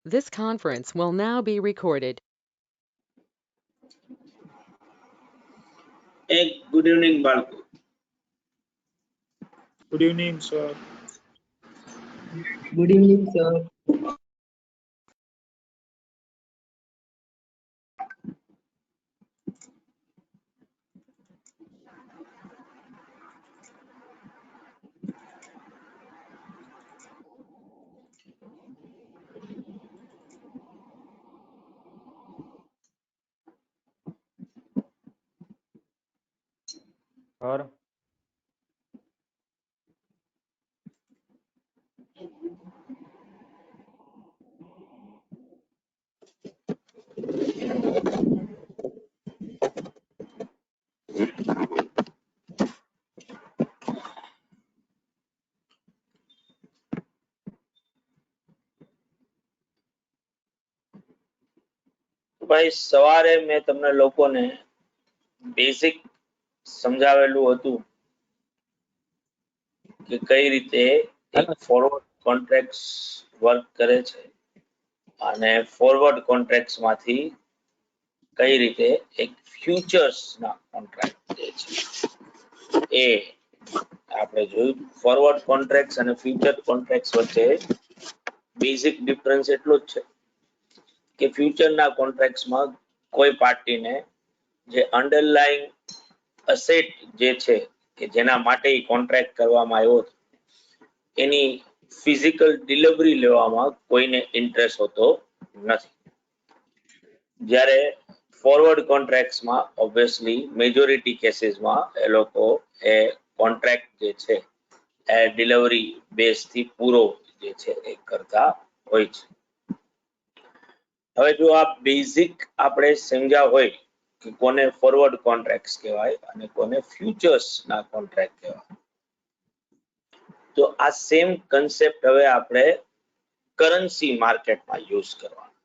This conference will now be recorded. Hey, good evening, Balku. Good evening, sir. Good evening, sir. और ભાઈ સવારે મેં તમને લોકોને બેઝિક સમજાવેલું હતું કે કઈ રીતે એક ફોરવર્ડ કોન્ટ્રાક્ટ્સ વર્ક કરે છે અને ફોરવર્ડ કોન્ટ્રાક્ટ્સ માંથી કઈ રીતે એક ફ્યુચર્સ ના કોન્ટ્રાક્ટ જે છે એ આપણે જોયું. ફોરવર્ડ કોન્ટ્રાક્ટ્સ અને ફ્યુચર કોન્ટ્રાક્ટ્સ વચ્ચે બેઝિક ડિફરન્સ એટલો જ છે કે ફ્યુચરના કોન્ટ્રાક્ટ્સમાં કોઈ પાર્ટીને જે અંડરલાઈંગ અસેટ જે છે કે જેના માટે કોન્ટ્રાક્ટ કરવામાં આવ્યો હતો એની ફિઝિકલ ડિલિવરી લેવામાં કોઈને ઇન્ટરેસ્ટ હોતો નથી. જ્યારે ફોરવર્ડ કોન્ટ્રાક્ટ્સમાં ઓબ્વિયસલી મેજોરિટી કેસીસમાં એ લોકો એ કોન્ટ્રાક્ટ જે છે એ ડિલિવરી બેઝ થી પૂરો જે છે એ કરતા હોય છે. હવે જો આ બેઝિક આપણે સમજ્યા હોય કે કોને ફોરવર્ડ કોન્ટ્રાક્ટ્સ કહેવાય અને કોને ફ્યુચર્સ ના કોન્ટ્રાક્ટ કહેવાય, તો આ સેમ કન્સેપ્ટ હવે આપણે કરન્સી માર્કેટમાં યુઝ કરવાનો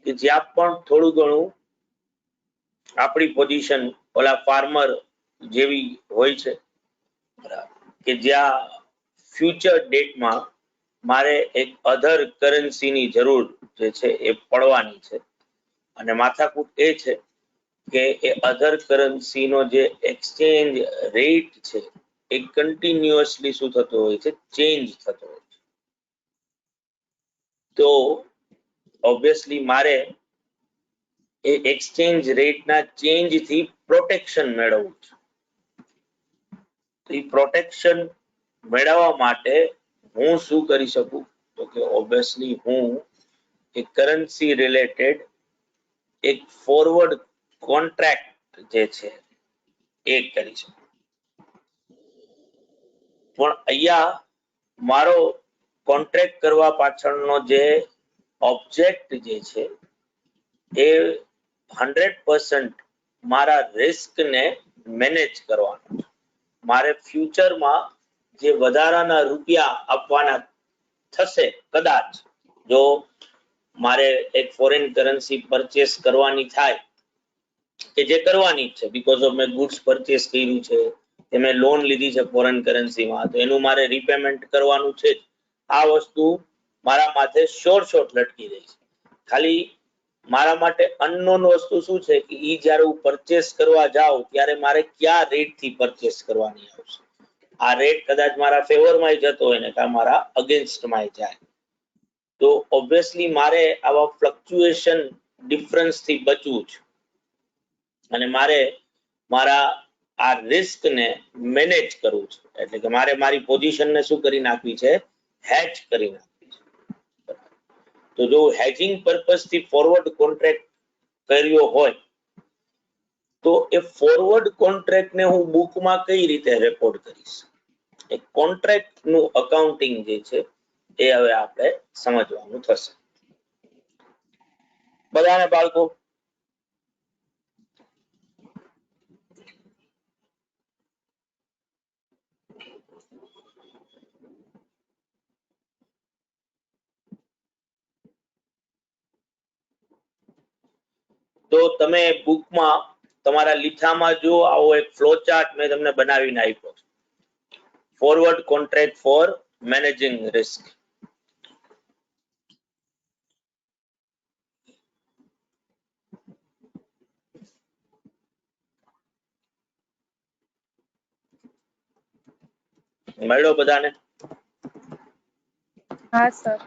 કે જ્યાં પણ થોડું ઘણું આપણી પોઝિશન ઓલા ફાર્મર જેવી હોય છે કે જ્યાં ફ્યુચર ડેટમાં મારે એક અધર કરન્સીની જરૂર જે છે એ પડવાની છે અને માથાકૂટ એ છે કે એ અધર કરન્સીનો જે એક્સચેન્જ રેટ છે એ કન્ટિન્યુઅસલી શું થતો હોય છે, ચેન્જ થતો હોય છે. તો ઓબ્વિયસલી મારે એ એક્સચેન્જ રેટના ચેન્જ થી પ્રોટેક્શન મેળવવું છે. એ પ્રોટેક્શન મેળવવા માટે હું શું કરી શકું, તો કે ઓબ્વિયસલી હું એક કરન્સી રિલેટેડ એક ફોરવર્ડ કોન્ટ્રાક્ટ જે છે એ કરી શકું. પણ અહીંયા મારો કોન્ટ્રાક્ટ કરવા પાછળનો જે ઓબ્જેક્ટ જે છે એ 100% મારા રિસ્ક ને મેનેજ કરવાનો છે. મારે ફ્યુચરમાં જે વધારાના રૂપિયા આપવાના થશે, કદાચ જો મારે એક ફોરેન કરન્સી પરચેસ કરવાની થાય કે જે કરવાની છે બીકોઝ ઓફ મેં ગુડ્સ પરચેસ કર્યું છે કે મેં લોન લીધી છે ફોરેન કરન્સીમાં, તો એનું મારે રીપેમેન્ટ કરવાનું છે જ. આ વસ્તુ મારા માથે શોર્ટ લટકી રહી છે. ખાલી મારા માટે અનનોન વસ્તુ શું છે કે ઈ જ્યારે હું પરચેસ કરવા જાઉં ત્યારે મારે કયા રેટ થી પરચેસ કરવાની આવશે. આ રેટ કદાચ મારા ફેવરમાં જતો હોય ને કાં મારા અગેન્સ્ટમાં જાય, તો ઓબ્વિયસલી મારે આવા ફ્લક્ચ્યુએશન ડિફરન્સ થી બચવું છે અને મારે મારા આ રિસ્ક ને મેનેજ કરવું છે. એટલે કે મારે મારી પોઝિશન ને શું કરી નાખવી છે, હેજ કરી નાખવી છે. તો જો હેજિંગ પર્પસ થી ફોરવર્ડ કોન્ટ્રાક્ટ કર્યો હોય તો એ ફોરવર્ડ કોન્ટ્રાક્ટ ને હું બુકમાં કઈ રીતે રેકોર્ડ કરીશ, એ કોન્ટ્રાક્ટ નું અકાઉન્ટિંગ જે છે એ હવે આપણે સમજવાનું થશે. બધાને બાળકો તો તમે બુકમાં તમારા લીખામાં જો આવો એક ફ્લો ચાર્ટ મેં તમને બનાવીને આપ્યો છે, forward contract for managing risk. મળ્યો બધાને? હા સર.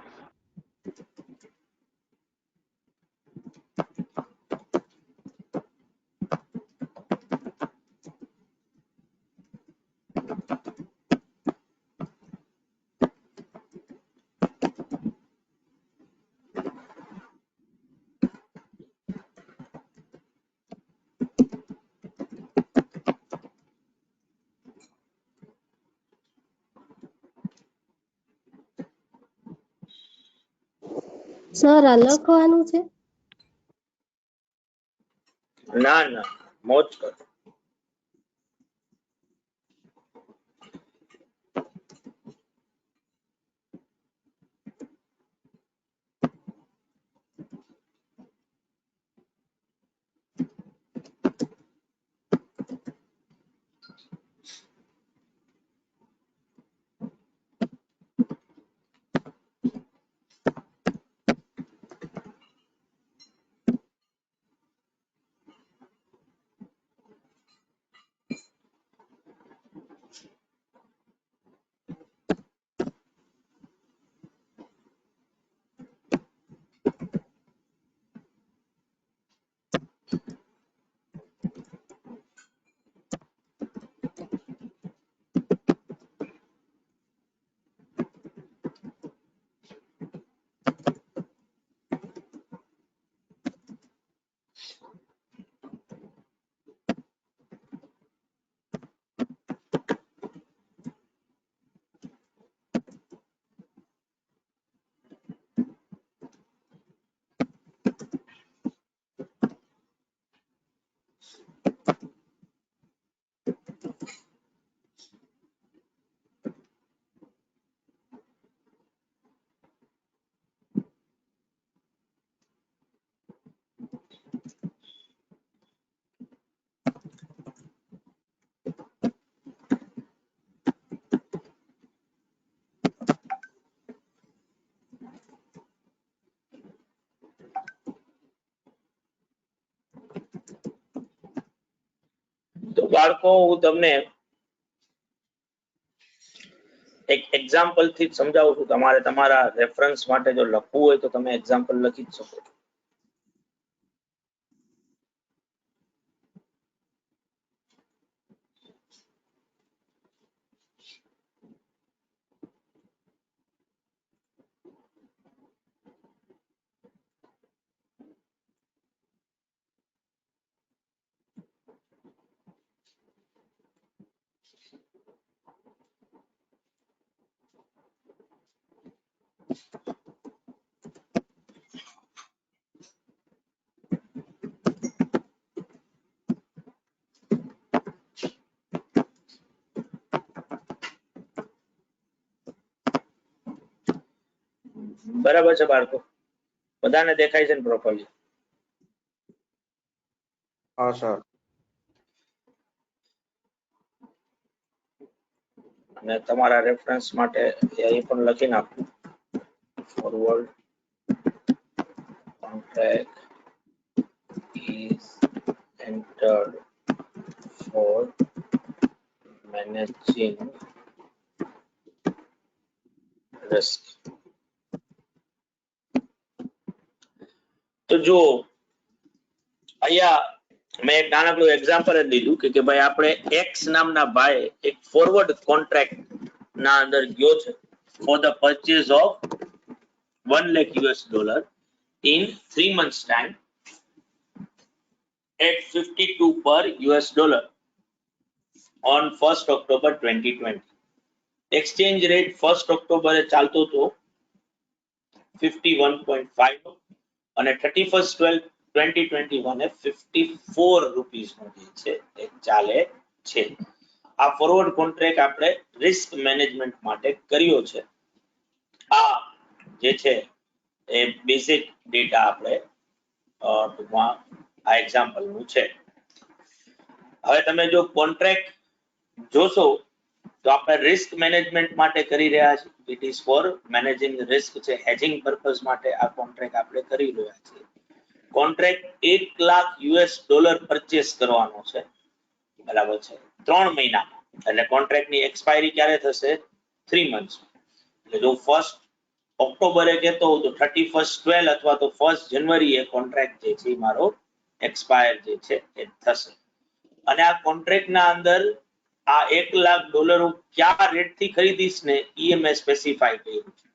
સર આ લખવાનું છે? ના ના, મોજ કર. તો બાળકો હું તમને એક એક્ઝામ્પલ થી જ સમજાવું છું. તમારે તમારા રેફરન્સ માટે જો લખવું હોય તો તમે એક્ઝામ્પલ લખી જ શકો છો. બરાબર છે બાળકો? બધાને દેખાય છે ને પ્રોપરલી? હા સર. અને તમારા રેફરન્સ માટે અહીં પણ લખી નાખું. Forward contract is entered for managing risk. તો જો અહીંયા મેં એક નાનકડું એક્ઝામ્પલ જ લીધું કે ભાઈ આપણે એક્સ નામના ભાઈ એક ફોરવર્ડ કોન્ટ્રાક્ટ ના અંદર ગયો છે for the purchase of $1 lakh in 3 months time at 52 per $, on 1st October 2020. Exchange rate 1st October એ ચાલતો હતો 51.5 અને 31/12/2021 એ 54 રૂપીસ નો જે છે એ ચાલે છે. આ ફોરવર્ડ કોન્ટ્રાક્ટ આપણે રિસ્ક મેનેજમેન્ટ માટે કર્યો છે. આ જે છે એ બેઝિક ડેટા આપણે ટૂંકમાં આ એક્ઝામ્પલ નું છે. હવે તમે જો કોન્ટ્રાક્ટ જોશો તો આપણે રિસ્ક મેનેજમેન્ટ માટે કરી રહ્યા છીએ. It is four managing risk છે, હેજિંગ પર્પઝ માટે આ કોન્ટ્રાક્ટ આપણે કરી રહ્યા છીએ. કોન્ટ્રાક્ટ $1 lakh પરચેસ કરવાનો છે, બરાબર છે, 3 મહિનામાં. એટલે કોન્ટ્રાક્ટની એક્સપાયરી ક્યારે થશે? 3 months. એટલે જો 1st ઓક્ટોબરે કહેતો હોઉં તો 31st 12 અથવા તો 1st જાન્યુઆરી એ કોન્ટ્રાક્ટ જે છે મારો એક્સપાયર જે છે એ થશે. અને આ કોન્ટ્રાક્ટ ના અંદર આ $1 લાખ ક્યાં રેટ થી ખરીદીશ ને એ મેં સ્પેસિફાઈ કર્યું છે.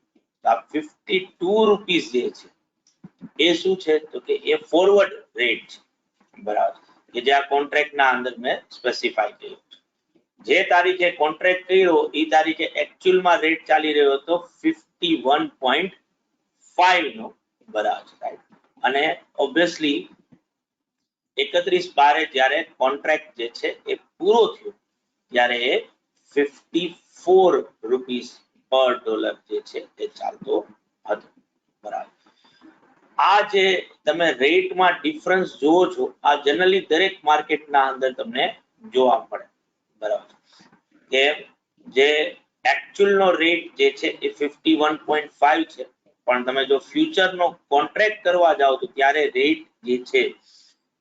તો આ 52 રૂપીસ જે છે એ શું છે તો કે એ ફોરવર્ડ રેટ છે, બરાબર, કે જે આ કોન્ટ્રાક્ટ ના અંદર મેં સ્પેસિફાઈ કર્યું છે. જે તારીખે કોન્ટ્રાક્ટ કર્યો એ તારીખે એક્ચ્યુઅલ માં રેટ ચાલી રહ્યો હતો 51.5 નો, બરાબર. અને ઓબ્વિયસલી 31/12 જ્યારે કોન્ટ્રાક્ટ જે છે એ પૂરો થયો ત્યારે એ 54 રૂપીસ પર ડોલર જે છે એ ચાલતો હતો, બરાબર. આ જે તમે રેટમાં ડિફરન્સ જોવો છો આ જનરલી દરેક માર્કેટના અંદર તમને જોવા મળે, બરાબર, કે જે એક્ચ્યુઅલ નો રેટ જે છે એ 51.5 છે, પણ તમે જો ફ્યુચર નો કોન્ટ્રાક્ટ કરવા જાઓ તો ત્યારે રેટ જે છે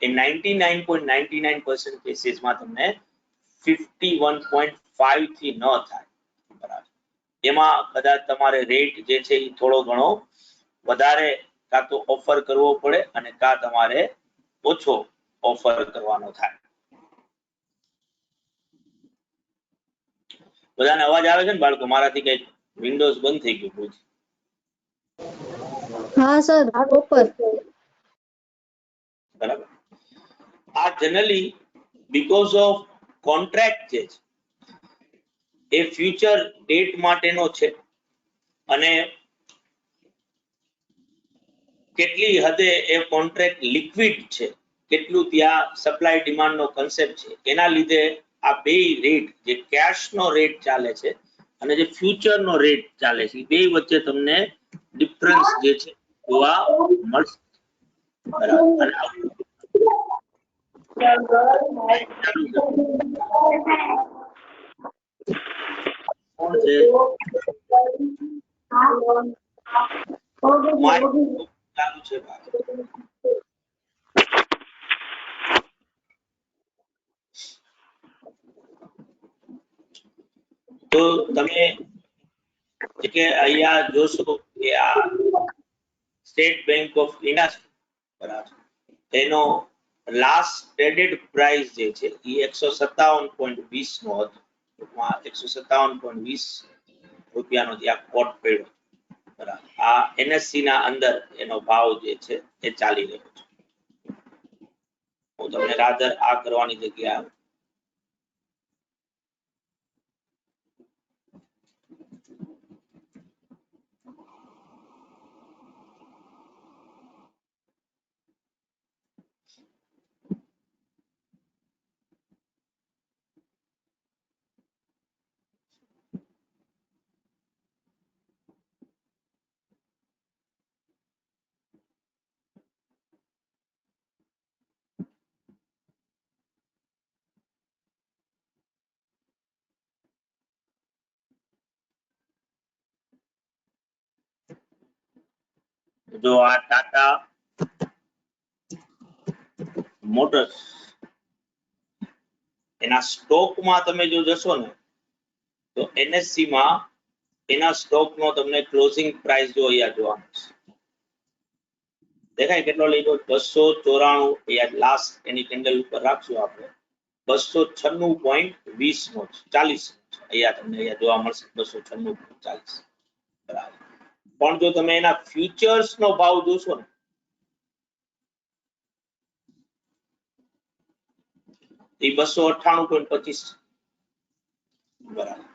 એ 99.99% કેસીસમાં તમને 51.5 થી ન થાય, બરાબર. એમાં કદાચ તમારે રેટ જે છે એ થોડો ઘણો વધારે કાં તો ઓફર કરવો પડે અને કાં તમારે ઓછો ઓફર કરવાનો થાય. બધાને અવાજ આવે છે ને બાળકો? મારાથી કઈ વિન્ડોઝ બંધ થઈ ગયું? હા સર, પ્રોપર. બરાબર. આ જનરલી બીકોઝ ઓફ કોન્ટ્રાક્ટ છે એ ફ્યુચર ડેટ માટેનો છે અને કેટલી હદે એ કોન્ટ્રાક્ટ લિક્વિડ છે, કેટલું ત્યાં સપ્લાય ડિમાન્ડ નો કન્સેપ્ટ છે, એના લીધે આ બે રેટ જે કેશ નો રેટ ચાલે છે અને જે ફ્યુચર નો રેટ ચાલે છે બે વચ્ચે તમને ડિફરન્સ જે છે જોવા મળશે, બરાબર. અને કોણ છે? ચાલુ છે. તો તમે કે અહીંયા જોશો કે આ સ્ટેટ બેંક ઓફ ઇન્ડિયા, બરાબર, એનો લાસ્ટ ટ્રેડેડ પ્રાઇસ જે છે એ 157.20 નો હતો. 157.20 રૂપિયાનો ત્યાં કોટ પડ્યો, બરાબર. આ એનએસસી ના અંદર એનો ભાવ જે છે એ ચાલી રહ્યો છે. હું તમને રાધર આ કરવાની જગ્યા જો આ ટાટા મોટર્સ એના સ્ટોકમાં તમે જો જશો ને તો એનએસસી માં એના સ્ટોક નો તમને ક્લોઝિંગ પ્રાઇસ જો અહીંયા જોવા મળશે. દેખાય કેટલો લીધો? 294. લાસ્ટ એની કેન્ડલ ઉપર રાખશું આપણે 296.20 નો 40 અહીંયા તમને અહીંયા જોવા મળશે 296.40, બરાબર. પણ જો તમે એના ફ્યુચર્સ નો ભાવ જોશો ને એ 298.25, બરાબર.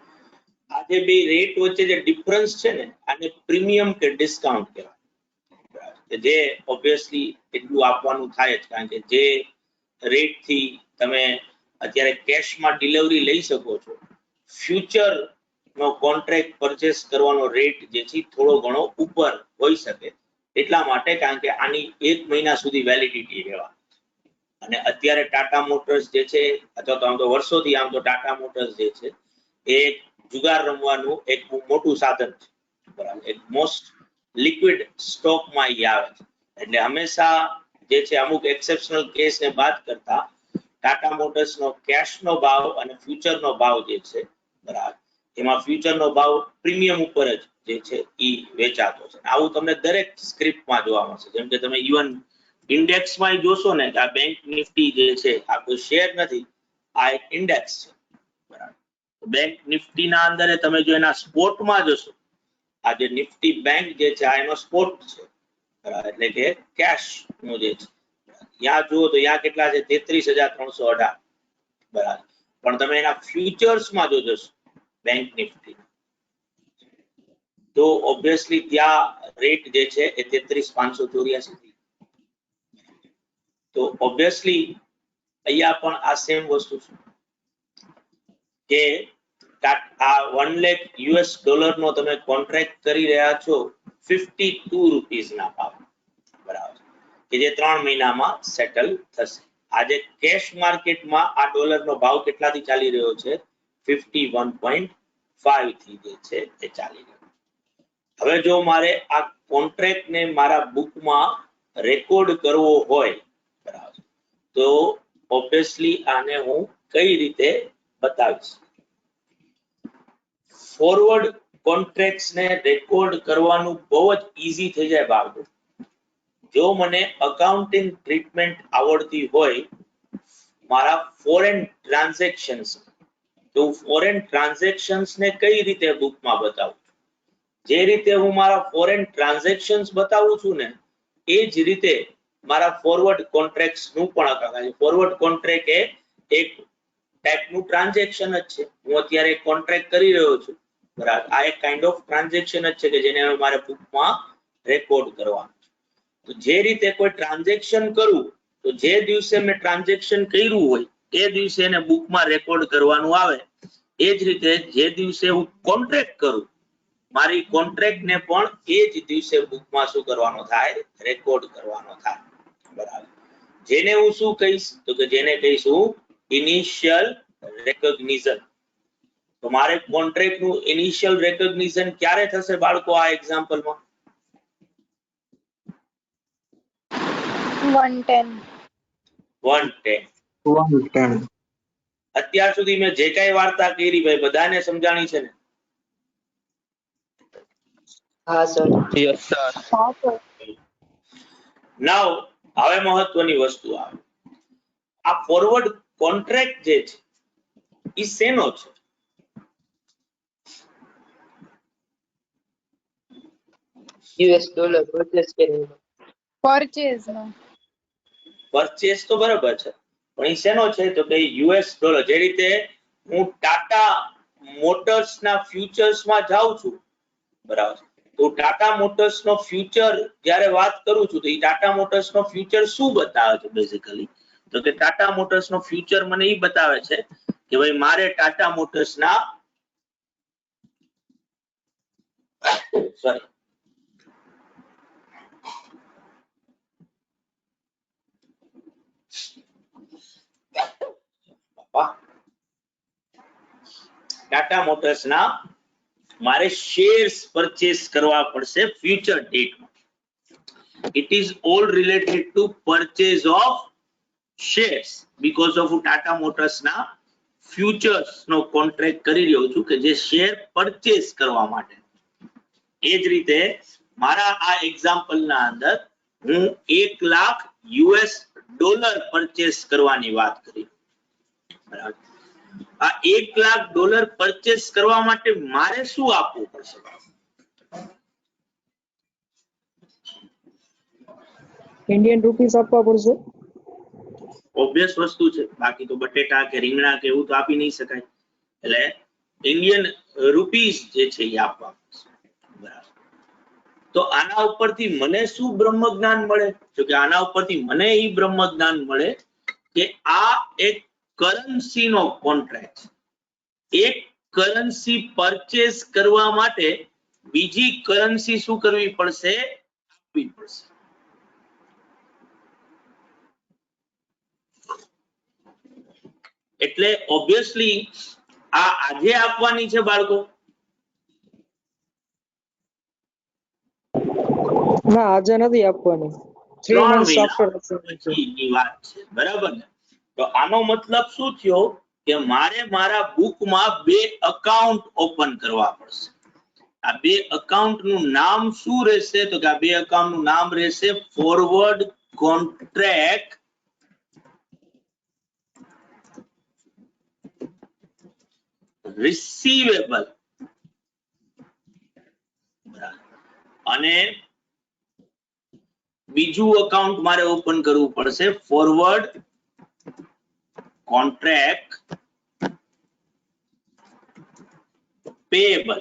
આ જે બે રેટ વચ્ચે જે ડિફરન્સ છે ને આને પ્રીમિયમ કે ડિસ્કાઉન્ટ કહેવાય, કે જે ઓબ્વિયસલી એટલું આપવાનું થાય જ, કારણ કે જે રેટ થી તમે અત્યારે કેશમાં ડિલિવરી લઈ શકો છો, ફ્યુચર નો કોન્ટ્રાક્ટ પરચેસ કરવાનો રેટ જે છે થોડો ઘણો ઉપર હોઈ શકે, એટલા માટે કારણ કે આની 1 મહિના સુધી વેલિડિટી રહેવા. અને અત્યારે ટાટા મોટર્સ જે છે અથવા તો આમ તો વર્ષોથી આમ તો ટાટા મોટર્સ જે છે એ જુગાર રમવાનું એક મોટું સાધન છે, બરાબર. એક મોસ્ટ લિક્વિડ સ્ટોકમાં ઈ આવે છે, એટલે હંમેશા જે છે અમુક એક્સેપ્શનલ કેસ ને બાદ કરતા ટાટા મોટર્સ નો કેશ નો ભાવ અને ફ્યુચર નો ભાવ જે છે, બરાબર, એમાં ફ્યુચરનો ભાવ પ્રીમિયમ ઉપર જ જે છે એ વેચાતો છે. આવું તમને દરેક સ્ક્રિપ્ટમાં જોવા મળશે. જેમ કે તમે ઇવન ઇન્ડેક્સમાં જોશો ને કે આ બેંક નિફ્ટી જે છે આ કોઈ શેર નથી, આ એક ઇન્ડેક્સ છે, બરાબર. બેંક નિફ્ટીના અંદર તમે જો એના સ્પોટમાં જશો, આ જે નિફ્ટી બેંક જે છે આ એનો સ્પોટ છે, બરાબર, એટલે કે કેશ નું જે છે. ત્યાં જુઓ તો ત્યાં કેટલા છે? 33,318, બરાબર. પણ તમે એના ફ્યુચર્સમાં જો જશો બેંક નિફ્ટી, તો ઓબ્વિયસલી ત્યાં રેટ જે છે એ 33,584. તો ઓબ્વિયસલી અહીંયા પણ આ સેમ વસ્તુ છે કે આ 1 લાખ યુએસ ડોલરનો તમે કોન્ટ્રાક્ટ કરી રહ્યા છો 52 રૂપીસના ભાવ, બરાબર, કે જે 3 મહિનામાં સેટલ થશે. આજે કેશ માર્કેટમાં આ ડોલરનો ભાવ કેટલાથી ચાલી રહ્યો છે? 51.5 થી જે છે એ ચાલી રહ્યો. હવે જો મારે આ કોન્ટ્રાક્ટને મારા બુકમાં રેકોર્ડ કરવો હોય, બરાબર, તો ઓબ્વિયસલી આને હું કઈ રીતે બતાવીશ? ફોરવર્ડ કોન્ટ્રાક્ટ્સને રેકોર્ડ કરવાનું બહુ જ ઈઝી થઈ જાય બાળકો. જો મને અકાઉન્ટિંગ ટ્રીટમેન્ટ આવડતી હોય મારા ફોરેન ટ્રાન્ઝેક્શન્સ, તો ફોરેન ટ્રાન્ઝેક્શન્સ ને કઈ રીતે બુકમાં બતાવું? જે રીતે હું મારા ફોરેન ટ્રાન્ઝેક્શન્સ બતાવું છું ને, એ જ રીતે મારા ફોરવર્ડ કોન્ટ્રાક્ટ્સ નું પણ. ફોરવર્ડ કોન્ટ્રાક્ટ એ એક ટાઈપનું ટ્રાન્ઝેક્શન જ છે. હું અત્યારે કોન્ટ્રાક્ટ કરી રહ્યો છું, બરાબર, આ એક કાઇન્ડ ઓફ ટ્રાન્ઝેક્શન જ છે કે જેને મારે બુકમાં રેકોર્ડ કરવાનું છે. તો જે રીતે કોઈ ટ્રાન્ઝેક્શન કરું, તો જે દિવસે મેં ટ્રાન્ઝેક્શન કર્યું હોય એ દિવસે એને બુકમાં રેકોર્ડ કરવાનું આવે. એ જ રીતે જે દિવસે હું કોન્ટ્રાક્ટ કરું, મારી કોન્ટ્રાક્ટ ને પણ એ જ દિવસે બુકમાં શું કરવાનો થાય? રેકોર્ડ કરવાનો થાય, બરાબર. જેને હું શું કહીશ? તો કે જેને કહીશું ઇનિશિયલ રેકોગ્નિશન. તો મારે કોન્ટ્રાક્ટ નું ઇનિશિયલ રેકોગ્નિશન ક્યારે થશે બાળકો? આ એક્ઝામ્પલમાં 110. અત્યાર સુધી મેં જે કઈ વાર્તા કરી ભાઈ બધાને સમજાણી છે ને? હા સર. Yes sir. નાઉ હવે મહત્વની વસ્તુ આવે. આ ફોરવર્ડ કોન્ટ્રાક્ટ જે છે એ શેનો છે? યુએસ ડોલર પરચેસ કરીને. પરચેઝ નો. પરચેસ તો બરાબર છે, પણ એ શેનો છે? તો કે યુએસ ડોલર. જે રીતે હું ટાટા મોટર્સ ના ફ્યુચર્સ માં જાઉં છું, બરાબર, તો ટાટા મોટર્સ નો ફ્યુચર જ્યારે વાત કરું છું તો એ ટાટા મોટર્સ નો ફ્યુચર શું બતાવે છે બેઝિકલી? તો કે ટાટા મોટર્સ નો ફ્યુચર મને એ બતાવે છે કે ભાઈ મારે ટાટા મોટર્સ ના ટાટા મોટર્સ ના મારે શેર્સ પરચેસ કરવા પડશે future ડેટમાં. It is all related to purchase of shares because of Tata Motors ના ફ્યુચર્સ નો કોન્ટ્રાક્ટ કરી રહ્યો છું કે જે શેર પરચેસ કરવા માટે. એ જ રીતે મારા આ એક્ઝામ્પલ ના અંદર હું 1 લાખ યુએસ ડોલર પરચેસ કરવાની વાત કરી, બરાબર. આ 1 લાખ ડોલર પરચેસ કરવા માટે મારે શું આપવું પડશે? ઇન્ડિયન રૂપીસ આપવા પડશે. ઓબ્વિયસ વસ્તુ છે, બાકી તો બટેટા કે રીંગણા કે એવું તો આપી નહીં શકાય. એટલે ઇન્ડિયન રૂપીસ જે છે એ આપવા પડશે, બરાબર. તો આના ઉપરથી મને શું બ્રહ્મ જ્ઞાન મળે? તો કે આના ઉપરથી મને એ બ્રહ્મ જ્ઞાન મળે કે આ એક કરન્સી નો કોન્ટ્રાક્ટ. એક કરન્સી પરચેસ કરવા માટે બીજી કરન્સી શું કરવી પડશે? આપવી પડશે. એટલે ઓબ્વિયસલી આ આજે આપવાની છે બાળકો? ના, આજે નથી આપવાની. 3 months after આપવાની છે. પછીની વાત છે, બરાબર ને? તો આનો મતલબ શું થયો કે મારે મારા બુકમાં બે અકાઉન્ટ ઓપન કરવા પડશે. આ બે અકાઉન્ટ નું નામ શું રહેશે? તો કે આ બે અકાઉન્ટ નું નામ રહેશે ફોરવર્ડ કોન્ટ્રાક્ટ રિસીવેબલ અને બીજું અકાઉન્ટ મારે ઓપન કરવું પડશે ફોરવર્ડ કોન્ટ્રાક્ટ પેયેબલ.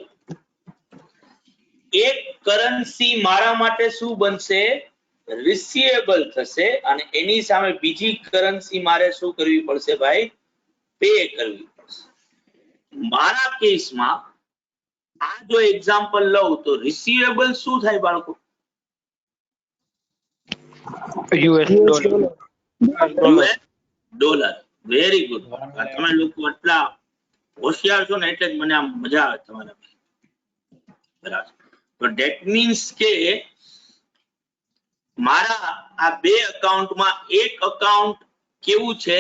એક કરન્સી મારા માટે શું બનશે? રિસીવેબલ થશે અને એની સામે બીજી કરન્સી મારે શું કરવી પડશે ભાઈ? પે કરવી પડશે. મારા કેસમાં આ જો એક્ઝામ્પલ લઉં તો રિસીવેબલ શું થાય બાળકો? US dollar. US dollar. Very good. તમે લોકો એટલા હોશિયાર છો ને એટલે જ મને આમ મજા આવે તમારા. બરાબર. તો ધેટ મીન્સ કે મારા આ બે અકાઉન્ટમાં એક અકાઉન્ટ કેવું છે?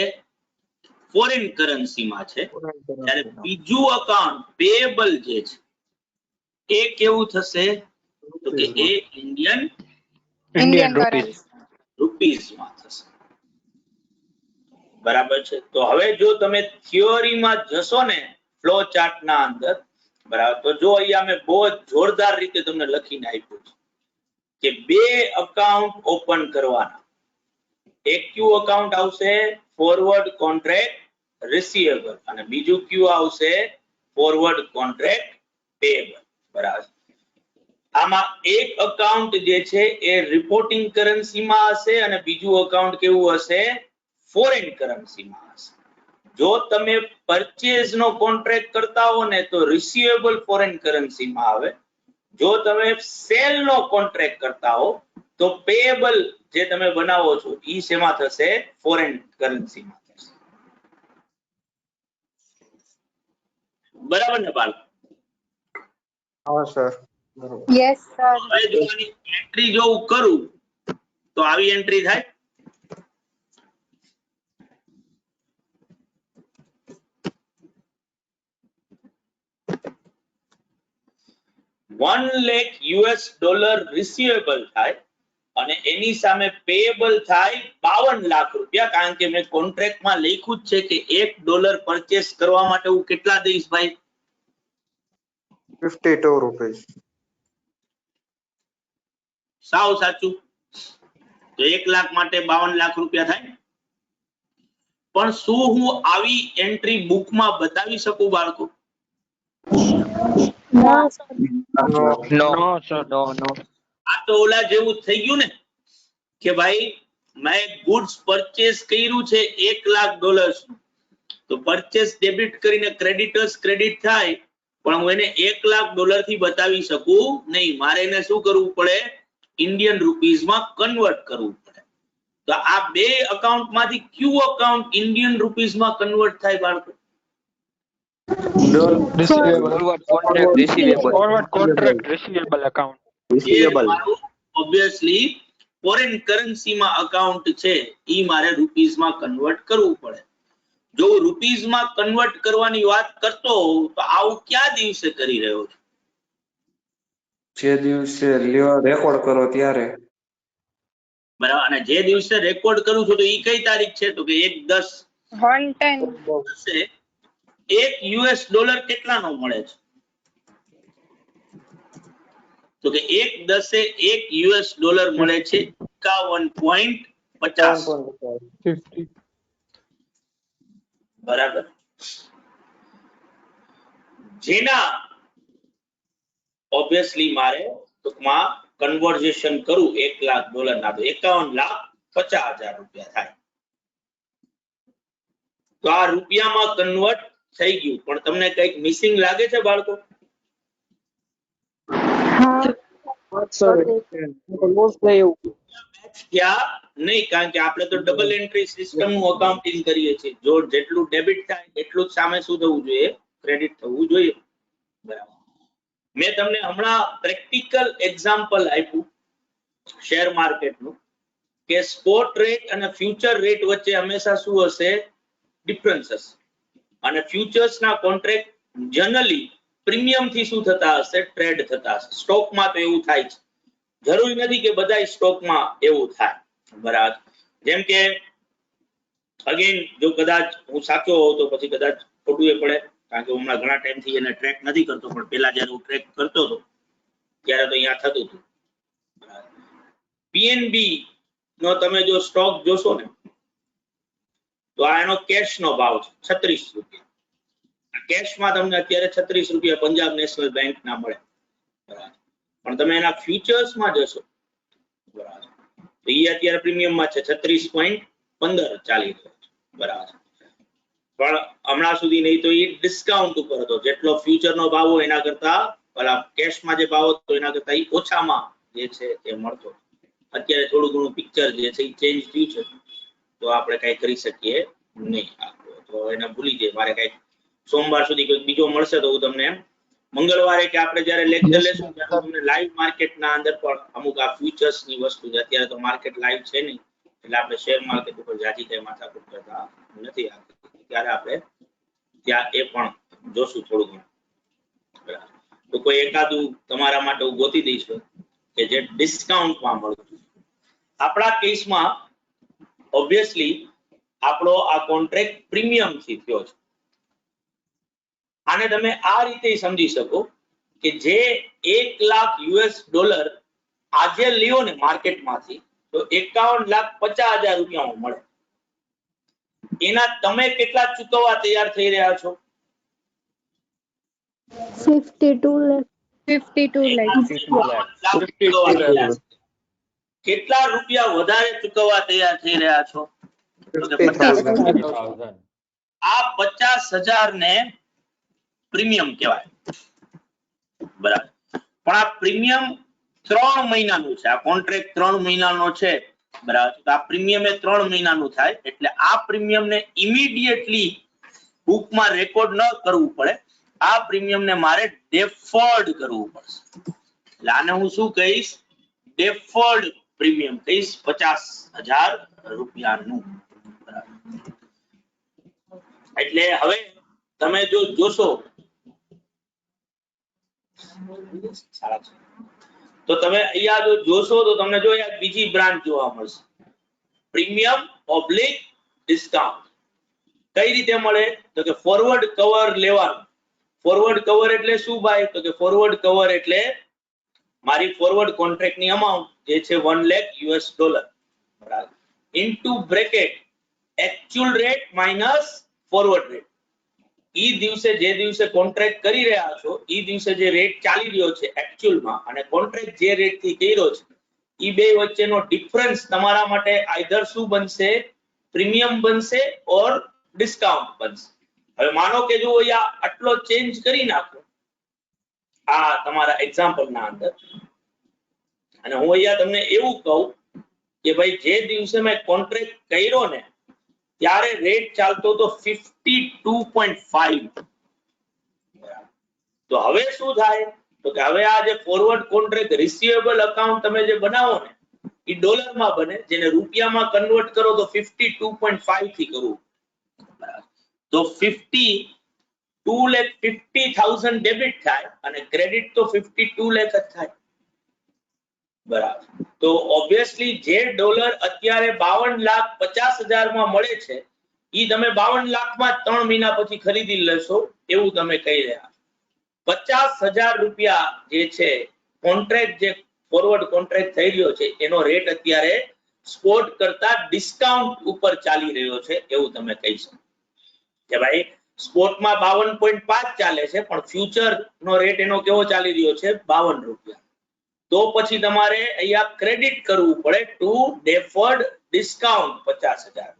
ફોરેન કરન્સીમાં છે, જ્યારે બીજું અકાઉન્ટ પેયેબલ જે છે એ કેવું થશે? તો કે એ ઇન્ડિયન ઇન્ડિયન રૂપીઝમાં થશે. બરાબર છે. તો હવે જો તમે થિયોરીમાં જશો ને ફ્લો ચાર્ટ ના અંદર, બરાબર, તો જો અહીંયા મેં બહુ જ જોરદાર રીતે તમને લખીને આપ્યું છે કે બે અકાઉન્ટ ઓપન કરવાના. એક ક્યુ અકાઉન્ટ આવશે ફોરવર્ડ કોન્ટ્રાક્ટ રિસીવેબલ અને બીજું ક્યુ આવશે ફોરવર્ડ કોન્ટ્રાક્ટ પેયેબલ. બરાબર. આમાં એક અકાઉન્ટ જે છે એ રિપોર્ટિંગ કરન્સીમાં હશે અને બીજું અકાઉન્ટ કેવું હશે? ફોરેન કરન્સીમાં હશે. જો તમે પરચેઝ નો કોન્ટ્રાક્ટ કરતા હો ને તો રિસીવેબલ ફોરેન કરન્સીમાં આવે. જો તમે સેલ નો કોન્ટ્રાક્ટ કરતા હો તો પેયેબલ જે તમે બનાવો છો ઈ શેમાં થશે? ફોરેન કરન્સીમાં થશે. બરાબર ને બાળકો? હા સર. Yes sir. હવે જો આની એન્ટ્રી જો હું કરું તો આવી એન્ટ્રી થાય. 1 લાખ US ડોલર રિસીવેબલ થાય અને એની સામે પેયેબલ થાય 52 લાખ રૂપિયા. કારણ કે મેં કોન્ટ્રાક્ટમાં લખ્યું જ છે કે $1 પરચેસ કરવા માટે હું કેટલા દઈશ ભાઈ? 52 rupees. સાવ સાચું. તો 1 લાખ માટે 52 લાખ રૂપિયા થાય. પણ શું હું આવી એન્ટ્રી બુકમાં બતાવી શકું બાળકો? ના સર. No sir. No. આ તો ઓલા જેવું થઈ ગયું ને કે ભાઈ મેં ગુડ્સ પરચેસ કર્યું છે $1 લાખ. તો પરચેસ ડેબિટ કરીને ક્રેડિટર્સ ક્રેડિટ થાય, પણ હું એને $1 લાખ થી બતાવી શકું નહીં. મારે એને શું કરવું પડે? ઇન્ડિયન રૂપીઝમાં કન્વર્ટ કરવું પડે. તો આ બે અકાઉન્ટ માંથી કયું અકાઉન્ટ ઇન્ડિયન રૂપીઝમાં કન્વર્ટ થાય બાળકો? Forward contract receivable. Forward contract receivable account. Obviously foreign કરન્સીમાં અકાઉન્ટ છે ઈ મારે રૂપીઝમાં કન્વર્ટ કરવું પડે. જો રૂપીઝમાં કન્વર્ટ કરવાની વાત કરતો હોઉં તો આવું ક્યાં દિવસે કરી રહ્યો છું? જે દિવસે રેકોર્ડ કરો ત્યારે. બરાબર. અને જે દિવસે રેકોર્ડ કરું છું તો ઈ કઈ તારીખ છે? તો કે 1/10. 110. $1 કેટલાનો મળે છે? તો કે 1/10 $1 મળે છે 51.50. બરાબર. જેના ઓબ્વિયસલી મારે ટૂંકમાં કન્વર્ઝેશન કરું $1 લાખ ના તો 51,50,000 રૂપિયા થાય. તો આ રૂપિયામાં કન્વર્ટ થઈ ગયું. પણ તમને કઈક મિસિંગ લાગે છે બાળકો? ક્યાં નહીં, કારણ કે આપણે તો ડબલ એન્ટ્રી સિસ્ટમ નું અકાઉન્ટિંગ કરીએ છીએ. જો જેટલું ડેબિટ થાય એટલું જ સામે શું થવું જોઈએ? ક્રેડિટ થવું જોઈએ. બરાબર. મેં તમને હમણાં પ્રેક્ટિકલ એક્ઝામ્પલ આપ્યું શેર માર્કેટનું કે સ્પોટ રેટ અને ફ્યુચર રેટ વચ્ચે હંમેશા શું હશે? ડિફરન્સ હશે. અને ફ્યુચર્સ ના કોન્ટ્રાક્ટ જનરલી પ્રીમિયમ થી શું થતા હશે? ટ્રેડ થતા હશે. સ્ટોકમાં તો એવું થાય છે, જરૂરી નથી કે બધા સ્ટોકમાં એવું થાય. બરાબર. જેમ કે અગેન જો કદાચ હું સાચો હોઉં તો પછી કદાચ ખોટું એ પડે, કારણ કે હમણાં ઘણા ટાઈમ થી એને ટ્રેક નથી કરતો, પણ પેલા જ્યારે હું ટ્રેક કરતો હતો ત્યારે તો અહીંયા થતું હતું. પીએનબી નો તમે જો સ્ટોક જોશો ને તો આ એનો કેશ નો ભાવ છે 36 રૂપિયા. કેશમાં તમને અત્યારે 36 રૂપિયા પંજાબ નેશનલ બેંક ના મળે. બરાબર. પણ તમે એના ફ્યુચર્સમાં જશો, બરાબર, તો એ અત્યારે પ્રીમિયમમાં છે 36.15 ચાલી રહ્યો છે. બરાબર. પણ હમણાં સુધી નહીં તો એ ડિસ્કાઉન્ટ ઉપર હતો. જેટલો ફ્યુચરનો ભાવ હોય એના કરતા પેલા કેશમાં જે ભાવ હતો એના કરતા એ ઓછામાં જે છે એ મળતો. અત્યારે થોડું ઘણું પિક્ચર જે છે એ ચેન્જ થયું છે, તો આપણે કઈ કરી શકીએ નહીં. તો એને ભૂલી જઈએ. મારે કઈ સોમવાર સુધી કોઈ બીજો મળશે તો હું તમને મંગળવારે કે આપણે જ્યારે લેક્ચર લેશું ત્યારે તમને લાઈવ માર્કેટના અંદર પણ અમુક આ ફ્યુચર્સ ની વસ્તુ છે. અત્યારે તો માર્કેટ લાઈવ છે નહીં, એટલે આપણે શેર માર્કેટ ઉપર જાજી કઈ માથાકૂટ કરતા નથી. ત્યારે આપણે ત્યાં એ પણ જોશું થોડું ઘણું. બરાબર. તો કોઈ એકાદું તમારા માટે હું ગોતી દઈશું કે જે ડિસ્કાઉન્ટમાં મળતું. આપણા કેસમાં ઓબ્વિયસલી આપણો આ કોન્ટ્રાક્ટ પ્રીમિયમ થી થયો છે. આને તમે આ રીતે સમજી શકો કે જે $1,00,000 આજે લ્યો ને માર્કેટમાંથી તો 51,50,000 રૂપિયામાં મળે. એના તમે કેટલા ચૂકવવા તૈયાર થઈ રહ્યા છો? 52 lakh. 52 lakhs. કેટલા રૂપિયા વધારે ચૂકવવા તૈયાર થઈ રહ્યા છો? તો કે 50,000. આ 50,000 ને પ્રીમિયમ કહેવાય. બરાબર. પણ આ પ્રીમિયમ 3 મહિનાનું છે. આ કોન્ટ્રાક્ટ 3 મહિનાનો છે. બરાબર. તો આ પ્રીમિયમ એ 3 મહિનાનું થાય, એટલે આ પ્રીમિયમ ને ઇમિડિયેટલી બુકમાં રેકોર્ડ ન કરવું પડે. આ પ્રીમિયમ ને મારે ડેફર્ડ કરવું પડશે. એટલે આને હું શું કહીશ? ડેફર્ડ પ્રીમિયમ કહીશ. 50,000 રૂપિયાનું. એટલે હવે તમે જો જોશો તો તમે અહીંયા જો જોશો તો તમને જો અહીંયા બીજી બ્રાન્ચ જોવા મળશે, પ્રીમિયમ ઓબ્લિક ડિસ્કાઉન્ટ. કઈ રીતે મળે? તો કે ફોરવર્ડ કવર લેવાનું. ફોરવર્ડ કવર એટલે શું ભાઈ? તો કે ફોરવર્ડ કવર એટલે મારી ફોરવર્ડ કોન્ટ્રાક્ટ ની અમાઉન્ટ જે છે $1,00,000, બરાબર, into bracket actual rate minus forward rate. ઈ દિવસે જે દિવસે કોન્ટ્રાક્ટ કરી રહ્યા છો ઈ દિવસે જે રેટ ચાલી રહ્યો છે એક્ચ્યુઅલમાં અને કોન્ટ્રાક્ટ જે રેટ થી કર્યો છે ઈ બે વચ્ચેનો ડિફરન્સ તમારા માટે આઈધર શું બનશે? પ્રીમિયમ બનશે ઓર ડિસ્કાઉન્ટ બનશે. હવે માનો કે જો અહીંયા આટલો ચેન્જ કરી નાખો આ તમારા એક્ઝામ્પલ ના અંદર, અને હું અહીંયા તમને એવું કહું કે ભાઈ જે દિવસે મેં કોન્ટ્રાક્ટ કર્યો ને ત્યારે રેટ ચાલતો તો 52.5. તો હવે શું થાય? તો કે હવે આ જે ફોરવર્ડ કોન્ટ્રાક્ટ રિસીવેબલ અકાઉન્ટ તમે જે બનાવો ને એ ડોલરમાં બને, જેને રૂપિયામાં કન્વર્ટ કરો તો 52.5 થી કરવું. તો 2,50,000 ડેબિટ થાય અને ક્રેડિટ તો 52 લાખ જ થાય. બરાબર. તો ઓબ્વિયસલી જે ડોલર અત્યારે 52,50,000 માં મળે છે ઈ તમે 52 લાખમાં 3 મહિના પછી ખરીદી લેશો એવું તમે કહી રહ્યા. 50,000 રૂપિયા જે છે કોન્ટ્રાક્ટ જે ફોરવર્ડ કોન્ટ્રાક્ટ થઈ રહ્યો છે એનો રેટ અત્યારે સ્પોટ કરતા ડિસ્કાઉન્ટ ઉપર ચાલી રહ્યો છે એવું તમે કહી શકો કે ભાઈ સ્પોટમાં 52.5 ચાલે છે પણ ફ્યુચર નો રેટ એનો કેવો ચાલી રહ્યો છે? 52 રૂપિયા. તો પછી તમારે અહીંયા ક્રેડિટ કરવું પડે ટુ ડેફર્ડ ડિસ્કાઉન્ટ 50,000.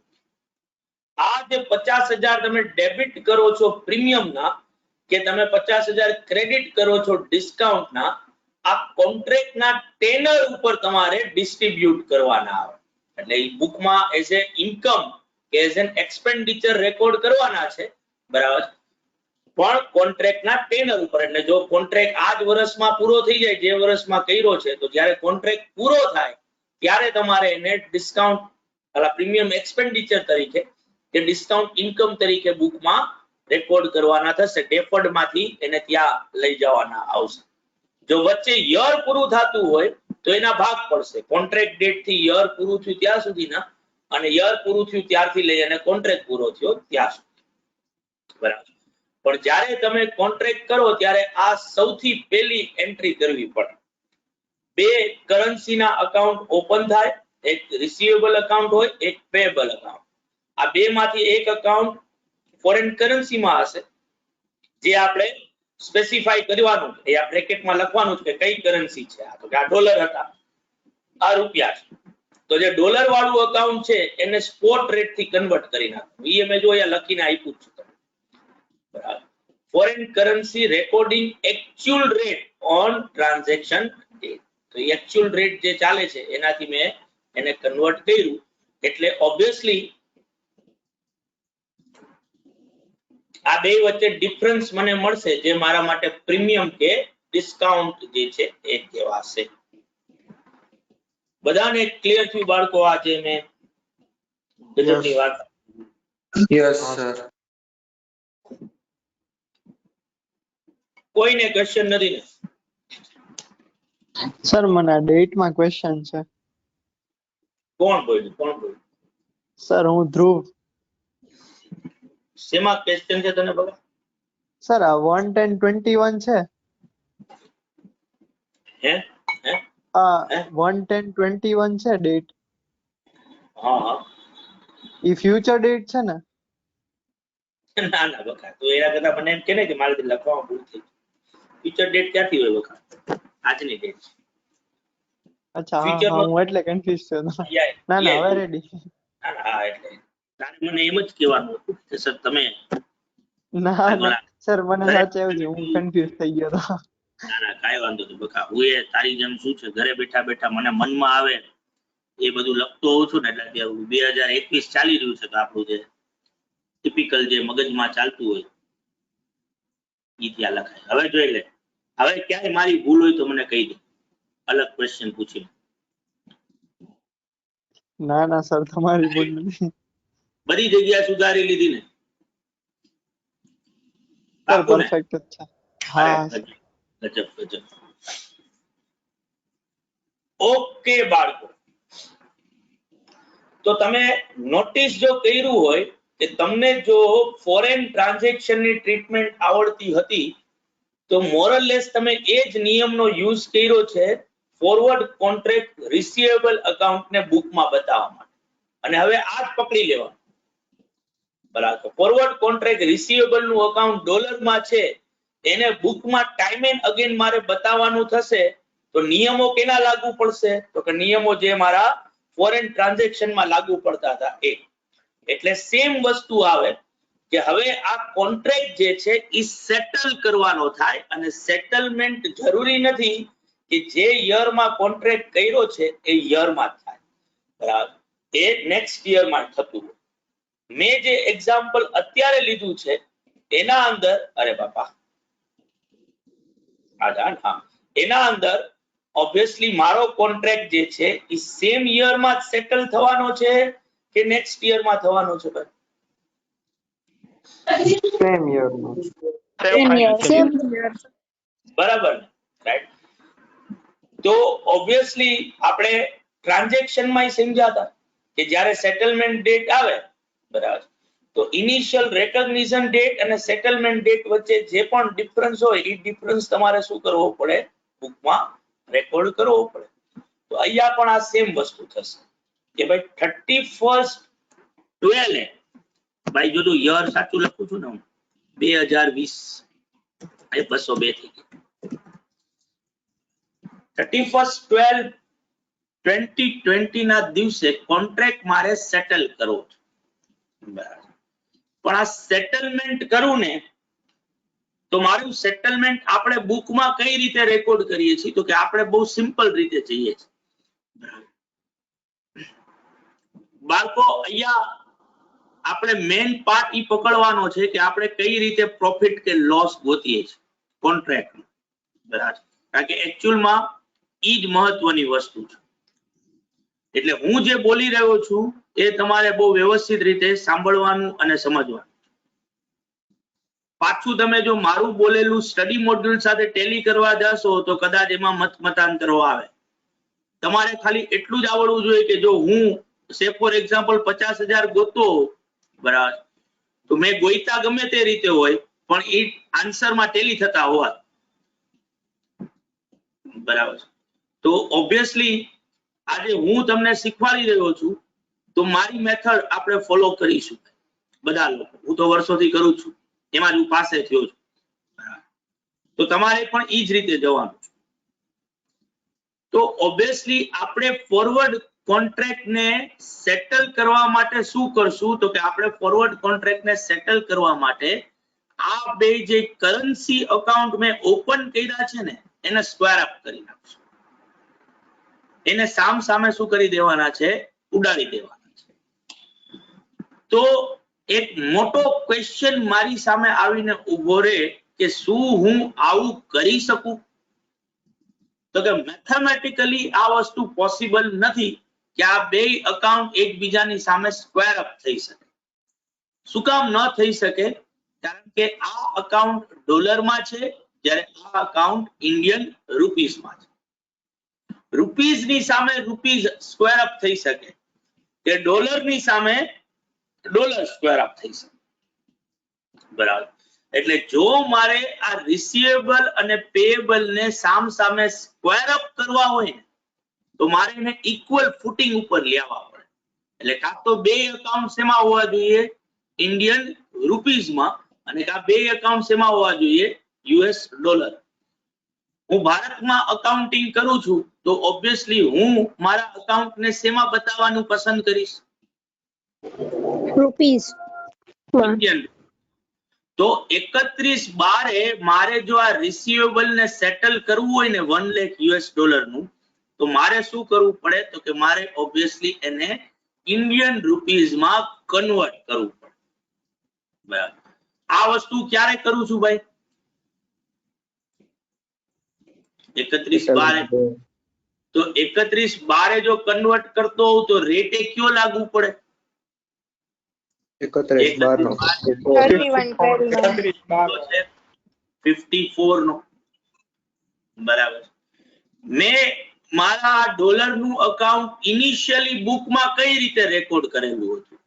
આ જે 50,000 તમે ડેબિટ કરો છો પ્રીમિયમના કે તમે 50,000 ક્રેડિટ કરો છો ડિસ્કાઉન્ટના, આ કોન્ટ્રાક્ટના ટેનર ઉપર તમારે ડિસ્ટ્રીબ્યુટ કરવાના આવે. એટલે એ બુકમાં એઝ એ ઇન્કમ કે એઝ એન એક્સપેન્ડિચર રેકોર્ડ કરવાના છે. બરાબર. પણ કોન્ટ્રાક્ટના ટેનર ઉપર. એટલે જો કોન્ટ્રાક્ટ આ જ વર્ષમાં પૂરો થઈ જાય જે વર્ષમાં કર્યો છે તો જ્યારે કોન્ટ્રાક્ટ પૂરો થાય ત્યારે તમારે એને ડિસ્કાઉન્ટ પ્રીમિયમ એક્સપેન્ડિચર તરીકે કે ડિસ્કાઉન્ટ ઇન્કમ તરીકે બુકમાં રેકોર્ડ કરવાના થશે, ડેફર્ડ માંથી એને ત્યાં લઈ જવાના આવશે. જો વચ્ચે યર પૂરું થતું હોય તો એના ભાગ પડશે. કોન્ટ્રાક્ટ ડેટ થી યર પૂરું થયું ત્યાં સુધીના અને યર પૂરું થયું ત્યારથી લઈ અને કોન્ટ્રાક્ટ પૂરો થયો ત્યાં સુધી. બરાબર. પણ જ્યારે તમે કોન્ટ્રાક્ટ કરો ત્યારે આ સૌથી પહેલી એન્ટ્રી કરવી પડે. બે કરન્સીના અકાઉન્ટ ઓપન થાય, એક રિસીવેબલ અકાઉન્ટ હોય, એક પેએબલ અકાઉન્ટ. આ બે માંથી એક અકાઉન્ટ ફોરેન કરન્સીમાં હશે, જે આપણે સ્પેસિફાઈ કરવાનું છે. આ બ્રેકેટમાં લખવાનું છે કે કઈ કરન્સી છે. આ તો કે આ ડોલર હતા, આ રૂપિયા છે. તો જે ડોલર વાળું અકાઉન્ટ છે એને સ્પોટ રેટ થી કન્વર્ટ કરી નાખવું. એ મેં જો અહીંયા લખીને આપ્યું છું તમને. બરાબર. Foreign currency recording actual rate on transaction date. તો એક્ચ્યુઅલ રેટ જે ચાલે છે એનાથી મેં એને કન્વર્ટ કર્યું. એટલે ઓબ્વિયસલી આ બે વચ્ચે ડિફરન્સ મને મળશે, જે મારા માટે પ્રીમિયમ કે ડિસ્કાઉન્ટ જે છે એ કહેવાશે. બધાને ક્લિયર થયું બાળકો? આજે મેં ગજબની વાત. Yes sir. કોઈને ક્વેશ્ચન નથી ને? સર મને આ ડેટ માં ક્વેશ્ચન છે. કોણ બોલ્યું? સર હું ધ્રુવ. શેમાં ક્વેશ્ચન છે તને બગા? સર આ 11021 છે. હે આ 11021 છે ડેટ. હા ઈ ફ્યુચર ડેટ છે ને? ના બકા, તું એના કરતા મને એમ કે ને કે મારે લખવામાં ભૂલ થઈ. ફ્યુચર ડેટ ક્યાંથી હોય બકા? આજની ડેટ છે. અચ્છા, Future હા, હું એટલે કન્ફ્યુઝ થયો. ના હવે રેડી. હા, એટલે તારે મને એમ જ કહેવાનું હતું કે સર તમે ના સર મને સાચે એવું છે, હું કન્ફ્યુઝ થઈ ગયો હતો. ના કાંઈ વાંધો નહીં બકા. હું એ તારી જેમ શું છે ઘરે બેઠા બેઠા મને મનમાં આવે એ બધું લખતો હોઉં છું ને. એટલે કે 2021 ચાલી રહ્યું છે તો આપણું જે ટિપિકલ જે મગજમાં ચાલતું હોય ઈ ત્યાં લખાય. હવે જોઈ લે, હવે ક્યાંય મારી ભૂલ હોય તો મને કહી દે, અલગ ક્વેશ્ચન પૂછીને. ના સર તમારી ભૂલ નથી. બધી જગ્યા સુધારી લીધી ને? સર પરફેક્ટ જ છે. હા ગજબ. ઓકે બાળકો, તો તમે નોટિસ જો કર્યું હોય કે તમને જો ફોરેન ટ્રાન્ઝેક્શન ની ટ્રીટમેન્ટ આવડતી હતી તો મોરલેસ તમે એ જ નિયમનો યુઝ કર્યો છે ફોરવર્ડ કોન્ટ્રાક્ટ રિસીવેબલ અકાઉન્ટ ને બુકમાં બતાવવા માટે. અને હવે આ જ પકડી લેવાનું. બરાબર. ફોરવર્ડ કોન્ટ્રાક્ટ રિસીવેબલ નું અકાઉન્ટ ડોલરમાં છે, એને બુકમાં ટાઈમ એન્ડ અગેન મારે બતાવવાનું થશે. તો નિયમો કેના લાગુ પડશે? તો કે નિયમો જે મારા ફોરેન ટ્રાન્ઝેક્શન માં લાગુ પડતા હતા એ. એટલે સેમ વસ્તુ આવે કે હવે આ કોન્ટ્રાક્ટ જે છે એ સેટલ કરવાનો થાય. અને સેટલમેન્ટ જરૂરી નથી કે જે યર માં કોન્ટ્રાક્ટ કર્યો છે એ યર માં થાય. બરાબર. એ નેક્સ્ટ યર માં થતું. મેં જે એક્ઝામ્પલ અત્યારે લીધું છે એના અંદર, અરે બાપા એના અંદર ઓબ્વિયસલી મારો કોન્ટ્રાક્ટ જે છે એ સેમ યર માં જ સેટલ થવાનો છે કે નેક્સ્ટ યર માં થવાનો છે ભાઈ? સેમ યર નો. બરાબર ને? રાઈટ. તો ઓબ્વિયસલી આપણે ટ્રાન્ઝેક્શન માં સમજાતા કે જ્યારે સેટલમેન્ટ ડેટ આવે, બરાબર, તો ઇનિશિયલ રેકગ્નિશન ડેટ અને સેટલમેન્ટ ડેટ વચ્ચે જે પણ ડિફરન્સ હોય એ ડિફરન્સ તમારે શું કરવો પડે? બુકમાં રેકોર્ડ કરવો પડે. તો અહીંયા પણ આ સેમ વસ્તુ થશે કે ભાઈ 31/12 ભાઈ જોજો યર સાચું લખું છું ને હું, 2020 એ 202 થઈ ગઈ. 31/12/2020 ના દિવસે કોન્ટ્રાક્ટ મારે સેટલ કરવો છે. બરાબર. પણ આ સેટલમેન્ટ કરું ને તો મારું સેટલમેન્ટ આપણે બુકમાં કઈ રીતે રેકોર્ડ કરીએ છીએ? તો કે આપણે બહુ સિમ્પલ રીતે જઈએ છીએ. બાળકો અહીંયા આપણે મેઇન પાર્ટ ઈ પકડવાનો છે કે આપણે કઈ રીતે પ્રોફિટ કે લોસ ગોતીએ છીએ કોન્ટ્રાક્ટ. બરાબર. કારણ કે એકચ્યુઅલમાં ઈ જ મહત્વની વસ્તુ છે. એટલે હું જે બોલી રહ્યો છું એ તમારે બહુ વ્યવસ્થિત રીતે સાંભળવાનું અને સમજવાનું. પાછું તમે જો મારું બોલેલું સ્ટડી મોડ્યુલ સાથે ટેલી કરવા જશો તો કદાચ એમાં મતાંતરો આવે. તમારે ખાલી એટલું જ આવડવું જોઈએ કે જો હું સે ફોર એક્ઝામ્પલ 50,000 ગોતો, બરાબર, તો મેં ગોઈતા ગમે તે રીતે હોય પણ એ આન્સરમાં ટેલી થતા હોવા, બરાબર. તો ઓબ્વિયસલી આજે હું તમને શીખવાડી રહ્યો છું તો મારી મેથડ આપણે ફોલો કરીશું બધા લોકો. હું તો વર્ષોથી કરું છું, એમાં જ હું પાસે થયો છું, બરાબર. તો તમારે પણ ઈ જ રીતે જવાનું છે. તો ઓબ્વિયસલી આપણે ફોરવર્ડ કોન્ટ્રાક્ટ ને સેટલ કરવા માટે શું કરશું તો કે આપણે ફોરવર્ડ કોન્ટ્રાક્ટ ને સેટલ કરવા માટે આ બે જે કરન્સી અકાઉન્ટ મેં ઓપન કર્યા છે ને એને સ્ક્વેર અપ કરી નાખશું. એને સામ સામે શું કરી દેવાના છે? ઉડાડી દેવાના છે. તો એક મોટો ક્વેશ્ચન મારી સામે આવીને ઉભો રહે કે શું હું આવું કરી શકું? તો કે મેથેમેટિકલી આ વસ્તુ પોસિબલ નથી કે આ બે અકાઉન્ટ એકબીજાની સામે સ્ક્વેર અપ થઈ શકે. શું કામ ન થઈ શકે? કારણ કે આ અકાઉન્ટ ડોલરમાં છે જ્યારે આ અકાઉન્ટ ઇન્ડિયન રૂપીસમાં છે. રૂપીસની સામે રૂપીસ સ્ક્વેર અપ થઈ શકે કે ડોલરની સામે ડોલર સ્ક્વેર અપ થઈ શકે, બરાબર. એટલે જો મારે આ રિસીવેબલ અને પેયેબલ ને સામ સામે સ્ક્વેર અપ કરવા હોય ને તો મારે એને ઇક્વલ ફૂટિંગ ઉપર લેવા પડે. એટલે કાં તો બે અકાઉન્ટ શેમાં હોવા જોઈએ? ઇન્ડિયન રૂપીસમાં, અને કાં બે અકાઉન્ટ શેમાં હોવા જોઈએ? US dollar. હું ભારતમાં અકાઉન્ટિંગ કરું છું તો ઓબ્વિયસલી હું મારા અકાઉન્ટને શેમાં બતાવવાનું પસંદ કરીશ? rupees Indian. તો 31/12 મારે જો આ રિસીવેબલ ને સેટલ કરવું હોય ને 1 લાખ યુએસ ડોલર નું તો મારે શું કરવું પડે? તો કે મારે ઓબ્વિયસલી એને ઇન્ડિયન રૂપીસમાં કન્વર્ટ કરવું પડે, બરાબર. આ વસ્તુ ક્યારે કરું છું ભાઈ? 31/12. તો 31/12 જો કન્વર્ટ કરતો હોઉં તો રેટ કયો લાગુ પડે? 31/12 નો 54 નો, બરાબર. મેં મારા ડોલર નું અકાઉન્ટ ઇનિશિયલી બુકમાં કઈ રીતે રેકોર્ડ કરેલું હતું?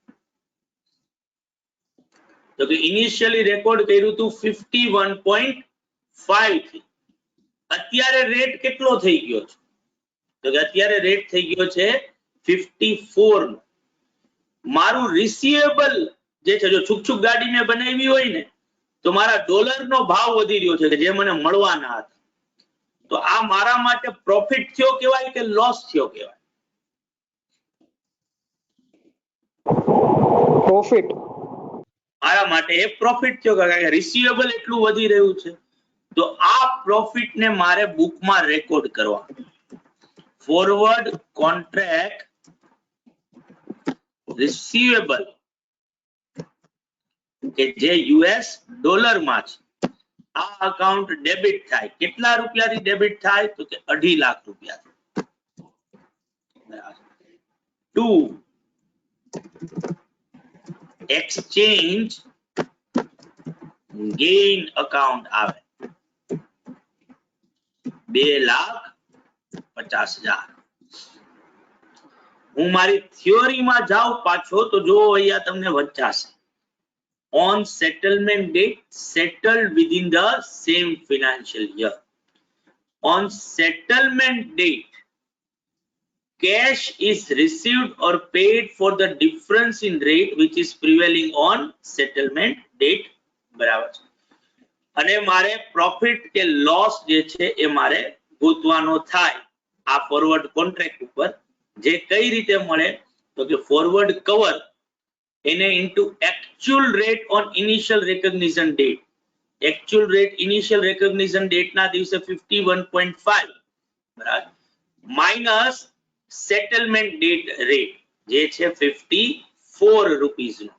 તો કે ઇનિશિયલી રેકોર્ડ કર્યું હતું 51.5 થી. અત્યારે રેટ કેટલો થઈ ગયો છે? તો કે અત્યારે રેટ થઈ ગયો છે 54 નો. મારું રિસીવેબલ જે છે, જો છુક ગાડી મેં બનાવી હોય ને તો મારા ડોલરનો ભાવ વધી રહ્યો છે કે જે મને મળવાના હતા. તો આ મારા માટે પ્રોફિટ થયો કહેવાય કે લોસ થયો કહેવાય? પ્રોફિટ. મારા માટે એ પ્રોફિટ થયો કારણ કે રિસીવેબલ એટલું વધી રહ્યું છે. તો આ પ્રોફિટ ને મારે બુકમાં રેકોર્ડ કરવા. ફોરવર્ડ કોન્ટ્રાક્ટ રિસીવેબલ કે જે યુએસ ડોલરમાં છે, આ અકાઉન્ટ ડેબિટ થાય. કેટલા રૂપિયાથી ડેબિટ થાય? તો કે 2.5 લાખ રૂપિયાથી. ટુ એક્સચેન્જ ગેઇન અકાઉન્ટ આવે 2,50,000. હું મારી થિયોરીમાં જાઉં પાછો તો જો અહીંયા તમને વચાશે on settlement date settled within the same financial year. On settlement date, cash is received or paid for the difference in rate which is prevailing on settlement date, બરાબર છે. અને મારે પ્રોફિટ કે લોસ જે છે એ મારે ગોતવાનો થાય આ ફોરવર્ડ કોન્ટ્રાક્ટ ઉપર. જે કઈ રીતે મળે? તો કે ફોરવર્ડ કવર એને into actual rate on initial recognition date. Actual rate initial recognition date ના દિવસે 51.5, બરાબર, માઇનસ સેટલમેન્ટ ડેટ રેટ જે છે 54 રૂપીસ નો.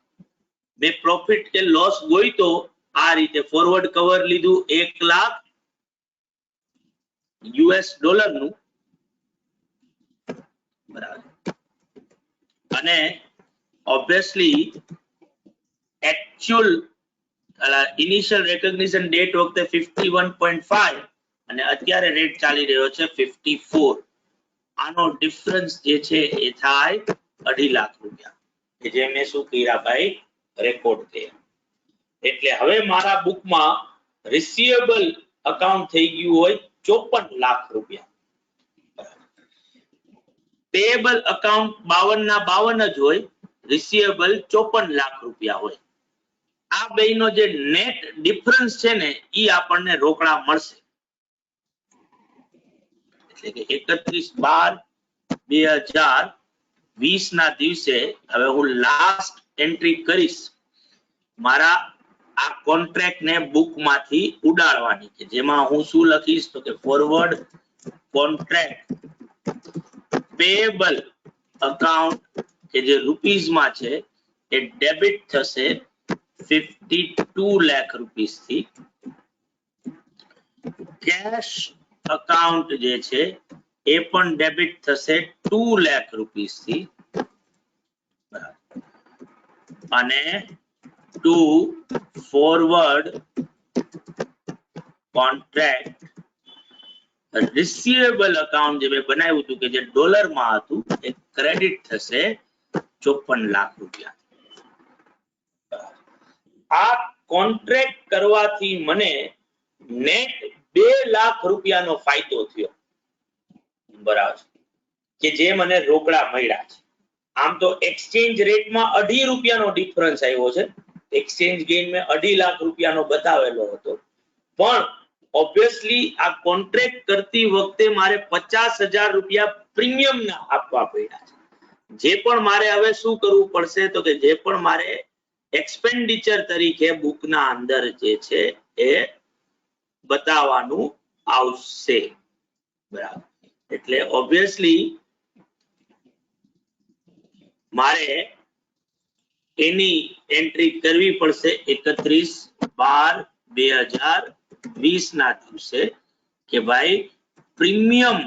મેં પ્રોફિટ કે લોસ ગોઈતો આ રીતે ફોરવર્ડ કવર લીધું 1 લાખ યુએસ ડોલર નું, બરાબર. અને obviously actual initial recognition date વખતે 51.5 અને અત્યારે રેટ ચાલી રહ્યો છે 54. આનો ડિફરન્સ જે છે એ થાય 2.5 લાખ રૂપિયા કે જે મેં શું કર્યા ભાઈ રેકોર્ડ કર્યા. એટલે હવે મારા બુકમાં રિસીવેબલ અકાઉન્ટ થઈ ગયું હોય 54 લાખ રૂપિયા. પેએબલ અકાઉન્ટ 52 ના 52 જ હોય, રિસીવેબલ 54 લાખ રૂપિયા હોય. આ બેયનો જે નેટ ડિફરન્સ છે ને ઈ આપણને રોકડા મળશે. એટલે કે 31/12/2020 ના દિવસે હવે હું લાસ્ટ એન્ટ્રી કરીશ મારા આ કોન્ટ્રાક્ટ ને બુક માંથી ઉડાડવાની છે, જેમાં હું શું લખીશ તો કે ફોરવર્ડ કોન્ટ્રાક્ટ પેએબલ અકાઉન્ટ કે જે રૂપીસ માં છે એ ડેબિટ થશે 52 લાખ રૂપીસ થી. કેશ અકાઉન્ટ જે છે એ પણ ડેબિટ થશે 2 લાખ રૂપીસ થી અને to forward contract receivable account જે મેં બનાવ્યું હતું કે જે ડોલર માં હતું એ ક્રેડિટ થશે 54 લાખ રૂપિયા. આ કોન્ટ્રાક્ટ કરવાથી મને નેટ 2 લાખ રૂપિયાનો ફાયદો થયો, બરાબર, કે જે મને રોકડા મળ્યા છે. આમ તો એક્સચેન્જ રેટમાં 2.5 રૂપિયાનો ડિફરન્સ આવ્યો છે. એક્સચેન્જ ગેઇન મેં 2.5 લાખ રૂપિયાનો બતાવેલો હતો, પણ ઓબ્વિયસલી આ કોન્ટ્રાક્ટ કરતી વખતે મારે 50,000 રૂપિયા પ્રીમિયમ ના આપવા પડ્યા છે. જે પણ મારે હવે શું કરવું પડશે તો કે જે પણ મારે એક્સપેન્ડિચર તરીકે બુકના અંદર જે છે એ બતાવવાનું આવશે, બરાબર. એટલે ઓબ્વિયસલી મારે એની એન્ટ્રી કરવી પડશે 31/12/2020 ના દિવસે કે ભાઈ પ્રીમિયમ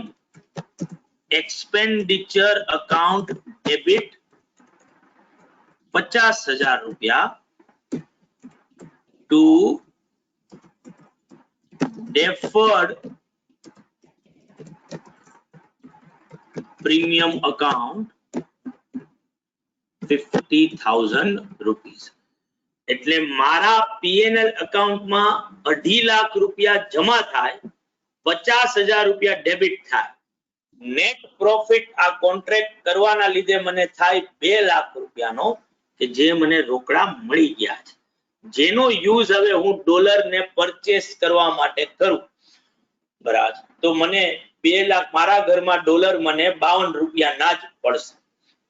એક્સપેન્ડિચર અકાઉન્ટ ડેબિટ 50,000 રૂપિયા two deferred premium account 50,000 rupees. એટલે મારા પીએનએલ અકાઉન્ટમાં 2.5 લાખ રૂપિયા જમા થાય, 50,000 રૂપિયા ડેબિટ થાય. નેટ પ્રોફિટ આ કોન્ટ્રાક્ટ કરવાના લીધે મને થાય 2 લાખ રૂપિયાનો કે જે મને રોકડા મળી ગયા છે, જેનો યુઝ હવે હું ડોલર ને પરચેસ કરવા માટે કરું, બરાબર. તો મને 2 લાખ મારા ઘરમાં ડોલર મને 52 રૂપિયા ના જ પડશે.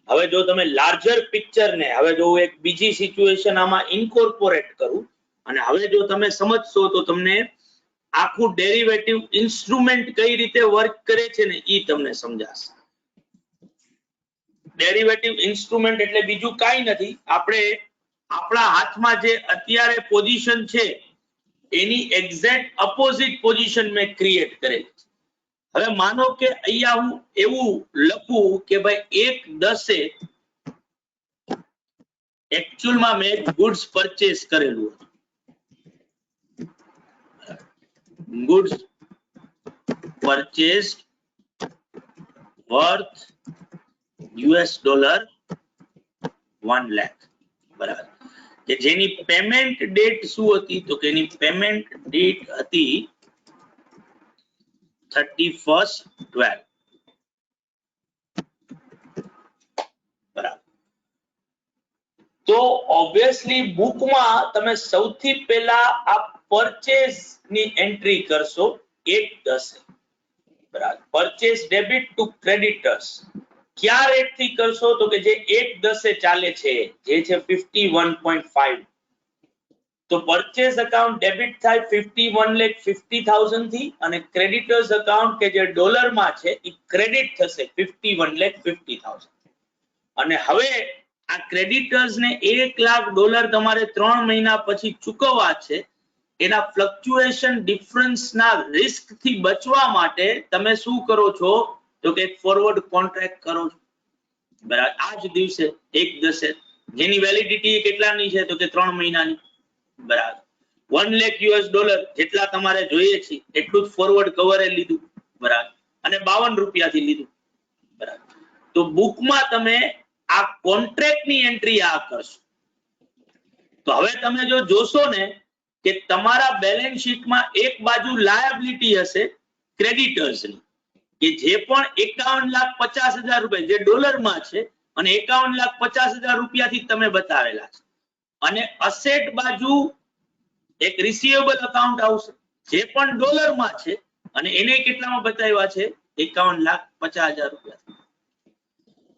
હવે જો તમે લાર્જર પિક્ચર ને હવે જો એક બીજી સિચ્યુએશન આમાં ઇન્કોર્પોરેટ કરું અને હવે જો તમે સમજશો તો તમને આખું ડેરિવેટિવ ઇન્સ્ટ્રુમેન્ટ કઈ રીતે વર્ક કરે છે ને ઈ તમને સમજાશે. ડેરિવેટિવ ઇન્સ્ટ્રુમેન્ટ એટલે બીજું કાઈ નથી, આપણે આપણા હાથમાં જે અત્યારે પોઝિશન છે એની એક્ઝેક્ટ અપોઝિટ પોઝિશન મેં ક્રિએટ કરેલી છે. હવે માનો કે અહીંયા હું એવું લખું કે ભાઈ 1/10 એકચ્યુઅલમાં મેં ગુડ્સ પરચેસ કરેલું હતું, ગુડ્સ પરચેસ્ડ વર્થ $1 લાખ, બરાબર, કે જેની પેમેન્ટ ડેટ શું હતી તો કે એની પેમેન્ટ ડેટ હતી 31/12, બરાબર. તો ઓબ્વિયસલી બુકમાં તમે સૌથી પહેલા આ પરચેસ ની એન્ટ્રી કરશો 1/10, બરાબર. પરચેસ ડેબિટ ટુ ક્રેડિટર્સ ક્યાં રેટ થી કરશો તો કે જે 1/10 ચાલે છે જે છે 51.5. તો પરચેસ અકાઉન્ટ ડેબિટ થાય 51,50,000 થી અને ક્રેડિટર્સ અકાઉન્ટ કે જે ડોલર માં છે એ ક્રેડિટ થશે 51,50,000. અને હવે આ ક્રેડિટર્સ ને $1 લાખ તમારે 3 મહિના પછી ચૂકવવા છે. એના ફ્લક્ચ્યુએશન ડિફરન્સ ના રિસ્ક થી બચવા માટે તમે શું કરો છો તો કે ફોરવર્ડ કોન્ટ્રાક્ટ કરો છો, બરાબર. આ જ દિવસે 1/10 જેની વેલિડિટી કેટલાની છે તો કે 3 મહિનાની, બરાબર. 1 લાખ US ડોલર જેટલા તમારે જોઈએ છે એટલું જ ફોરવર્ડ કવરે લીધું, બરાબર, અને 52 રૂપિયાથી લીધું, બરાબર. તો બુકમાં તમે આ કોન્ટ્રાક્ટની એન્ટ્રી આ કરશો. તો હવે તમે જો જોશો ને કે તમારા બેલેન્સ શીટમાં એક બાજુ લાયબિલિટી હશે ક્રેડિટર્સની, કે જે પણ 51,50,000 રૂપિયા જે ડોલરમાં છે અને 51,50,000 રૂપિયાથી તમે બતાવેલા છે, અને અસેટ બાજુ એક રિસીવેબલ અકાઉન્ટ આવશે જે પણ ડોલરમાં છે અને એને કેટલામાં બતાવ્યા છે 51,50,000 રૂપિયા.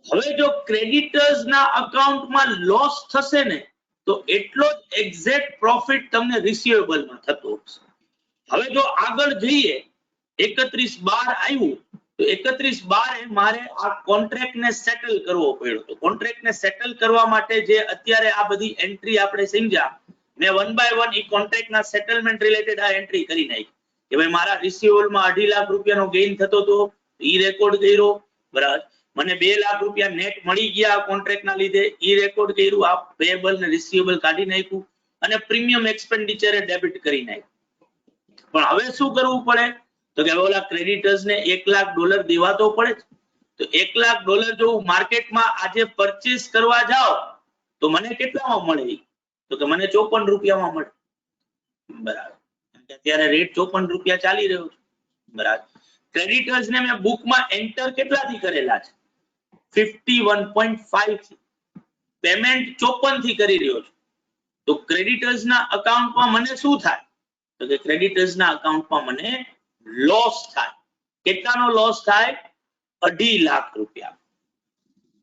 હવે જો ક્રેડિટર્સ ના અકાઉન્ટમાં લોસ થશે ને તો એટલો જ એક્ઝેક્ટ પ્રોફિટ તમને રિસીવેબલ માં થતો હશે. હવે જો આગળ જઈએ 31/12 આવ્યું તો 31/12 મારે આ કોન્ટ્રાક્ટ ને સેટલ કરવો પડ્યો. તો કોન્ટ્રાક્ટ ને સેટલ કરવા માટે જે અત્યારે આ બધી એન્ટ્રી આપણે સમજ્યા, મેં 1 by 1 ઈ કોન્ટ્રાક્ટ ના સેટલમેન્ટ રિલેટેડ આ એન્ટ્રી કરી નાખી કે ભાઈ મારા રિસીવેબલ માં 2.5 લાખ રૂપિયાનો ગેઇન થતો તો ઈ રેકોર્ડ કર્યો, બરાબર. મને 2 લાખ રૂપિયા નેટ મળી ગયા કોન્ટ્રાક્ટ ના લીધે, ઈ રેકોર્ડ કર્યું. આ પેયેબલ ને રિસીવેબલ કાઢી નાખ્યું અને પ્રીમિયમ એક્સપેન્ડિચર ડેબિટ કરી નાખ્યું. પણ હવે શું કરવું પડે તો કે ઓલા ક્રેડિટર્સ ને 1 લાખ ડોલર દેવા તો પડે જ. તો 1 લાખ ડોલર જો માર્કેટમાં આજે પરચેસ કરવા જાઓ તો મને કેટલામાં મળે? તો કે મને 54 રૂપિયામાં મળે, બરાબર. અત્યારે રેટ 54 રૂપિયા ચાલી રહ્યો છે, બરાબર. ક્રેડિટર્સ ને મેં બુકમાં એન્ટર કેટલાથી કરેલા છે? 51.5 થી. પેમેન્ટ 54 થી કરી રહ્યો છું. તો ક્રેડિટર્સ ના અકાઉન્ટમાં મને શું થાય? તો કે ક્રેડિટર્સ ના અકાઉન્ટમાં મને લોસ થાય. કેટલાનો લોસ થાય? 2.5 લાખ રૂપિયા.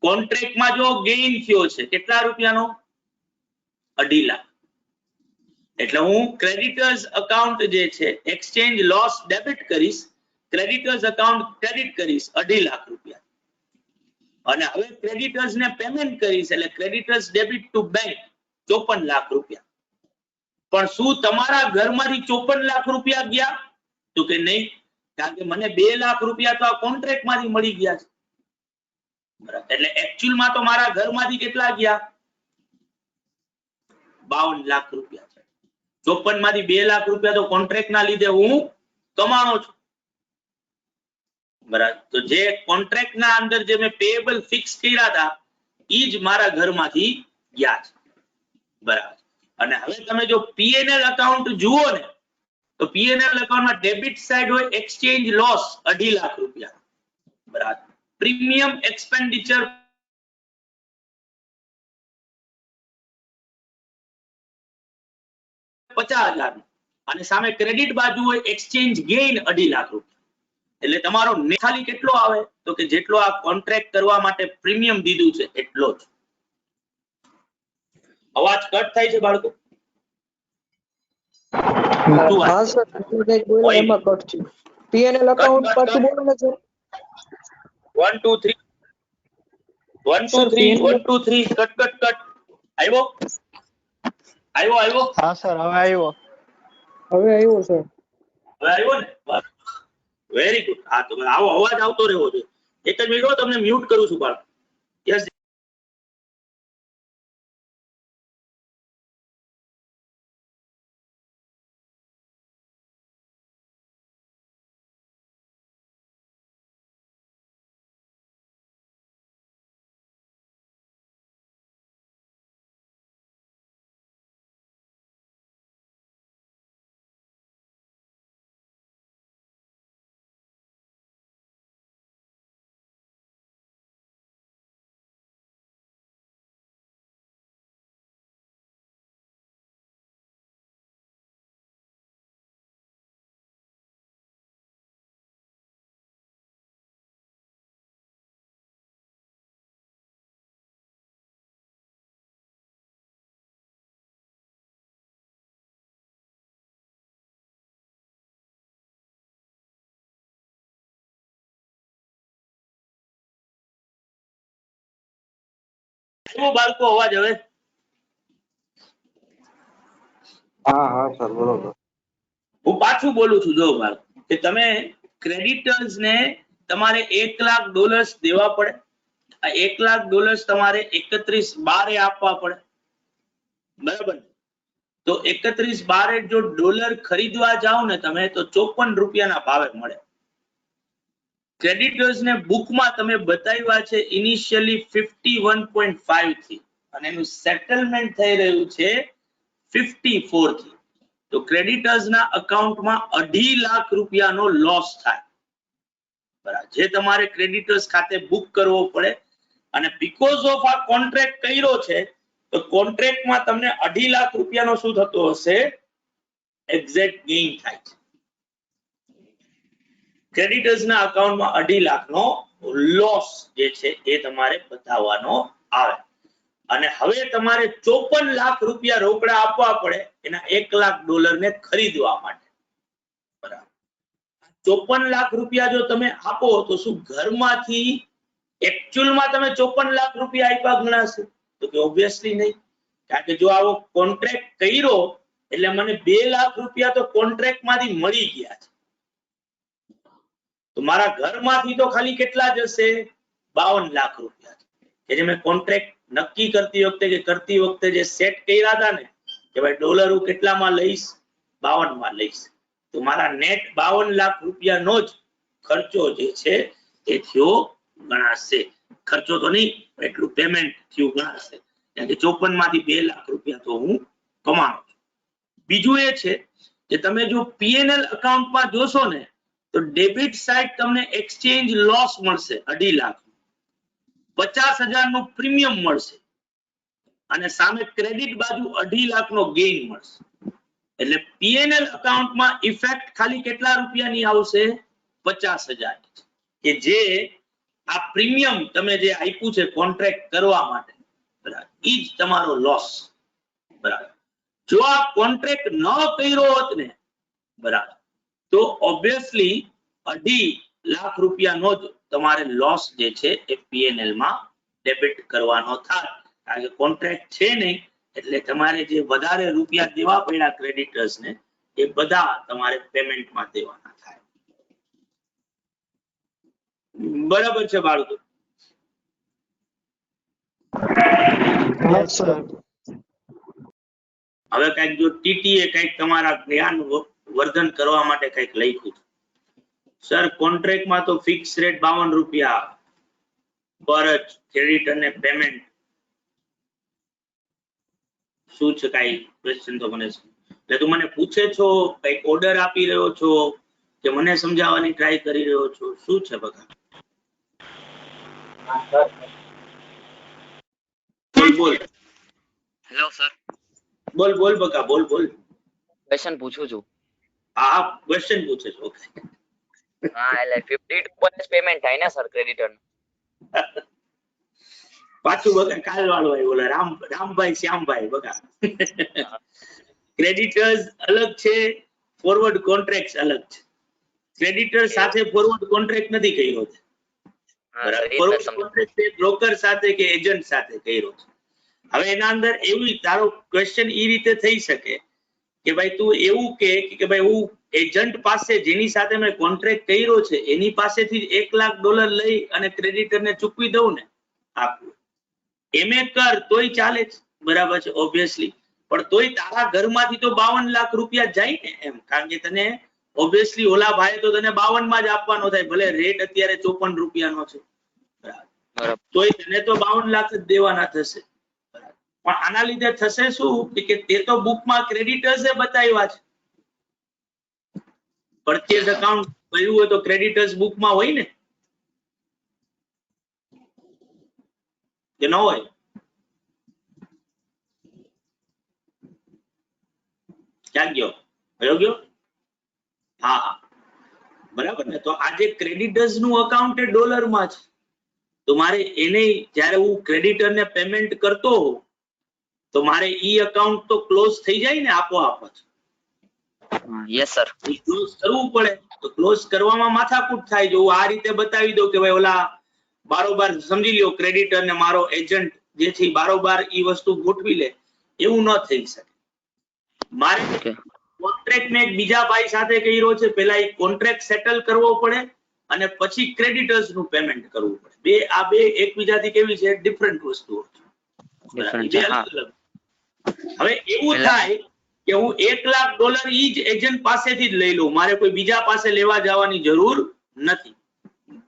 કોન્ટ્રાક્ટમાં જો ગેઇન થયો છે કેટલા રૂપિયાનો? 2.5 લાખ. એટલે હું ક્રેડિટર્સ અકાઉન્ટ જે છે એક્સચેન્જ લોસ ડેબિટ કરીશ, ક્રેડિટર્સ અકાઉન્ટ ક્રેડિટ કરીશ 2.5 લાખ રૂપિયા. અને હવે ક્રેડિટર્સ ને પેમેન્ટ કરીશ એટલે creditors debit to bank 54 lakh રૂપિયા. પણ શું તમારા ઘરમાંથી 54 લાખ રૂપિયા ગયા? તો કે નહીં, કારણ કે મને 2 લાખ રૂપિયા તો આ કોન્ટ્રાક્ટ માંથી મળી ગયા છે, બરાબર. એટલે એકચ્યુઅલ માં તો મારા ઘરમાંથી કેટલા ગયા? 52 લાખ રૂપિયા છે. 54 માંથી 2 લાખ રૂપિયા તો કોન્ટ્રાક્ટ ના લીધે હું કમાણો છું, બરાબર. તો જે કોન્ટ્રાક્ટ ના અંદર જે મેં પેયેબલ ફિક્સ કર્યા હતા ઈ જ મારા ઘરમાંથી ગયા છે, બરાબર. અને હવે તમે જો પીએનએલ અકાઉન્ટ જુઓ ને તો પીએનએલ અકાઉન્ટમાં ડેબિટ સાઈડ હોય એક્સચેન્જ લોસ 2.5 લાખ રૂપિયા, બરાબર. પ્રીમિયમ એક્સપેન્ડિચર $50,000 અને સામે ક્રેડિટ બાજુ હોય એક્સચેન્જ ગેઇન 2.5 લાખ રૂપિયા. એટલે તમારો ખાલી કેટલો આવે? તો કે જેટલો આ કોન્ટ્રાક્ટ કરવા માટે પ્રીમિયમ દીધું છે એટલો જ. અવાજ કટ થાય છે બાળકો? હા સર, કંઈક બોલ્યા એમાં કટ છે. પીએનએલ અકાઉન્ટ પાછું બોલો ને સર. 1 2 3 1 2 3 1 2 3 cut cut cut. આવ્યો? હા સર, હવે આવ્યો. હવે આવ્યો સર. હવે આવ્યો ને? Very good. હા, તો આવો અવાજ આવતો રહેવો જોઈએ. એક જ મિનિટ હો, તમને મ્યુટ કરું છું બાળક. યસ. બાળકો અવાજ હવે? હા હા સર, બરોબર. હું પાછું બોલું છું, જો બાળકો, કે તમે ક્રેડિટર્સ ને તમારે 1 લાખ ડોલર્સ દેવા પડે. આ 1 લાખ ડોલર્સ તમારે 31/12 આપવા પડે, બરાબર. તો 31/12 જો ડોલર ખરીદવા જાઓ ને તમે તો 54 રૂપિયાના ભાવે મળે. ક્રેડિટર્સ ને બુકમાં તમે બતાવ્યા છે ઇનિશિયલી 51.5 થી અને એનું સેટલમેન્ટ થઈ રહ્યું છે 54 થી. તો ક્રેડિટર્સ ના અકાઉન્ટમાં 2.5 લાખ રૂપિયાનો લોસ થાય, બરાબર, જે તમારે ક્રેડિટર્સ ખાતે બુક કરવો પડે. અને બીકોઝ ઓફ આ કોન્ટ્રાક્ટ કર્યો છે તો કોન્ટ્રાક્ટમાં તમને 2.5 લાખ રૂપિયાનો શું થતો હશે? એક્ઝેક્ટ ગેઇન થાય છે. ક્રેડિટર્સ ના અકાઉન્ટમાં 2.5 લાખનો લોસ જે છે એ તમારે બતાવવાનો આવે. અને હવે તમારે 54 લાખ રૂપિયા રોકડા આપવા પડે એના 1 લાખ ડોલરને ખરીદવા માટે, બરાબર. 54 લાખ રૂપિયા જો તમે આપો તો શું ઘરમાંથી એકચ્યુઅલમાં તમે 54 લાખ રૂપિયા આપ્યા ગણાશે? તો કે ઓબ્વિયસલી નહીં, કારણ કે જો આવો કોન્ટ્રાક્ટ કર્યો એટલે મને 2 લાખ રૂપિયા તો કોન્ટ્રાક્ટમાંથી મળી ગયા છે. તો મારા ઘરમાંથી તો ખાલી કેટલા જશે? 52 લાખ રૂપિયા કે જે મેં કોન્ટ્રાક્ટ નક્કી કરતી વખતે જે સેટ કર્યા હતા ને કે ભાઈ ડોલર હું કેટલામાં લઈશ? 52 માં લઈશ. તો મારા નેટ 52 લાખ રૂપિયાનો જ ખર્ચો જે છે એ થયો ગણાશે. ખર્ચો તો નહીં, એટલું પેમેન્ટ થયું ગણાશે, કારણ કે 54 માંથી 2 લાખ રૂપિયા તો હું કમાણું છું. બીજું એ છે કે તમે જો પીએનએલ અકાઉન્ટમાં જોશો ને તો ડેબિટ સાઇડ તમને એક્સચેન્જ લોસ મળશે 2.5 લાખ, 50,000 નું પ્રીમિયમ મળશે અને સામે ક્રેડિટ બાજુ 2.5 લાખનો ગેઇન મળશે. એટલે પીએનએલ અકાઉન્ટમાં ઇફેક્ટ ખાલી કેટલા રૂપિયાની આવશે? 50,000, કે જે આ પ્રીમિયમ તમે જે આપ્યું છે કોન્ટ્રાક્ટ કરવા માટે, બરાબર, ઈ જ તમારો લોસ, બરાબર. જો આ કોન્ટ્રાક્ટ ન કર્યો હોત ને, બરાબર, તો ઓબ્વિયસલી 2.5 લાખ રૂપિયાનો જ તમારે લોસ જે છે એ પીએનએલ માં ડેબિટ કરવાનો થાય, કારણ કે કોન્ટ્રાક્ટ છે નહીં એટલે તમારે જે વધારે રૂપિયા દેવા પડ્યા ક્રેડિટર્સ ને એ બધા તમારે પેમેન્ટમાં દેવાના થાય. બરાબર છે બાળકો? હવે કઈક જો ટીટીએ કઈક તમારા જ્ઞાન વર્ધન કરવા માટે કઈક લખ્યું, સર કોન્ટ્રાક્ટમાં તો ફિક્સ રેટ 52 રૂપિયા પર જ ક્રેડિટર ને પેમેન્ટ, શું છે કઈ ક્વેશ્ચન તો મને એટલે તું મને પૂછે છો, કઈક ઓર્ડર આપી રહ્યો છો કે મને સમજાવવાની ટ્રાય કરી રહ્યો છો, શું છે બકા? બોલ બોલ. Hello sir. બોલ બોલ બકા, બોલ બોલ. ક્વેશ્ચન પૂછું છું. હા ક્વેશ્ચન પૂછે છો. હા એટલે 52 પર પેમેન્ટ થાય ને સર ક્રેડિટર? પાછું બકા કાલ વાળો આવ્યો, ઓલા રામભાઈ શ્યામભાઈ બકા. ક્રેડિટર્સ અલગ છે, ફોરવર્ડ કોન્ટ્રાક્ટ અલગ છે. ક્રેડિટર સાથે ફોરવર્ડ કોન્ટ્રાક્ટ નથી કર્યો છે, ફોરવર્ડ કોન્ટ્રાક્ટ બ્રોકર સાથે કે એજન્ટ સાથે કર્યો છે. હવે એના અંદર એવું તારો ક્વેશ્ચન એ રીતે થઈ શકે કે ભાઈ તું એવું કે ભાઈ હું એજન્ટ પાસે જેની સાથે મેં કોન્ટ્રાક્ટ કર્યો છે એની પાસેથી $1 લાખ લઈ અને ક્રેડિટરને ચૂકવી દઉં ને, આપવું એમે કર તોય ચાલે છે, બરાબર છે ઓબ્વિયસલી. પણ તોય તારા ઘરમાંથી તો 52 લાખ રૂપિયા જાય ને એમ, કારણ કે તને ઓબ્વિયસલી ઓલા ભાઈ તો તને 52 માં જ આપવાનો થાય, ભલે રેટ અત્યારે 54 રૂપિયાનો છે, બરાબર, તોય તને તો 52 લાખ જ દેવાના થશે. પણ આના લીધે થશે શું કે તે તો બુકમાં ક્રેડિટર્સે બતાવ્યા છે, પરચેઝ એકાઉન્ટ ભર્યું હોય તો ક્રેડિટર્સ બુકમાં હોય ને કે ન હોય? ક્યાં ગયો? કયો ગયો? હા હા બરાબર ને. તો આજે ક્રેડિટર્સ નું અકાઉન્ટ એ ડોલરમાં છે, તો મારે એને જ્યારે હું ક્રેડિટરને પેમેન્ટ કરતો હોઉં તો મારે ઈ અકાઉન્ટ તો ક્લોઝ થઈ જાય ને આપોઆપ જ. Yes sir. ક્લોઝ કરવું પડે, તો ક્લોઝ કરવામાં માથાકૂટ થાય. જો આ રીતે બતાવી દો કે ભાઈ ઓલા બારોબાર સમજી લ્યો ક્રેડિટર ને મારો એજન્ટ જે છે બારોબાર ઈ વસ્તુ ગોઠવી લે, એવું ન થઈ શકે. મારે કોન્ટ્રાક્ટ મેં બીજા ભાઈ સાથે કર્યો છે, પહેલા એ કોન્ટ્રાક્ટ સેટલ કરવો પડે અને પછી ક્રેડિટર્સ નું પેમેન્ટ કરવું પડે. આ બે એકબીજાથી કેવી છે? ડિફરન્ટ વસ્તુઓ છે. હવે એવું થાય કે હું $1,00,000 ઈ જ એજન્ટ પાસેથી જ લઈ લઉં, મારે કોઈ બીજા પાસે લેવા જવાની જરૂર નથી.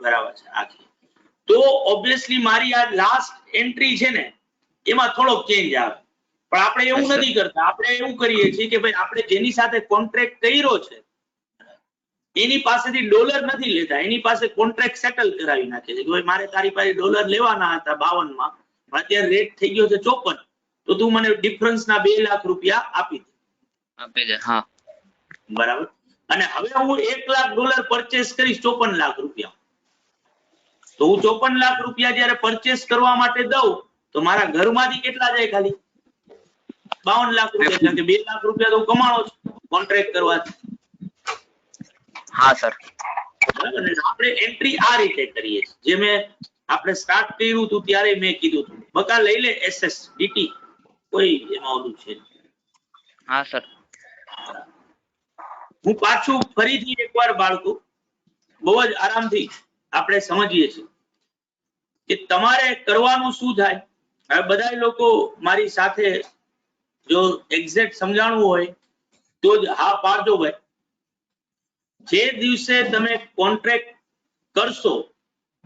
બરાબર છે આખી. તો ઓબ્વિયસલી મારી આ લાસ્ટ એન્ટ્રી છે ને એમાં થોડોક ચેન્જ આવે, પણ આપણે એવું નથી કરતા. આપણે એવું કરીએ છીએ કે ભાઈ આપણે જેની સાથે કોન્ટ્રાક્ટ કર્યો છે એની પાસેથી ડોલર નથી લેતા, એની પાસે કોન્ટ્રાક્ટ સેટલ કરાવી નાખે છે કે ભાઈ મારે તારી પાસે ડોલર લેવાના હતા 52 માં, અત્યારે રેટ થઈ ગયો છે 54, તો તું મને ડિફરન્સ ના $2,00,000 આપી દે. હા બરાબર. અને હવે હું $1,00,000 પરચેસ કરીશ 54 લાખ રૂપિયા, તો હું 54 લાખ રૂપિયા જયારે પરચેસ કરવા માટે દઉં તો મારા ઘરમાંથી કેટલા જાય? ખાલી 52 લાખ રૂપિયા, એટલે કે 2 લાખ રૂપિયા તો હું કમાણો છું કોન્ટ્રાક્ટ કરવાથી. હા સર. બરાબર ને? આપણે એન્ટ્રી આ રીતે કરીએ છીએ, જે મેં આપણે સ્ટાર્ટ કર્યું હતું ત્યારે મેં કીધું હતું, બકા લઈ લે SS DT, કોઈ એમાં ઓલું છે. હા સર. હું પાછું ફરીથી એકવાર બાળકો બહુ જ આરામથી આપણે સમજીએ છીએ કે તમારે કરવાનું શું થાય. હવે બધા લોકો મારી સાથે જો એક્ઝેક્ટ સમજાણવું હોય તો જ હા પાડજો ભાઈ. જે દિવસે તમે કોન્ટ્રાક્ટ કરશો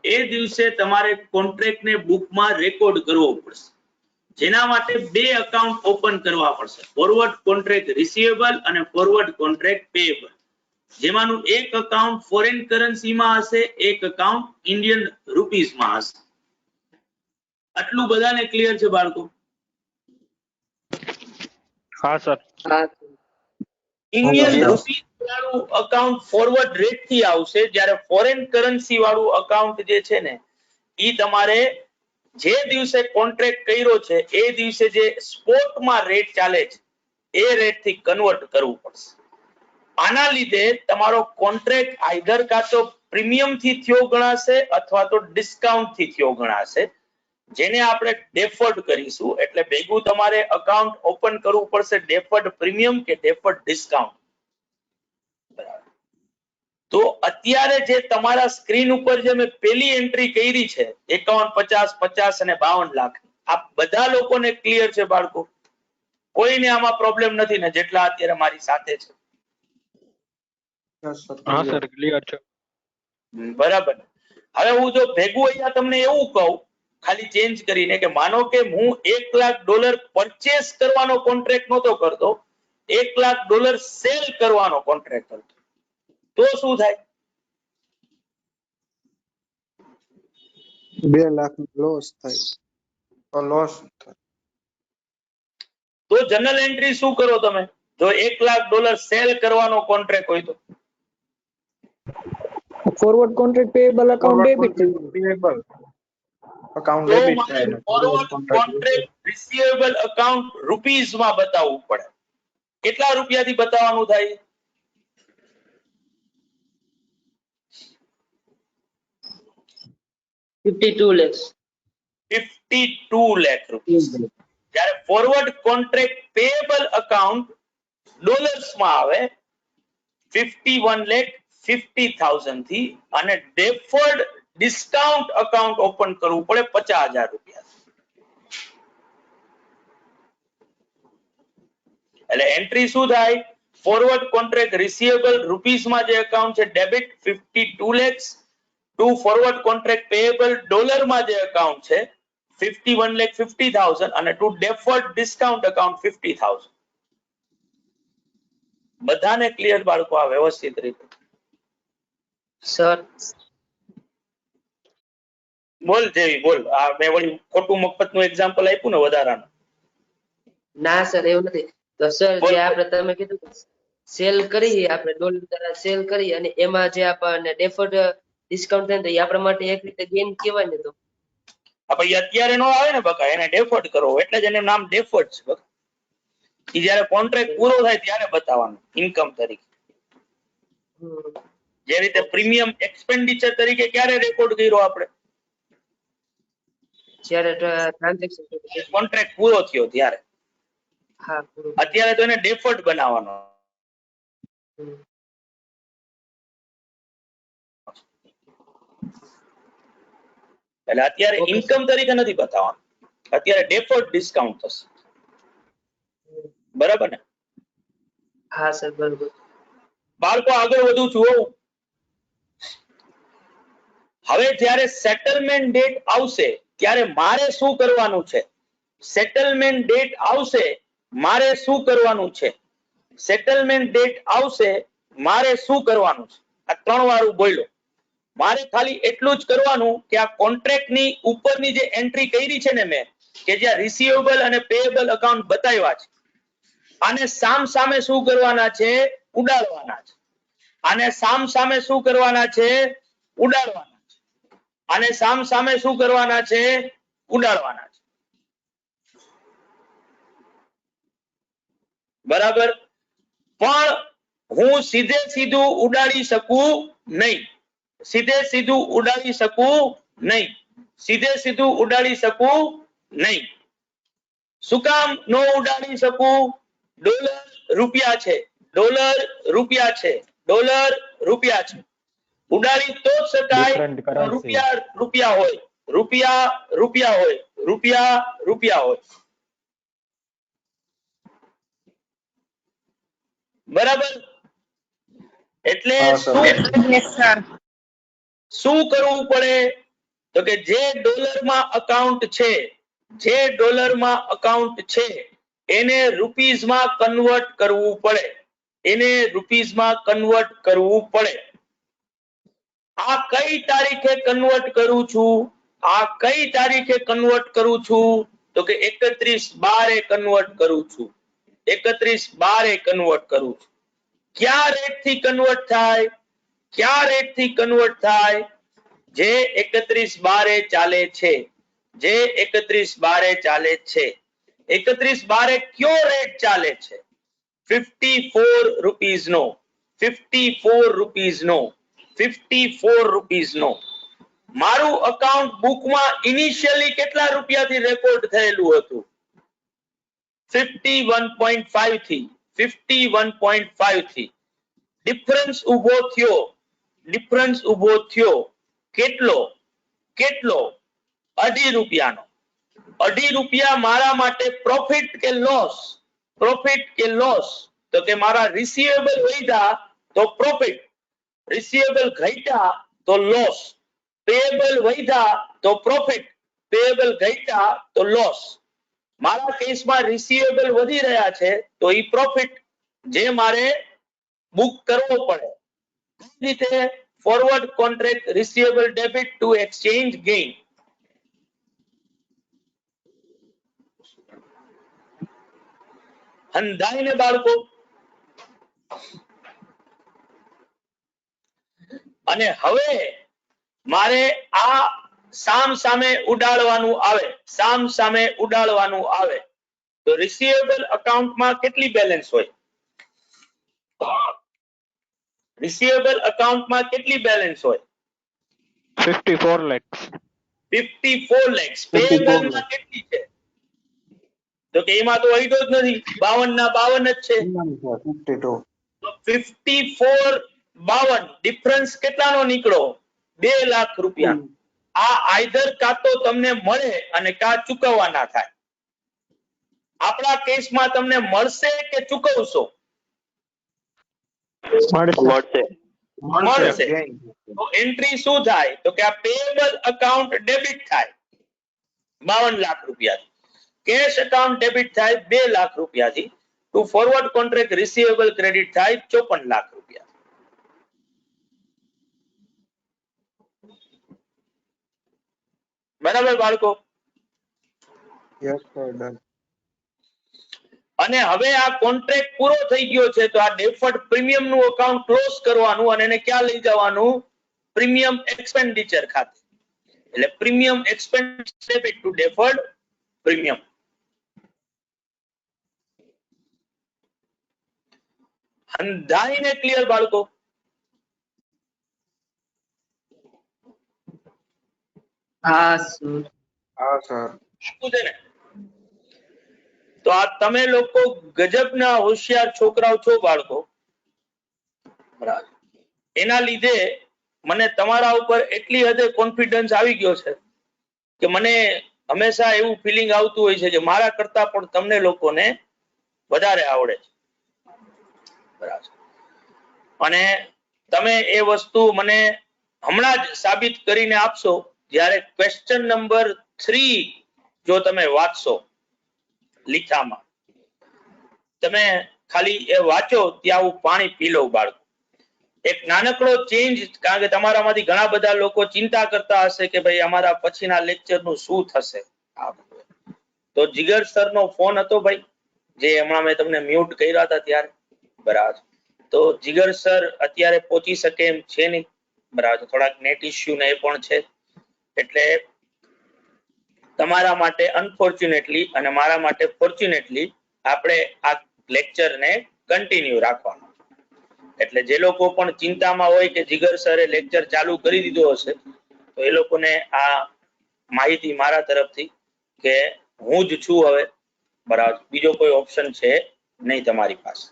એ દિવસે તમારે કોન્ટ્રાક્ટ ને બુકમાં રેકોર્ડ કરવો પડશે, જેના માટે 2 એકાઉન્ટ ઓપન કરવા પડશે, ફોરવર્ડ કોન્ટ્રાક્ટ રિસીવેબલ અને ફોરવર્ડ કોન્ટ્રાક્ટ પેએબલ, જેમાંનું એક એકાઉન્ટ ફોરેન કરન્સીમાં હશે, એક એકાઉન્ટ ઇન્ડિયન રૂપીસમાં હશે. આટલું બધાને ક્લિયર છે બાળકો? હા સર. હા ઇન્ડિયન રૂપીસ વાળું અકાઉન્ટ ફોરવર્ડ રેટ થી આવશે, જ્યારે ફોરેન કરન્સી વાળું અકાઉન્ટ જે છે ને ઈ તમારે જે દિવસે કોન્ટ્રાક્ટ કર્યો છે એ દિવસે જે સ્પોટમાં રેટ ચાલે છે એ રેટ થી કન્વર્ટ કરવું પડશે. આના લીધે તમારો કોન્ટ્રાક્ટ આઈધર કાં તો પ્રીમિયમ થી થયો ગણાશે અથવા તો ડિસ્કાઉન્ટ થી થયો ગણાશે, જેને આપણે ડેફર્ડ કરીશું. એટલે ભેગું તમારે અકાઉન્ટ ઓપન કરવું પડશે, ડેફર્ડ પ્રીમિયમ કે ડેફર્ડ ડિસ્કાઉન્ટ. તો અત્યારે જે તમારા સ્ક્રીન ઉપર જે મેં પેલી એન્ટ્રી કરી છે 51, 50, 50 અને 52 લાખ, આ બધા લોકોને ક્લિયર છે બાળકો? કોઈને આમાં પ્રોબ્લેમ નથી ને જેટલા અત્યારે મારી સાથે છે? હા સર ક્લિયર છે. બરાબર. હવે હું જો ભેગું અહીંયા તમને એવું કહું ખાલી ચેન્જ કરીને કે માનો કે હું $1,00,000 પરચેસ કરવાનો કોન્ટ્રાક્ટ નહોતો કરતો, $1,00,000 સેલ કરવાનો કોન્ટ્રાક્ટ કરતો, તો શું થાય? 2 લાખ લોસ થાય. લોસ તો જનરલ એન્ટ્રી શું કરો તમે જો $1,00,000 સેલ કરવાનો કોન્ટ્રાક્ટ હોય તો? Forward contract payable account debit થઈ પેએબલ અકાઉન્ટ તો ડેબિટ મારે થાય. Forward contract receivable account rupees માં બતાવવું પડે. કેટલા રૂપિયાથી બતાવવાનું થાય? 52 lakhs. 52 લાખ રૂપિયા. જ્યારે forward contract payable account dollars માં આવે 51,50,000 થી, અને ડેફર્ડ ડિસ્કાઉન્ટ અકાઉન્ટ ઓપન કરવું પડે 50,000 રૂપિયા. એટલે એન્ટ્રી શું થાય? ફોરવર્ડ કોન્ટ્રાક્ટ રિસીવેબલ રૂપીસ માં જે અકાઉન્ટ છે debit 52 lakhs, to forward contract payable dollar માં જે અકાઉન્ટ છે 51,50,000, અને ટુ ડેફર્ડ ડિસ્કાઉન્ટ અકાઉન્ટ 50,000. બધાને ક્લિયર બાળકો આ વ્યવસ્થિત રીતે? સર બોલ જેવી બોલ. આ મેં વળી ખોટું મફતનું એક્ઝામ્પલ આપ્યું ને વધારાનું? ના સર એવું નથી. તો સર બોલ. જે આપણે તમે કીધું સેલ કરી, આપણે ડોલર સેલ કરી અને એમાં જે આપણને ડેફર્ડ ડિસ્કાઉન્ટ થાય તો એ આપણા માટે એક રીતે ગેઇન કહેવાય ને? તો પછી અત્યારે નો આવે ને બકા, એને ડેફર્ડ કરો એટલે જ એનું નામ ડેફર્ડ છે બકા. ઈ જ્યારે કોન્ટ્રાક્ટ પૂરો થાય ત્યારે બતાવવાનું ઇન્કમ તરીકે. જે રીતે પ્રીમિયમ એક્સપેન્ડિચર તરીકે ક્યારે રેકોર્ડ કર્યો આપણે? જ્યારે ટ્રાન્ઝેક્શન કોન્ટ્રાક્ટ પૂરો થયો ત્યારે. હા પૂરું. અત્યારે તો એને ડેફર્ડ બનાવવાનો. એટલે અત્યારે Okay, ઇન્કમ તરીકે નથી બતાવવાનું, અત્યારે ડેફર્ડ ડિસ્કાઉન્ટ થશે. બરાબર ને? હા સર બરોબર. બાળકો આગળ વધુ છું. હવે જ્યારે સેટલમેન્ટ ડેટ આવશે ત્યારે મારે શું કરવાનું છે? સેટલમેન્ટ ડેટ આવશે મારે શું કરવાનું છે? સેટલમેન્ટ ડેટ આવશે મારે શું કરવાનું છે? આ 3 વાર હું બોલ્યો. મારે ખાલી એટલું જ કરવાનું કે આ કોન્ટ્રાક્ટ ની ઉપરની જે એન્ટ્રી કરી છે ને મેં, કે જ્યાં રિસીવેબલ અને પેયેબલ અકાઉન્ટ બતાવ્યા છે, આને સામ સામે શું કરવાના છે? ઉડાડવાના છે. આને સામ સામે શું કરવાના છે? ઉડાડવાના છે. આને સામ સામે શું કરવાના છે? ઉડાડવાના છે. બરાબર. પણ હું સીધે સીધું ઉડાડી શકું નહીં. સીધે સીધું ઉડાડી શકું નહીં. સીધે સીધું ઉડાડી શકું નહીં. શું કામ ન ઉડાડી શકું? ડોલર રૂપિયા છે, ડોલર રૂપિયા છે, ડોલર રૂપિયા છે. ઉડાડી તો જ શકાય રૂપિયા રૂપિયા હોય, રૂપિયા રૂપિયા હોય, રૂપિયા રૂપિયા હોય. બરાબર. એટલે શું કરવું પડે? તો કે જે ડોલરમાં અકાઉન્ટ છે, જે ડોલરમાં અકાઉન્ટ છે એને રૂપીઝમાં કન્વર્ટ કરવું પડે. એને રૂપીઝમાં કન્વર્ટ કરવું પડે. આ કઈ તારીખે કન્વર્ટ કરું છું? આ કઈ તારીખે કન્વર્ટ કરું છું? તો કે 31/12 કન્વર્ટ કરું છું. 31/12 કન્વર્ટ કરું છું. ક્યાં રેટ થી કન્વર્ટ થાય? ક્યાં રેટ થી કન્વર્ટ થાય? જે 31/12 ચાલે છે, જે 31/12 ચાલે છે. 31/12 કયો રેટ ચાલે છે? 54 રૂપીઝ નો, 54 રૂપીઝ નો, 54 રૂપીઝ નો. મારું અકાઉન્ટ બુકમાં ઇનિશિયલી કેટલા રૂપિયાથી રેકોર્ડ થયેલું હતું? 51.5 થી, 51.5 થી. ડિફરન્સ ઉભો થયો, ડિફરન્સ ઉભો થયો કેટલો? કેટલો? 2.5 રૂપિયાનો. 2.5 રૂપિયા મારા માટે પ્રોફિટ કે લોસ? પ્રોફિટ કે લોસ? તો કે મારા રિસીવેબલ વધ્યા તો પ્રોફિટ, રિસીવેબલ ઘટ્યા તો લોસ. પેયેબલ વધ્યા તો પ્રોફિટ, પેયેબલ ઘટ્યા તો લોસ. મારા કેસમાં રિસીવેબલ વધી રહ્યા છે તો ઈ પ્રોફિટ, જે મારે બુક કરવો પડે. કઈ રીતે? Forward contract receivable debit to exchange gain. અંધાઈને બાળકો. અને હવે મારે આ સામ સામે ઉડાડવાનું આવે, સામ સામે ઉડાડવાનું આવે તો રિસીવેબલ અકાઉન્ટમાં કેટલી બેલેન્સ હોય? રિસીવેબલ અકાઉન્ટમાં કેટલી બેલેન્સ હોય? 54 lakhs. 54 lakhs. પેયેબલમાં કેટલી છે? તો કે એમાં તો વહીતો જ નથી, 52 ના 52 જ છે. 52. 54 52 ડિફરન્સ કેટલાનો નીકળો? 2 લાખ રૂપિયા. આ આઈધર કાં તો તમને મળે અને કાં ચૂકવવાના થાય. આપણા કેસમાં તમને મળશે કે ચૂકવશો? મળશે. મળશે. તો એન્ટ્રી શું થાય? તો કે આ પેયેબલ અકાઉન્ટ ડેબિટ થાય 52 લાખ રૂપિયા. કેશ અકાઉન્ટ ડેબિટ થાય 2 લાખ રૂપિયાથી. To forward contract receivable credit થાય 54 લાખ રૂપિયા. બરાબર બાળકો? Yes, sir, done. અને હવે આ કોન્ટ્રાક્ટ પૂરો થઈ ગયો છે તો આ ડેફર્ડ પ્રીમિયમ નું અકાઉન્ટ ક્લોઝ કરવાનું અને એને ક્યાં લઈ જવાનું? પ્રીમિયમ એક્સપેન્ડિચર ખાતે. એટલે premium expenditure debit to deferred premium. અંધાઈને ક્લિયર બાળકો? હા સર. હા સર. શું છે ને? તો આ તમે લોકો ગજબના હોશિયાર છોકરાઓ છો બાળકો. બરાબર. એના લીધે મને તમારા ઉપર એટલી હદે કોન્ફિડન્સ આવી ગયો છે કે મને હંમેશા એવું ફીલિંગ આવતું હોય છે કે મારા કરતા પણ તમને લોકોને વધારે આવડે છે. બરાબર. અને તમે એ વસ્તુ મને હમણાં જ સાબિત કરીને આપશો જ્યારે ક્વેશ્ચન નંબર 3 જો તમે વાંચશો લીખામાં, તમે ખાલી એ વાંચો ત્યાં હું પાણી પી લઉં બાળકો. એક નાનકડો ચેન્જ, કારણ કે તમારામાંથી ઘણા બધા લોકો ચિંતા કરતા હશે કે ભાઈ અમારા પછીના લેક્ચર નું શું થશે. તો જીગર સર નો ફોન હતો ભાઈ, જે હમણાં મેં તમને મ્યુટ કર્યા હતા ત્યારે. બરાબર. તો જીગર સર અત્યારે પહોંચી શકે એમ છે નહીં. બરાબર. થોડાક નેટ ઇસ્યુ ને એ પણ છે. એટલે તમારા માટે અનફોર્ચ્યુનેટલી અને મારા માટે ફોર્ચ્યુનેટલી આપણે આ લેક્ચર ને કન્ટિન્યુ રાખવાનો. એટલે જે લોકો પણ ચિંતામાં હોય કે જીગર સરે લેક્ચર ચાલુ કરી દીધો હશે, તો એ લોકોને આ માહિતી મારા તરફથી કે હું જ છું હવે. બરાબર. બીજો કોઈ ઓપ્શન છે નહીં તમારી પાસે.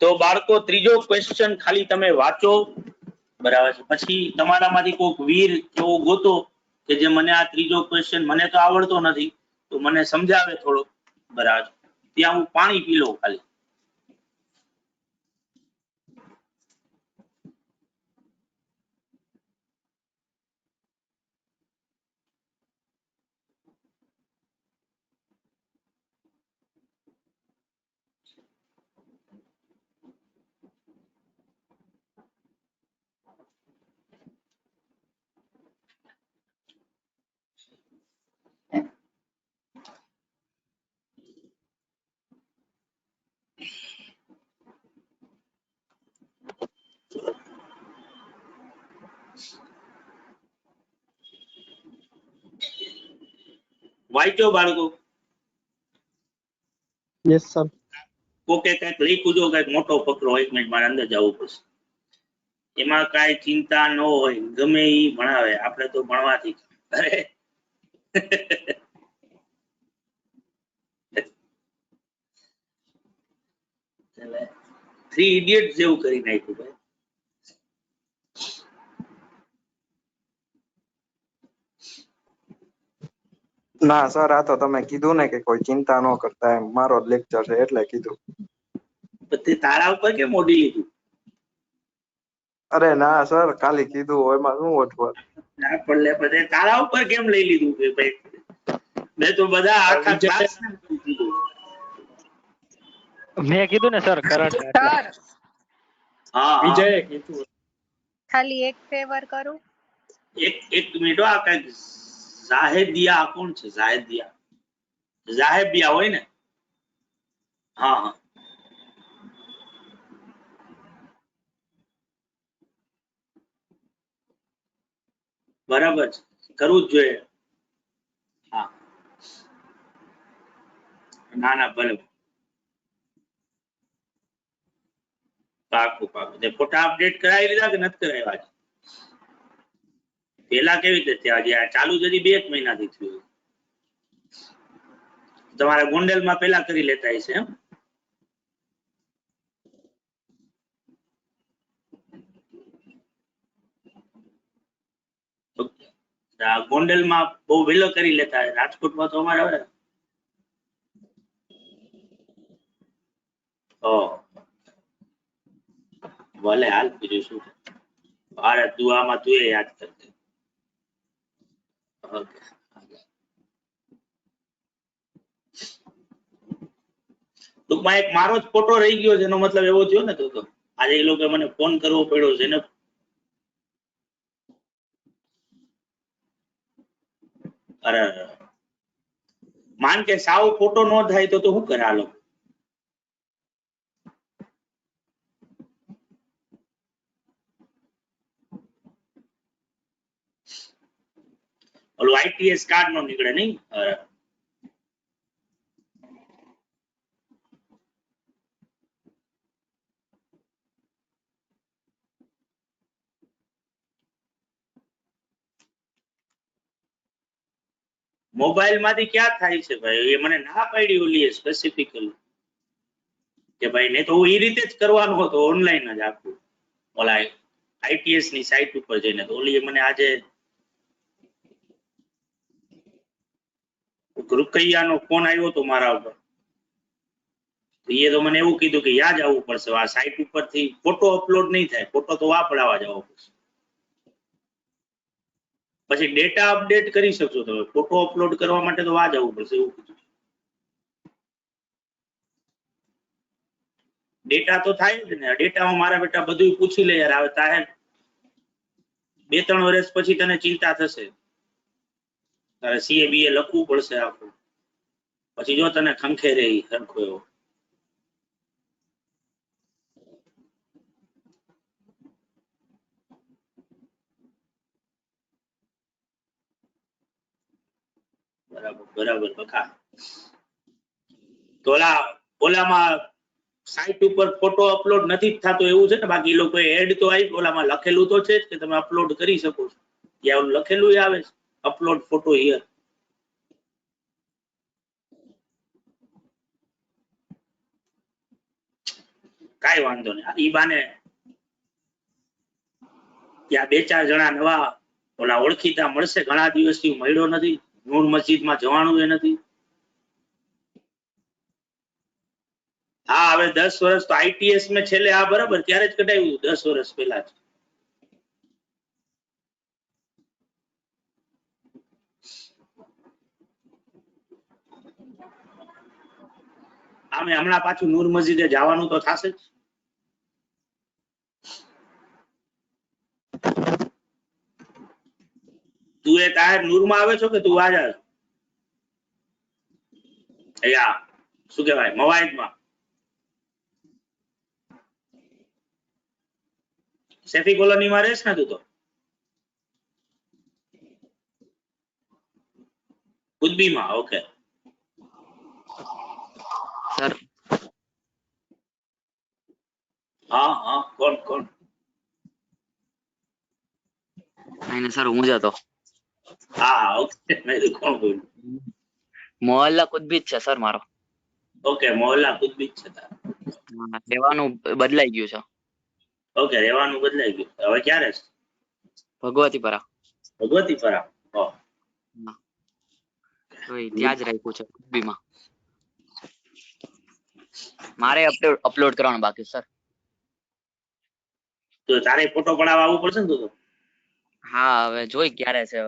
તો બાળકો ત્રીજો ક્વેશ્ચન ખાલી તમે વાંચો. બરાબર છે. પછી તમારામાંથી કોઈક વીર એવો ગોતો કે જે મને આ ત્રીજો ક્વેશ્ચન, મને તો આવડતો નથી, તો મને સમજાવે થોડો. બરાબર. ત્યાં હું પાણી પી લઉં ખાલી. વાંચો બાળકો. Yes sir. કોકે કઈક લખ્યું જો કઈક મોટો ફકરો. 1 મિનિટ મારે અંદર જવું પડશે. એમાં કાંઈ ચિંતા ન હોય, ગમે ઈ ભણાવે, આપણે તો ભણવાથી. અરે થ્રી ઇડિયટ જેવું કરી નાખ્યું ભાઈ. ના સર, આ તો તમે કીધું ને કે કોઈ ચિંતા ન કરતા, એમ મારો જ લેક્ચર છે એટલે કીધું. તે તારા ઉપર કેમ મોડી લીધું? અરે ના સર, ખાલી કીધું, એમાં શું ઓછું. ના પડલે બધે તારા ઉપર કેમ લઈ લીધું કે ભાઈ? મેં તો બધા આખા ક્લાસ ને કીધું. મેં કીધું ને સર કરંટ. સર હા વિજયે કીધું. ખાલી એક ફેવર કરું. એક મિનિટ. આ કઈક જાહેદિયા કોણ છે? જાહેદિયા, જાહેબિયા હોય ને? હા હા. બરાબર છે, કરવું જ જોઈએ. હા ના ના ભલે. પાકું પાકું. તે ફોટા અપડેટ કરાવી લીધા કે નથી કરાવ્યા? પેલા કેવી રીતે થયા? આજે આ ચાલુ જ હજી 2 મહિનાથી થયું. તમારા ગોંડલમાં પેલા કરી લેતા હશે એમ? ગોંડલમાં બહુ વહેલો કરી લેતા. રાજકોટમાં તો અમારે હવે ભલે હાલ. બીજું શું? ભારત દુઆમાં તું એ યાદ કરજે. ઓકે. ટૂંકમાં એક મારો જ ફોટો રહી ગયો છે, એનો મતલબ એવો થયો ને. તો આજે એ લોકો મને ફોન કરવો પડ્યો છે ને. અરે માન કે સાવ ફોટો ન થાય તો શું કરે આ લોકો? ઓલું ITS કાર્ડ નો નીકળે નહીં? મોબાઈલ માંથી ક્યાં થાય છે ભાઈ? એ મને ના પાડી ઓલી સ્પેસિફિકલી કે ભાઈ ને તો હું એ રીતે જ કરવાનો હતો, ઓનલાઈન જ આખું. ઓલા ITS ની સાઇટ ઉપર જઈને. તો ઓલી મને આજે રૂકૈયાનો ફોન આવ્યો તો મારા ઉપર, તો એ તો મને એવું કીધું કે યાદ આવવું પડશે, આ સાઇટ ઉપરથી ફોટો અપલોડ નહીં થાય, ફોટો તો વાપરાવા જવો પડશે. પછી ડેટા અપડેટ કરી શકશો તમે, ફોટો અપલોડ કરવા માટે તો આ જવું પડશે એવું કીધું. ડેટા તો થાય જ ને, ડેટામાં મારા બેટા બધું પૂછી લે યાર. હવે તારે 2-3 વર્ષ પછી તને ચિંતા થશે, તારે CA BA લખવું પડશે આખું, પછી જો તને ખંખે રહી સરખો એવો. બરાબર બકા. તો ઓલામાં સાઇટ ઉપર ફોટો અપલોડ નથી થતો એવું છે ને? બાકી એ લોકો એડ તો આવી, ઓલામાં લખેલું તો છે જ કે તમે અપલોડ કરી શકો છો. ત્યાં લખેલું આવે છે અપલોડ ફોટો હિયર. કાઈ વાંધો નહીં, ઈ બાને ત્યાં 2-4 જણા નવા ઓલા ઓળખીતા મળશે. ઘણા દિવસથી મળ્યો નથી, નૂર મસ્જિદમાં જવાનું એ નથી. હા, હવે 10 વર્ષ તો ITS મેં છેલ્લે આ બરાબર ત્યારે જ કઢાવ્યું, 10 વર્ષ પહેલા જ. આમે હમણાં પાછું નૂર મસ્જિદે જવાનું તો થશે જ. તું એ તાહેર નૂરમાં આવે છો કે તું આ જા? અહીંયા શું કહેવાય મવાઈદમાં? સેફી કોલોનીમાં રહેશ ને તું? તો કુદબીમાં. ઓકે સર હા કોણ? આઈને સર હું જ હતો. હા ઓકે, મેં તો કોણ બોલ્યું? મોહલ્લા કુદબી જ છે સર મારો. ઓકે, મોહલ્લા કુદબી છે તાર. રહેવાનું બદલાઈ ગયું છે. ઓકે, રહેવાનું બદલાઈ ગયું. હવે ક્યારે છે? ભગવતીપરા. ભગવતીપરા. તો ઈ ત્યાં જ રાખ્યું છે કુદબીમાં. મારે અપલોડ કરવાનું બાકી સર. તો તારે ફોટો પડાવવા આવવું પડશે ને? તો હા, હવે જોઈ ક્યારે છે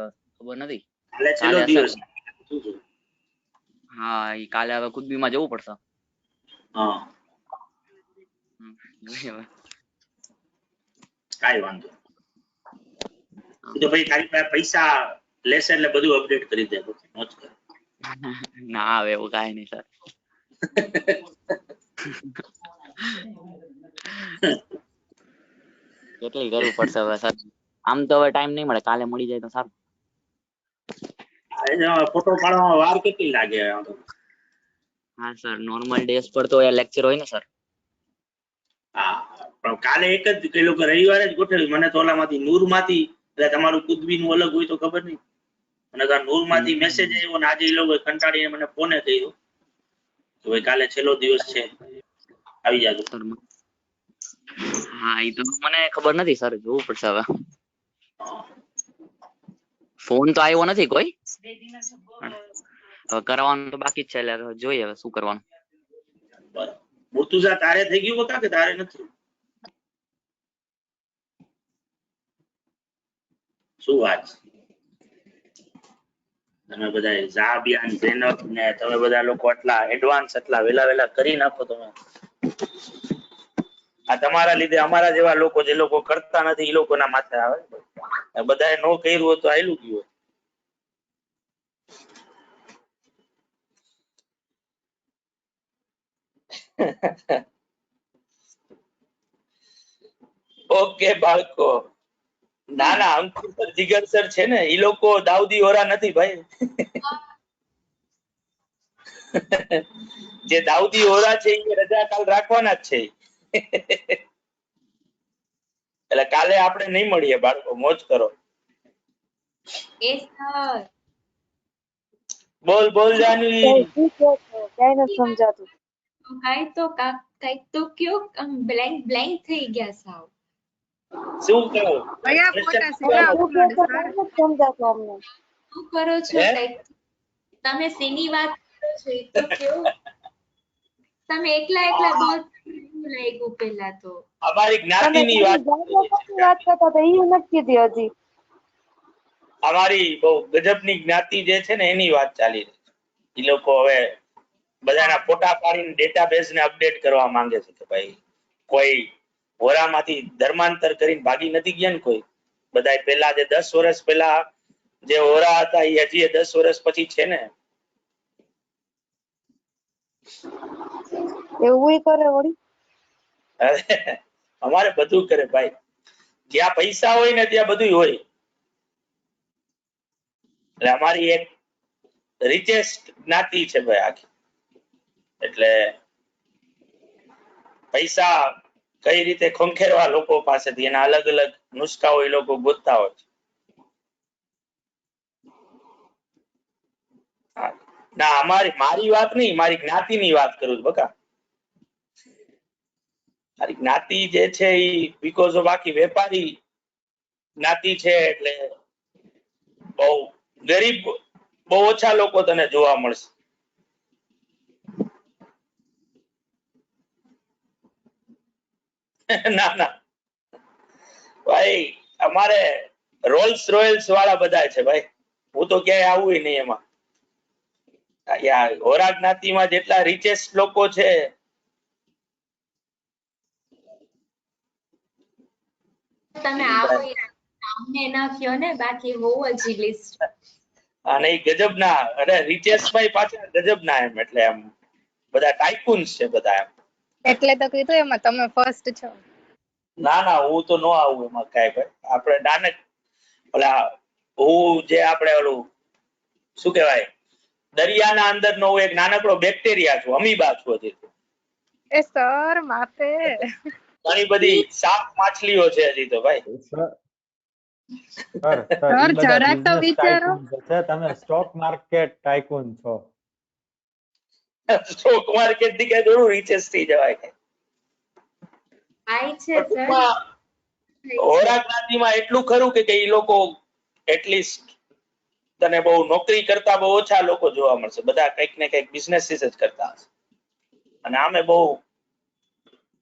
ખબર નથી. કાલે છેલ્લો દિવસ. હા, ઈ કાલે હવે કુદબીમાં જવું પડશે. હા, કાઈ વાંધો. તો ભાઈ તારી પાસે પૈસા લેશે એટલે બધું અપડેટ કરી દે. મોજ કર. ના હવે એવું કાંઈ નહીં સર. કેટલી કરવું પડશે હવે સર? આમ તો હવે ટાઈમ નહીં મળે, કાલે મળી જાય તો સારું. ફોટો પાડવામાં વાર કેટલી લાગે? હા સર, નોર્મલ ડેઝ પર તો એ લેક્ચર હોય ને સર. હા, પણ કાલે એક જ એ લોકો રવિવારે જ ગોઠવ્યું. મને તો ઓલામાંથી નૂરમાંથી, એટલે તમારું કુદબીનું અલગ હોય તો ખબર નહીં, અને નૂરમાંથી મેસેજ આવ્યો ને આજે એ લોકો કંટાળીને મને ફોને કર્યો કે ભાઈ કાલે છેલ્લો દિવસ છે, આવી જાજો. હા, એ તો મને ખબર નથી સર, જોવું પડશે હવે. ફોન તો આવ્યો નથી કોઈ. હવે કરવાનું તો બાકી જ છે, એટલે જોઈએ હવે શું કરવાનું. મુર્તુઝા તારે થઈ ગયું બકા કે તારે નથી? શું વાત? તમે બધા ઝાબિયાન ઝેનબ ને તમે બધા લોકો આટલા એડવાન્સ, આટલા વેલા કરી નાખો તમે. આ તમારા લીધે અમારા જેવા લોકો જે લોકો કરતા નથી એ લોકોના માથે આવે. બધાએ નો કર્યું હોય તો આયલું ગયું. ઓકે બાળકો. ના અંકુર સર, જીગર સર છે ને, એ લોકો દાઉદી હોરા નથી ભાઈ. જે દાઉદી હોરા છે એ રજા કાલ રાખવાના જ છે. એટલે કાલે આપણે નહીં મળીએ બાળકો, મોજ કરો. બોલ જાનવી. ક્યાંય નથી સમજાતું. કાંઈક તો કયો, આમ બ્લેન્ક થઈ ગયા સાવ. શું કહો? કયા ફોટા શેના અપલોડ સર? સમજાતું અમને. શું કરો છો? હે? કાંઈક તમે શેની વાત કરો છો એ તો કેવું તમે એકલા બહુ લાગ્યું પેલા તો અમારી તમે જ્ઞાતિની વાત જાગૃતની વાત કરતા હતા એ નથી કીધી હજી. અમારી બહુ ગજબની જ્ઞાતિ જે છે ને એની વાત ચાલી રહી છે. એ લોકો હવે બધાના ફોટા પાડીને ડેટાબેઝ ને અપડેટ કરવા માંગે છે કે ભાઈ કોઈ હોરામાંથી ધર્માંતર કરીને ભાગી નથી ગયા ને કોઈ. બધા પેલા જે 10 વર્ષ પહેલા જે હોરા હતા એ હજી 10 વર્ષ પછી છે ને. એવું કરે વળી. અમારે બધું કરે ભાઈ. જ્યાં પૈસા હોય ને ત્યાં બધું હોય. એટલે અમારી એક રિચેસ્ટ જ્ઞાતિ છે ભાઈ આખી. એટલે પૈસા કઈ રીતે ખંખેરવા લોકો પાસેથી એના અલગ અલગ નુસ્ખાઓ એ લોકો ગોતતા હોય છે. ના મારી વાત નહીં, મારી જ્ઞાતિની વાત કરું છું બકા. મારી જ્ઞાતિ જે છે એ બીકોઝ ઓફ આખી વેપારી જ્ઞાતિ છે એટલે બહુ ગરીબ બહુ ઓછા લોકો તને જોવા મળશે. ના ના ભાઈ અમારે રોલ્સ રોયલ્સ વાળા બધા છે ભાઈ. હું તો ક્યાંય આવું નહીં એમાં. હોરા જ્ઞાતિમાં જેટલા રિચેસ્ટ લોકો છે તમે આવો અમને ના કયો ને બાકી હોવ જ લિસ્ટ અને એ ગજબના અરે રિચેસ્ટ ભાઈ પાછા ગજબના એમ એટલે એમ બધા ટાઇકુન્સ છે બધા એમ. એટલે તો કીધું એમાં તમે ફર્સ્ટ છો. ના ના હું તો નો આવું એમાં કાંઈ ભાઈ. આપણે નાનક ઓલા હું જે આપણે ઓલું શું કહેવાય દરિયાના અંદરનો હું એક નાનકડો બેક્ટેરિયા છું, અમીબા છું હજી. એ સર માપે ઘણી બધી સાપ માછલીઓ છે હજી તો ભાઈ. સર જરાક તો વિચારો. તમે સ્ટોક માર્કેટ ટાઇકૂન છો. સ્ટોક માર્કેટ થી કઈ થોડું રીચેસ થઈ જવાય. આઈ છે સર હોરા જ્ઞાતિમાં એટલું ખરું કે એ લોકો એટલીસ્ટ તને બહુ નોકરી કરતા બહુ ઓછા લોકો જોવા મળશે. બધા કંઈક ને કંઈક બિઝનેસીસ જ કરતા હશે. અને આમે બહુ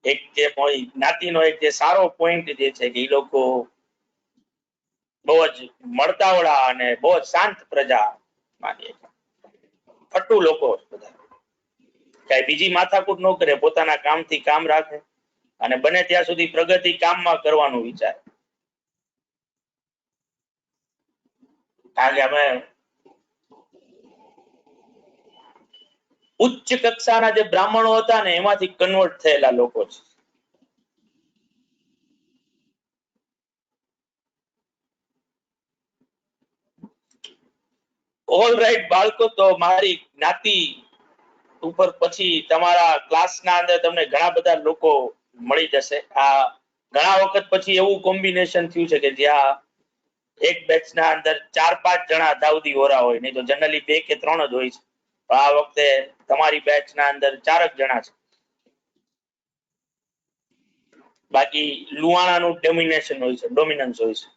એક જે જ્ઞાતિનો એક જે સારો પોઈન્ટ જે છે કે એ લોકો બહુ જ મળતાવળા અને બહુ જ શાંત પ્રજા માનીએ. ફટ્ટુ લોકો બધા કઈ બીજી માથાકૂટ ન કરે, પોતાના કામથી કામ રાખે અને બને ત્યાં સુધી પ્રગતિ કામમાં કરવાનું વિચારે. કારણ કે અમે ઉચ્ચ કક્ષાના જે બ્રાહ્મણો હતા ને એમાંથી કન્વર્ટ થયેલા લોકો છે. ઓલ રાઈટ બાળકો, તો મારી જ્ઞાતિ ઉપર પછી તમારા ક્લાસના અંદર તમને ઘણા બધા લોકો મળી જશે. આ ઘણા વખત પછી એવું કોમ્બિનેશન થયું છે કે જ્યાં એક બેચના અંદર 4-5 જણા દાઉદી હોરા હોય, નહીં તો જનરલી 2 કે 3 જ હોય છે. આ વખતે તમારી બેચના અંદર 4 જ જણા છે. બાકી લુહાણાનું ડોમિનેશન હોય છે, ડોમિનન્સ હોય છે.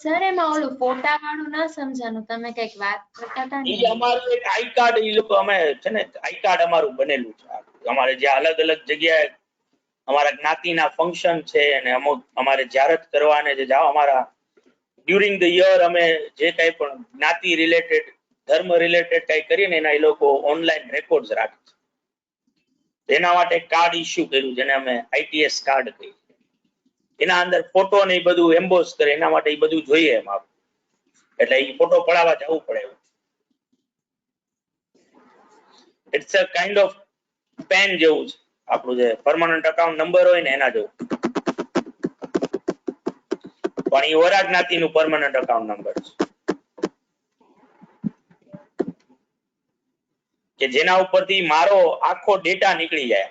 સર એમાં ઓલું ફોટા વાળું ના સમજાનું તમે કઈક વાત કરતા હતા ને. ઈ અમારું એક આઈ કાર્ડ ઈ લોકો અમે છે ને આઈ કાર્ડ અમારું બનેલું છે. અમારે જે અલગ અલગ જગ્યાએ અમારા જ્ઞાતિના ફંક્શન છે અને અમુક અમારે જ્યારત કરવાને જે જાવ અમારા ડ્યુરિંગ ધ યર અમે જે કંઈ પણ જ્ઞાતિ રિલેટેડ ધર્મ રિલેટેડ કંઈ કરીએ ને એના એ લોકો ઓનલાઈન રેકોર્ડ્સ રાખે છે. એના માટે કાર્ડ ઇસ્યુ કર્યું જેને અમે આઈટીએસ કાર્ડ કહીએ. એના અંદર ફોટો ને એ બધું એમ્બોસ કરે, એના માટે એ બધું જોઈએ એમ આપણે. એટલે એ ફોટો પડાવવા જવું પડે. It's a kind of pain જેવું છે. આપણું જે પરમનન્ટ અકાઉન્ટ નંબર હોય ને એના જેવું. પણ એ હોરા જ્ઞાતિનું પરમનન્ટ અકાઉન્ટ નંબર છે કે જેના ઉપરથી મારો આખો ડેટા નીકળી જાય.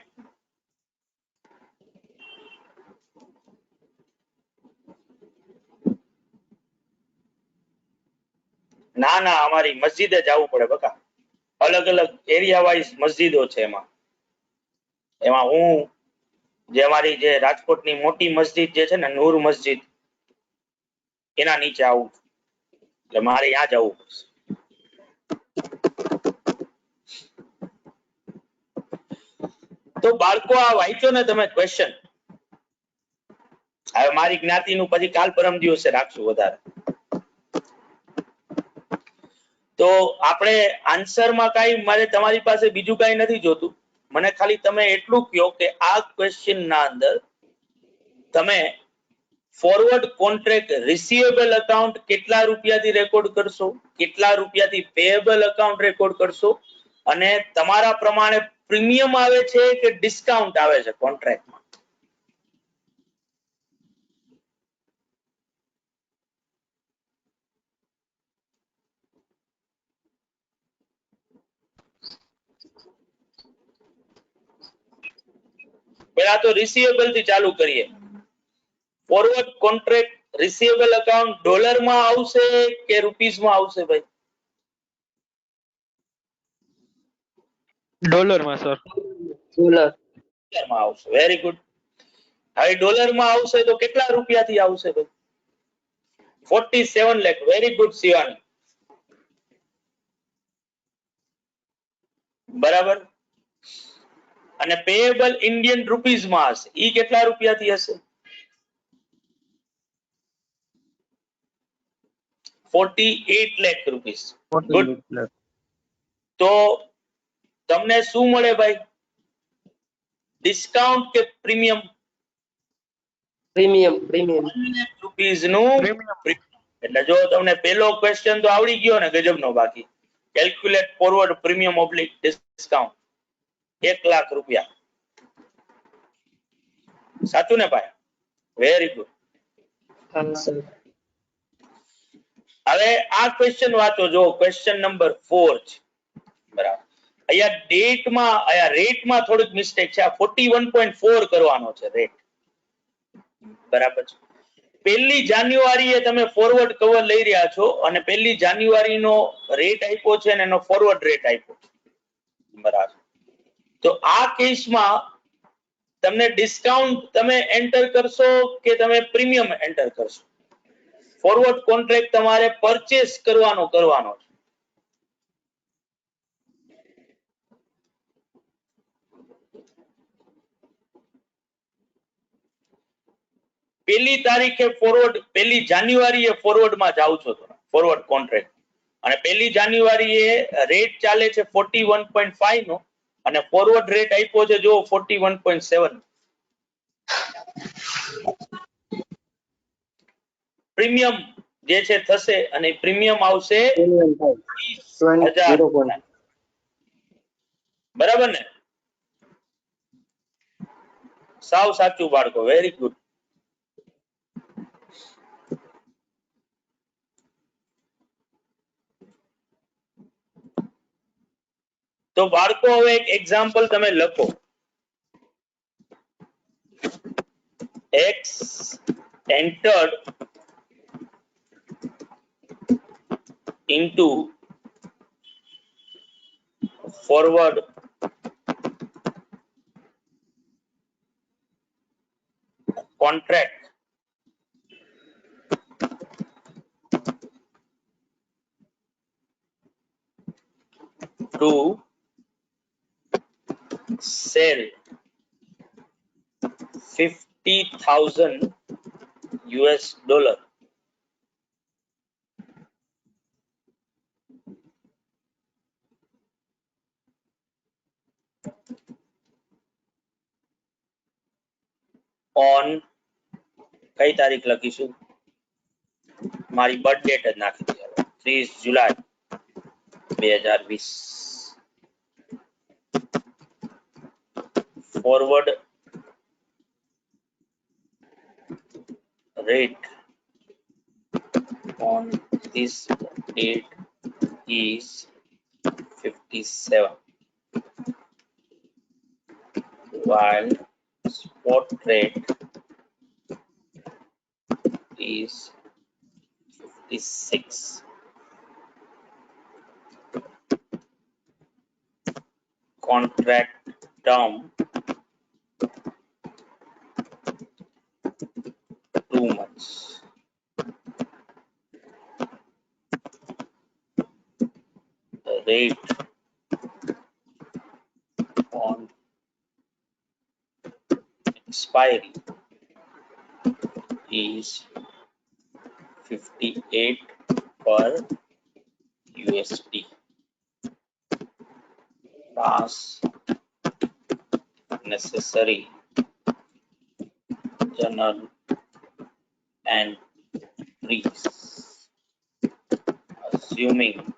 ના ના અમારી મસ્જિદે જવું પડે બકા. અલગ અલગ એરિયા વાઇઝ મસ્જિદો છે. એમાં હું જે અમારી જે રાજકોટની મોટી મસ્જિદ જે છે ને નૂર મસ્જિદ, એના નીચે આવું એટલે મારે ત્યાં જવું પડશે. તો બાળકો આ વાંચ્યો ને તમે ક્વેશ્ચન, હવે મારી જ્ઞાતિનું પછી કાલ પરમ દિવસે રાખશું વધારે. તો આપણે આન્સરમાં કાંઈ મારે તમારી પાસે બીજું કાંઈ નથી જોતું. મને ખાલી તમે એટલું કહો કે આ ક્વેશ્ચન ના અંદર તમે ફોરવર્ડ કોન્ટ્રાક્ટ રિસીવેબલ અકાઉન્ટ કેટલા રૂપિયાથી રેકોર્ડ કરશો, કેટલા રૂપિયાથી પેએબલ અકાઉન્ટ રેકોર્ડ કરશો, અને તમારા પ્રમાણે પ્રીમિયમ આવે છે કે ડિસ્કાઉન્ટ આવે છે કોન્ટ્રાક્ટમાં. પેલા તો રિસીવેબલ થી ચાલુ કરીએ. ફોરવર્ડ કોન્ટ્રાક્ટ રિસીવેબલ અકાઉન્ટ ડોલરમાં આવશે કે રૂપીસમાં આવશે ભાઈ? ડોલરમાં સર. ડોલરમાં આવશે. Very good. હવે ડોલરમાં આવશે તો કેટલા રૂપિયાથી આવશે ભાઈ? 47 લાખ. Very good Shivani. બરાબર. અને પેએબલ ઇન્ડિયન રૂપીસમાં હશે. ઈ કેટલા રૂપિયાથી હશે? 48 લાખ રૂપીસ. ગુડ. તો તમને શું મળે ભાઈ? ડિસ્કાઉન્ટ કે પ્રીમિયમ? પ્રીમિયમ રૂપીસ નું. એટલે જો તમને પહેલો ક્વેશ્ચન તો આવડી ગયો ને ગજબનો. બાકી calculate forward premium oblique discount 1 lakh રૂપિયા. સાચું ને ભાઈ? Very good. હવે આ ક્વેશ્ચન વાંચો. જો ક્વેશ્ચન નંબર 4 છે. બરાબર. અહીંયા ડેટમાં અહીંયા રેટમાં થોડીક મિસ્ટેક છે. આ 41.4 કરવાનો છે રેટ. બરાબર છે. 1 જાન્યુઆરીએ તમે ફોરવર્ડ કવર લઈ રહ્યા છો અને 1 જાન્યુઆરીનો રેટ આપ્યો છે અને એનો ફોરવર્ડ રેટ આપ્યો છે. બરાબર. તો આ કેસમાં તમને ડિસ્કાઉન્ટ તમે એન્ટર કરશો કે તમે પ્રીમિયમ એન્ટર કરશો? ફોરવર્ડ કોન્ટ્રાક્ટ તમારે પરચેસ કરવાનો છે. પહેલી તારીખે ફોરવર્ડ, 1 જાન્યુઆરીએ ફોરવર્ડમાં જાવ છો તમે, ફોરવર્ડ કોન્ટ્રાક્ટ, અને 1 જાન્યુઆરીએ રેટ ચાલે છે 41.5 નો અને ફોરવર્ડ રેટ આપ્યો છે જો 41.7. પ્રીમિયમ જે છે થશે અને પ્રીમિયમ આવશે 20,000. બરાબર ને? સાવ સાચું બાળકો. Very good. તો બાળકો હવે એક એક્ઝામ્પલ તમે લખો. X entered into forward contract to sell $50,000 on કઈ તારીખ લખીશું? મારી બર્થ ડેટ જ નાખી દો. 30 જુલાઈ 2020. Forward rate on this date is 57, while spot rate is 56. Contract term 2 months. rate on expiry is 58 per USD. Pass necessary journal entries. Assuming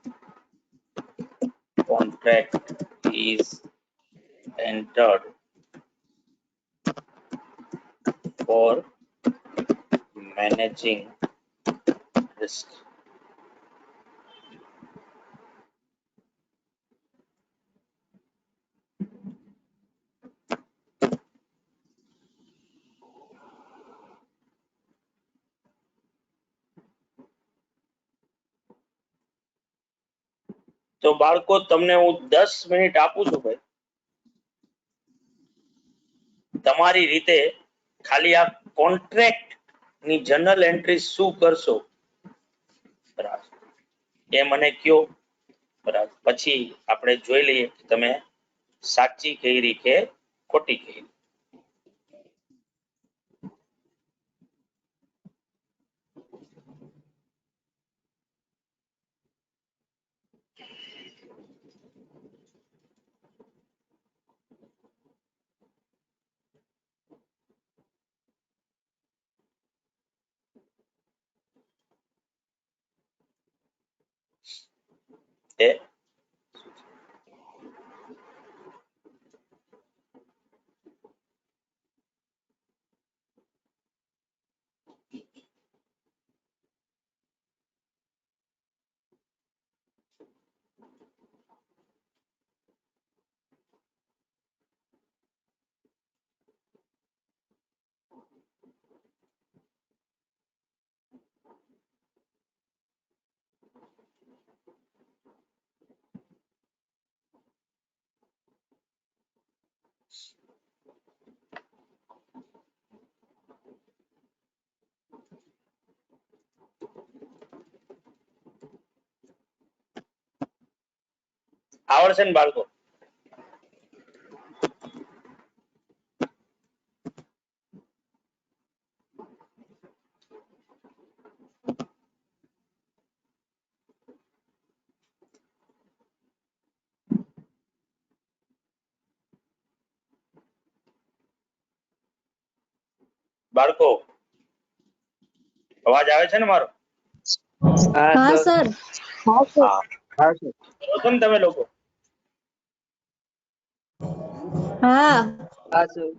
contract is entered for managing risk. તો બાળકો તમને હું 10 minute આપું છું ભાઈ, તમારી રીતે ખાલી આ કોન્ટ્રાક્ટ ની જનરલ એન્ટ્રી શું કરશો બરાબર એ મને કયો બરાબર, પછી આપણે જોઈ લઈએ કે તમે સાચી કરી કે ખોટી કરી. એ આવડશે ને બાળકો? બાળકો અવાજ આવે છે ને મારો? હા સર. હા સર. હા છો ને તમે લોકો? હા. હા સર.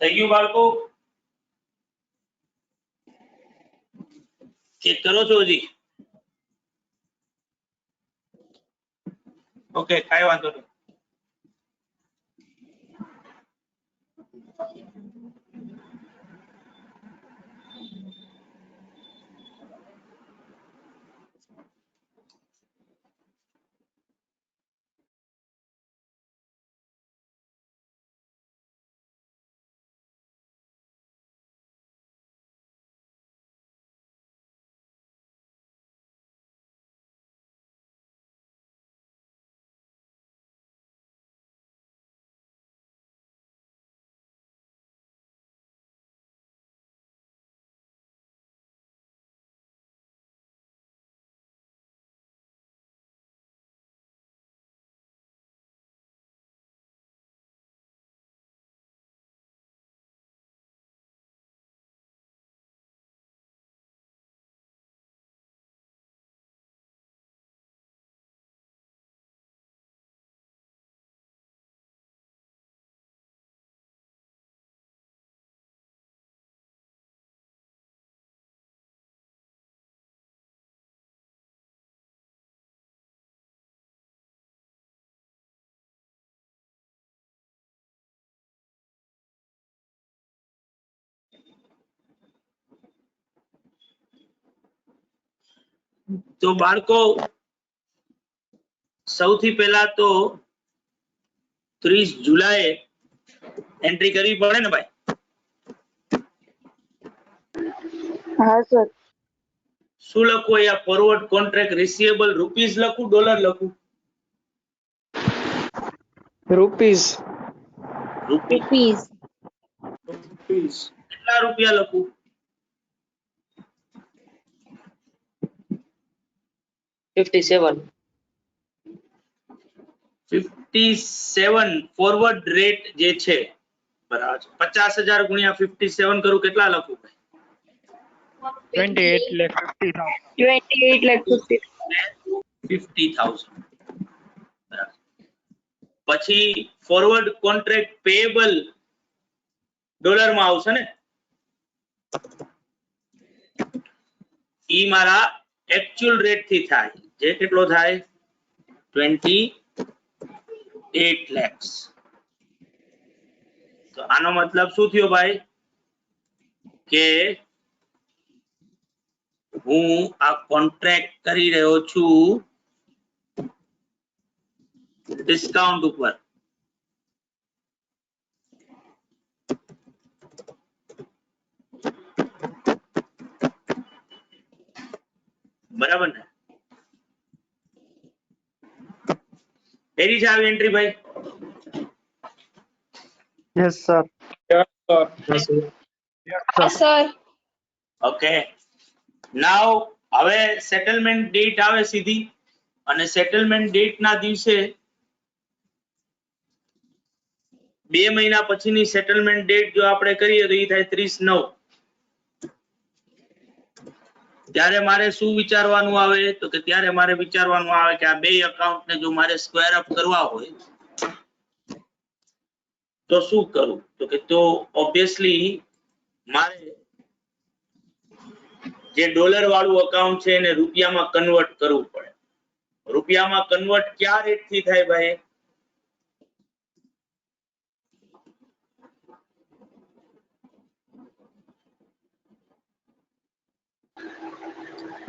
થઈ ગયું બાળકો? ચેક કરો છો હજી? ઓકે, કાંઈ વાંધો નહીં. તો બાળકો સૌથી પહેલા તો 30 જુલાઈ એન્ટ્રી કરવી પડે ને ભાઈ? હા સર. શું લખવું અહીંયા? ફોરવર્ડ કોન્ટ્રાક્ટ રિસીવેબલ રૂપીસ લખું, ડોલર લખું? રૂપીસ. રૂપીસ. કેટલા રૂપિયા લખું? 57. 57 ફોરવર્ડ રેટ જે છે બરાબર છે. 50,000 ગુણ્યા 57 કરું કેટલા લખું ભાઈ? 28 લાખ 50,000. 28 લાખ 50,000 બરાબર. પછી ફોરવર્ડ કોન્ટ્રાક્ટ પેએબલ ડોલર માં આવશે ને? ઈ મારા એક્ચ્યુઅલ રેટ થી થાય, જે કેટલો થાય? 28 lakhs. તો આનો મતલબ શું થયો ભાઈ? કે હું આ કોન્ટ્રાક્ટ કરી રહ્યો છું ડિસ્કાઉન્ટ ઉપર. બરાબર ને? એની છે આવી એન્ટ્રી ભાઈ? Yes sir. સર. ઓકે. નાવ હવે સેટલમેન્ટ ડેટ આવે સીધી, અને સેટલમેન્ટ ડેટ ના દિવસે 2 મહિના પછીની સેટલમેન્ટ ડેટ જો આપણે કરીએ તો એ થાય 30/9. ત્યારે મારે શું વિચારવાનું આવે? તો કે ત્યારે મારે વિચારવાનું આવે કે આ બે એકાઉન્ટ ને જો મારે સ્ક્વેર અપ કરવા હોય તો શું કરું? તો કે તો ઓબ્વિયસલી મારે જે ડોલર વાળું અકાઉન્ટ છે એને રૂપિયામાં કન્વર્ટ કરવું પડે. રૂપિયામાં કન્વર્ટ ક્યાં રેટ થી થાય ભાઈ?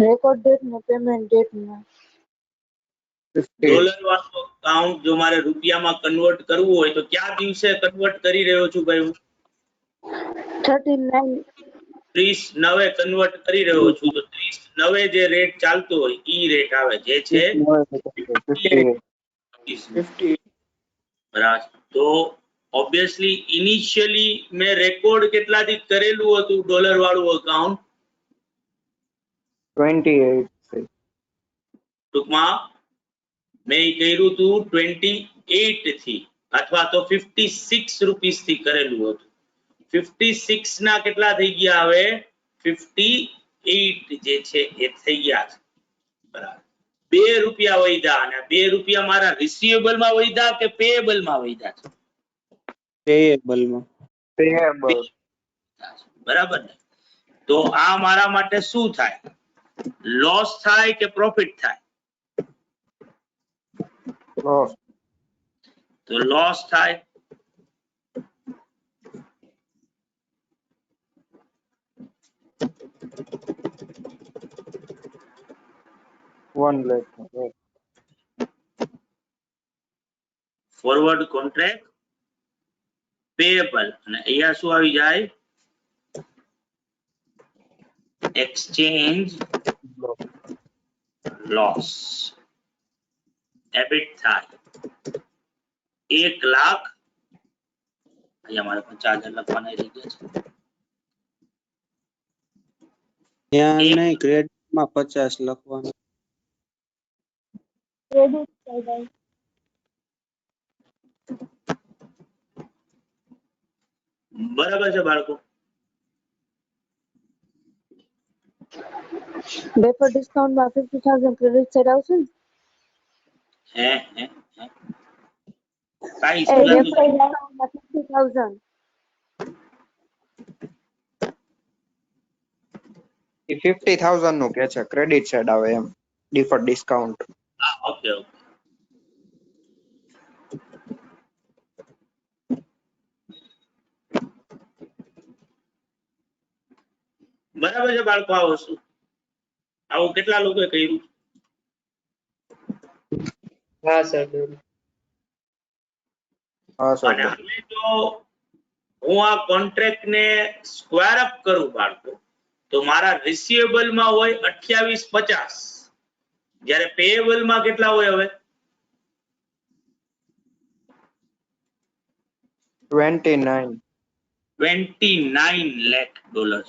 રેકોર્ડ ડેટ ને પેમેન્ટ ડેટ ને. ડોલર વાળું અકાઉન્ટ જો મારે રૂપિયામાં કન્વર્ટ કરવું હોય તો ક્યાં દિવસે કન્વર્ટ કરી રહ્યો છું ભાઈ? હું 30/9 કન્વર્ટ કરી રહ્યો છું. તો 30/9 જે રેટ ચાલતો હોય ઈ રેટ આવે, જે છે 50. બરાબર. તો ઓબ્વિયસલી ઇનિશિયલી મેં રેકોર્ડ કેટલાથી કરેલું હતું ડોલર વાળું અકાઉન્ટ? 28. ટૂંકમાં મેં કર્યું હતું 28 થી અથવા તો 56 રૂપીસ થી કરેલું હતું. 56 ના કેટલા થઈ ગયા? હવે 58 જે છે એ થઈ ગયા છે. બરાબર. 2 રૂપિયા વધ્યા, અને 2 રૂપિયા મારા રિસીવેબલ માં વધ્યા કે પેએબલ માં વધ્યા છે? પેયેબલ માં. પેયેબલ બરાબર ને? તો આ મારા માટે શું થાય? લોસ થાય કે પ્રોફિટ થાય? લોસ તો લોસ થાય. $1 lakh ફોરવર્ડ કોન્ટ્રાક્ટ પેયેબલ અને અહીંયા શું આવી જાય? Exchange loss. ડેબિટ થાય 1 લાખ. અહીંયા મારે 50,000 લખવાના રહી ગયા છે. ત્યાં નહીં, ક્રેડિટમાં 50 લખવાનું. ક્રેડિટ સાઈડ બરાબર છે બાળકો? ડેફર ડિસ્કાઉન્ટમાં 50,000 ક્રેડિટ સાઈડ આવશે ને? હે હે હે કાઈ એ સમજાતું ડેફર ડિસ્કાઉન્ટમાં 50,000 એ 50,000 નું કે છે, ક્રેડિટ સાઈડ આવે એમ, ડિફર ડિસ્કાઉન્ટ. હા, ઓકે ઓકે. બરાબર છે બાળકો? આ વસ્તુ આવું કેટલા લોકોએ કર્યું? હા સર. હા અને સર. હવે જો હું આ કોન્ટ્રાક્ટ ને સ્ક્વેર અપ કરું બાળકો, તો મારા રિસીવેબલ માં હોય 2850, જ્યારે પેયેબલ માં કેટલા હોય? હવે 29 લાખ ડોલર.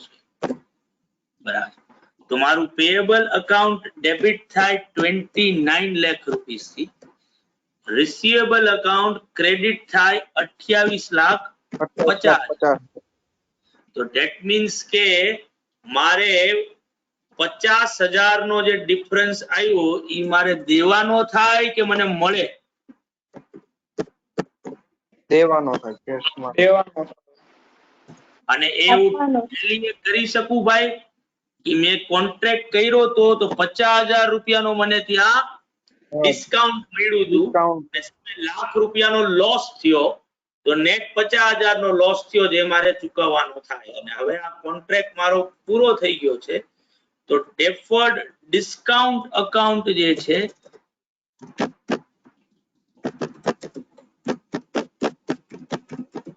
બરાબર. તો મારું પેયેબલ અકાઉન્ટ ડેબિટ થાય 29 લાખ રૂપીસ થી, રિસીવેબલ અકાઉન્ટ ક્રેડિટ થાય 28,50,000. તો ધેટ મીન્સ કે મારે 50,000 નો જે ડિફરન્સ આવ્યો એ મારે દેવાનો થાય કે મને મળે? દેવાનો થાય કેશમાં. અને એ હું કરી શકું ભાઈ કે મેં કોન્ટ્રાક્ટ કર્યો તો 50,000 રૂપિયાનો મને ત્યાં ડિસ્કાઉન્ટ મળ્યું હતું, લાખ રૂપિયાનો લોસ થયો, તો નેટ 50,000 નો લોસ થયો જે મારે ચૂકવવાનો થાય. અને હવે આ કોન્ટ્રાક્ટ મારો પૂરો થઈ ગયો છે, તો ડેફર્ડ ડિસ્કાઉન્ટ અકાઉન્ટ જે છે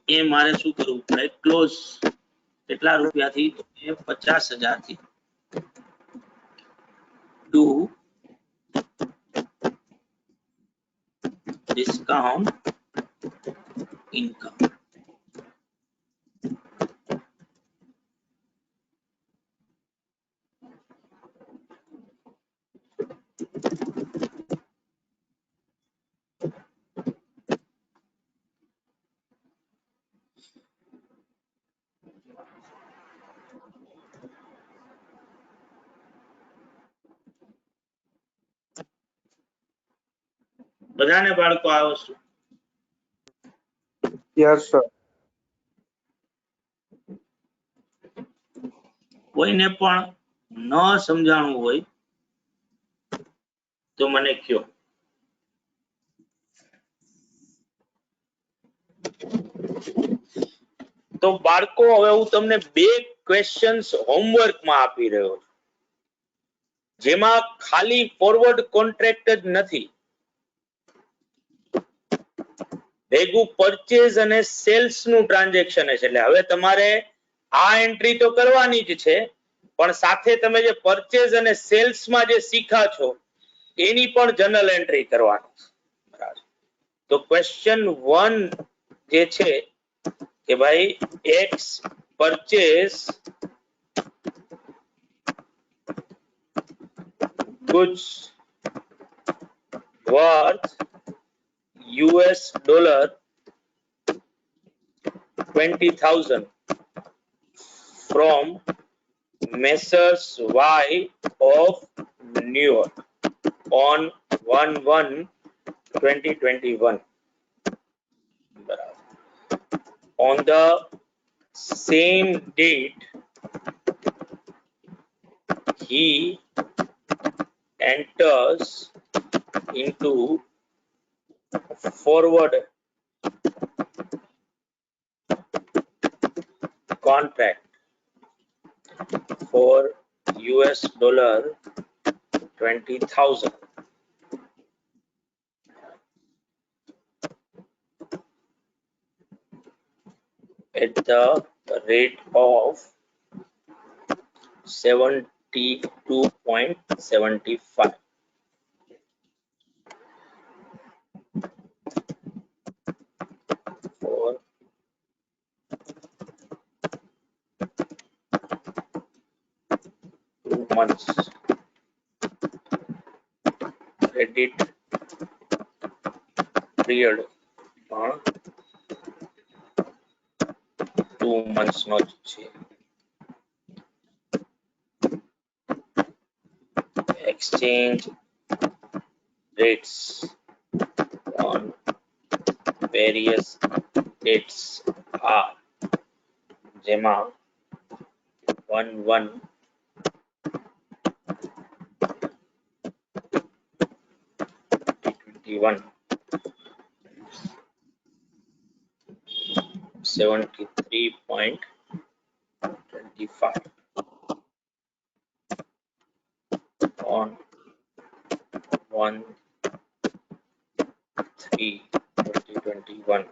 એ મારે શું કરવું પડે? ક્લોઝ. કેટલા રૂપિયાથી? 50,000 થી. To discount income. બધાને બાળકો આ વસ્તુ? Yes sir. કોઈને પણ ન સમજાણું હોય તો મને કયો. તો બાળકો હવે હું તમને 2 ક્વેશ્ચન્સ હોમવર્ક માં આપી રહ્યો છું, જેમાં ખાલી ફોરવર્ડ કોન્ટ્રાક્ટ જ નથી, ભેગું પરચેઝ અને સેલ્સ નું ટ્રાન્ઝેક્શન છે. એટલે હવે તમારે આ એન્ટ્રી તો કરવાની જ છે, પણ સાથે તમે જે પરચેઝ અને સેલ્સ માં જે શીખા છો એની પણ જર્નલ એન્ટ્રી કરવાની છે. બરાબર. તો ક્વેશ્ચન 1 જે છે કે ભાઈ x purchase goods worth $20,000 from Messrs. Y of New York on 1/1/2021. On the same date he enters into forward contract for US dollar 20,000 at the rate of 72.75 for 2 months. Credit period 2 months નો છે. Exchange rates on various dates are જેમાં 1/1/2021 73.25 on 1/3/2021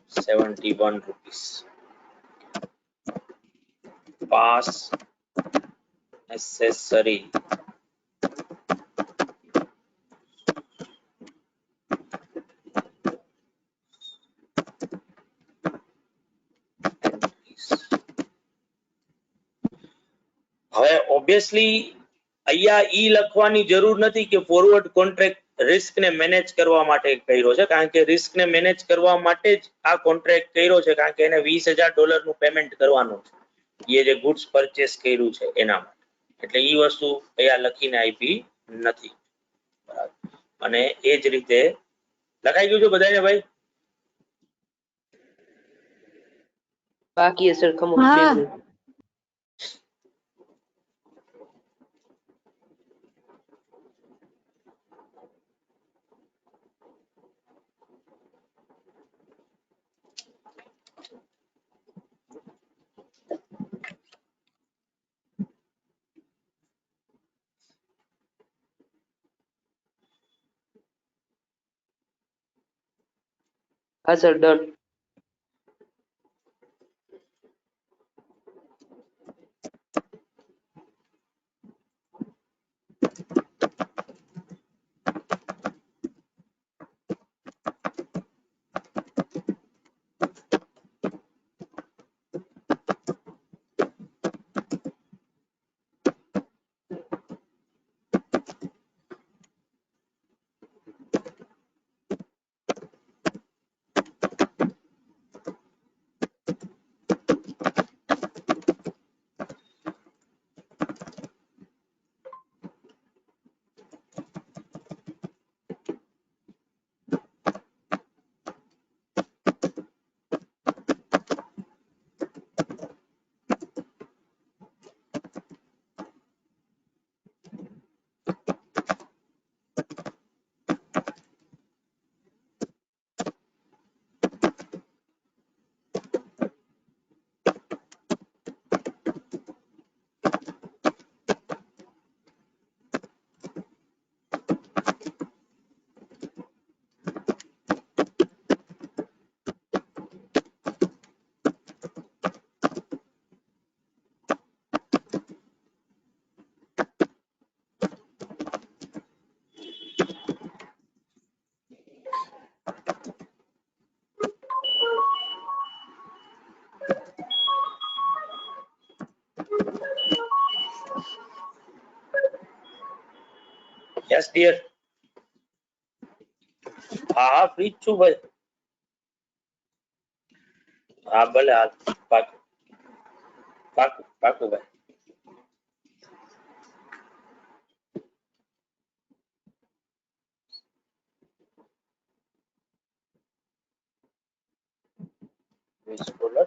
71 rupees. Pass necessary entries. હવે obviously અહીંયા ઈ લખવાની જરૂર નથી કે forward contract risk ને manage કરવા માટે કર્યો છે, કારણ કે રિસ્ક ને મેનેજ કરવા માટે જ આ કોન્ટ્રાક્ટ કર્યો છે, કારણ કે એને $20,000 નું પેમેન્ટ કરવાનું છે, એ જે ગુડ્સ પરચેસ કર્યું છે એના માટે. એટલે ઈ વસ્તુ અહીંયા લખીને આપી નથી, બરાબર. અને એ જ રીતે લખાઈ ગયું છે બધાને ભાઈ? બાકી સર ખમો હા સર ડન. Yes dear. હા ફ્રી જ છું ભાઈ. હા ભલે હાલ પાકું પાકું પાકું ભાઈ. $20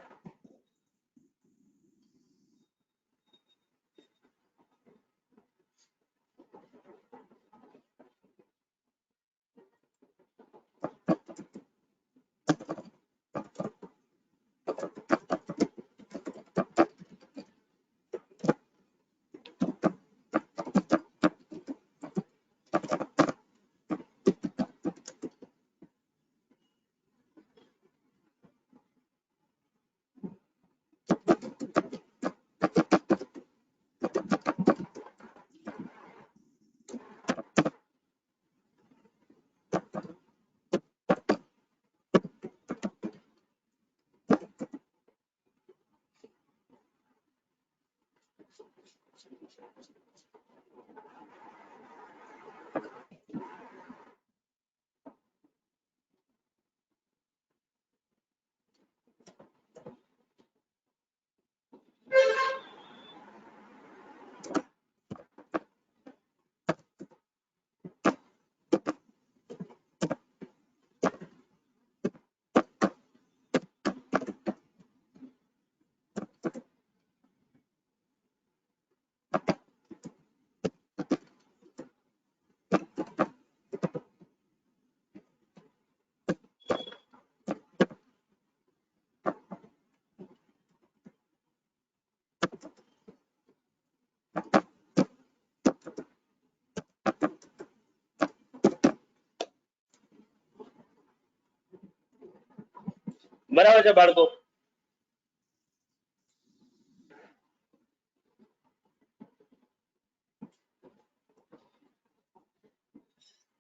બરાબર છે બાળકો?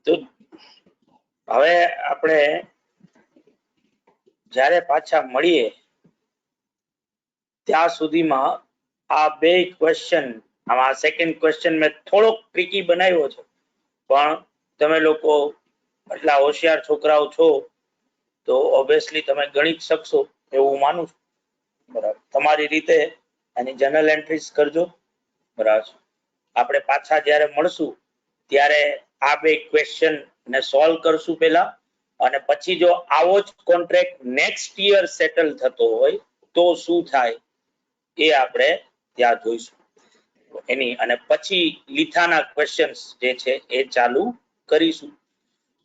તો હવે આપણે જ્યારે પાછા મળીએ ત્યાં સુધીમાં આ બે ક્વેશ્ચન, આમાં સેકન્ડ ક્વેશ્ચન મેં થોડોક ટ્રિકી બનાવ્યો છે, પણ તમે લોકો એટલા હોશિયાર છોકરાઓ છો તો ઓબ્વિયસલી તમે ગણિત શકશો એવું માનું છું. બરાબર, તમારી રીતે એની જનરલ એન્ટ્રીઝ કરજો. બરાબર, આપણે પાછા જ્યારે મળશું ત્યારે આ બે ક્વેશ્ચન ને સોલ્વ કરશું પહેલા, અને પછી જો આવો જ કોન્ટ્રાક્ટ નેક્સ્ટ યર સેટલ થતો હોય તો શું થાય એ આપણે ત્યાં જોઈશું એની, અને પછી લીથાના ક્વેશ્ચન્સ જે છે એ ચાલુ કરીશું.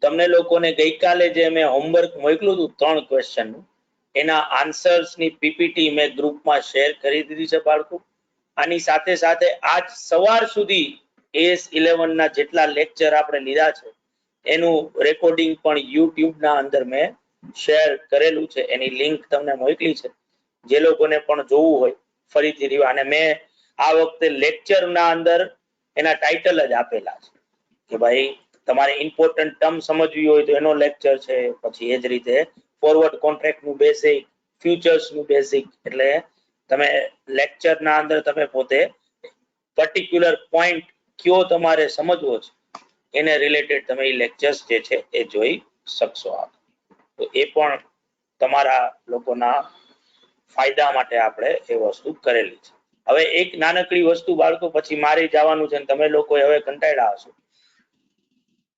તમને લોકોને ગઈકાલે જે મેં હોમવર્ક મોકલ્યું હતું 3 ક્વેશ્ચન નું, એના આન્સર્સ ની પીપીટી મેં ગ્રુપમાં શેર કરી દીધી છે બાળકો. આની સાથે સાથે આજ સવાર સુધી AS11 ના જેટલા લેક્ચર આપણે લીધા છે એનું રેકોર્ડિંગ પણ YouTube ના અંદર મેં શેર કરેલું છે, એની લિંક તમને મોકલી છે. જે લોકોને પણ જોવું હોય ફરીથી રીવા, અને મેં આ વખતે લેક્ચર ના અંદર એના ટાઇટલ જ આપેલા છે કે ભાઈ તમારે ઇમ્પોર્ટન્ટ ટર્મ સમજવી હોય તો એનો લેક્ચર છે, પછી એ જ રીતે ફોરવર્ડ કોન્ટ્રાક્ટ નું બેઝિક, ફ્યુચર્સ નું બેઝિક, એટલે તમે લેક્ચર ના અંદર તમે પોતે પર્ટિક્યુલર પોઈન્ટ કયો તમારે સમજવો છે એને રિલેટેડ તમે એ લેક્ચર્સ જે છે એ જોઈ શકશો. તો એ પણ તમારા લોકોના ફાયદા માટે આપણે એ વસ્તુ કરેલી છે. હવે એક નાનકડી વસ્તુ બાળકો, પછી મારે જવાનું છે, તમે લોકો હવે કંટાળ્યા હશો.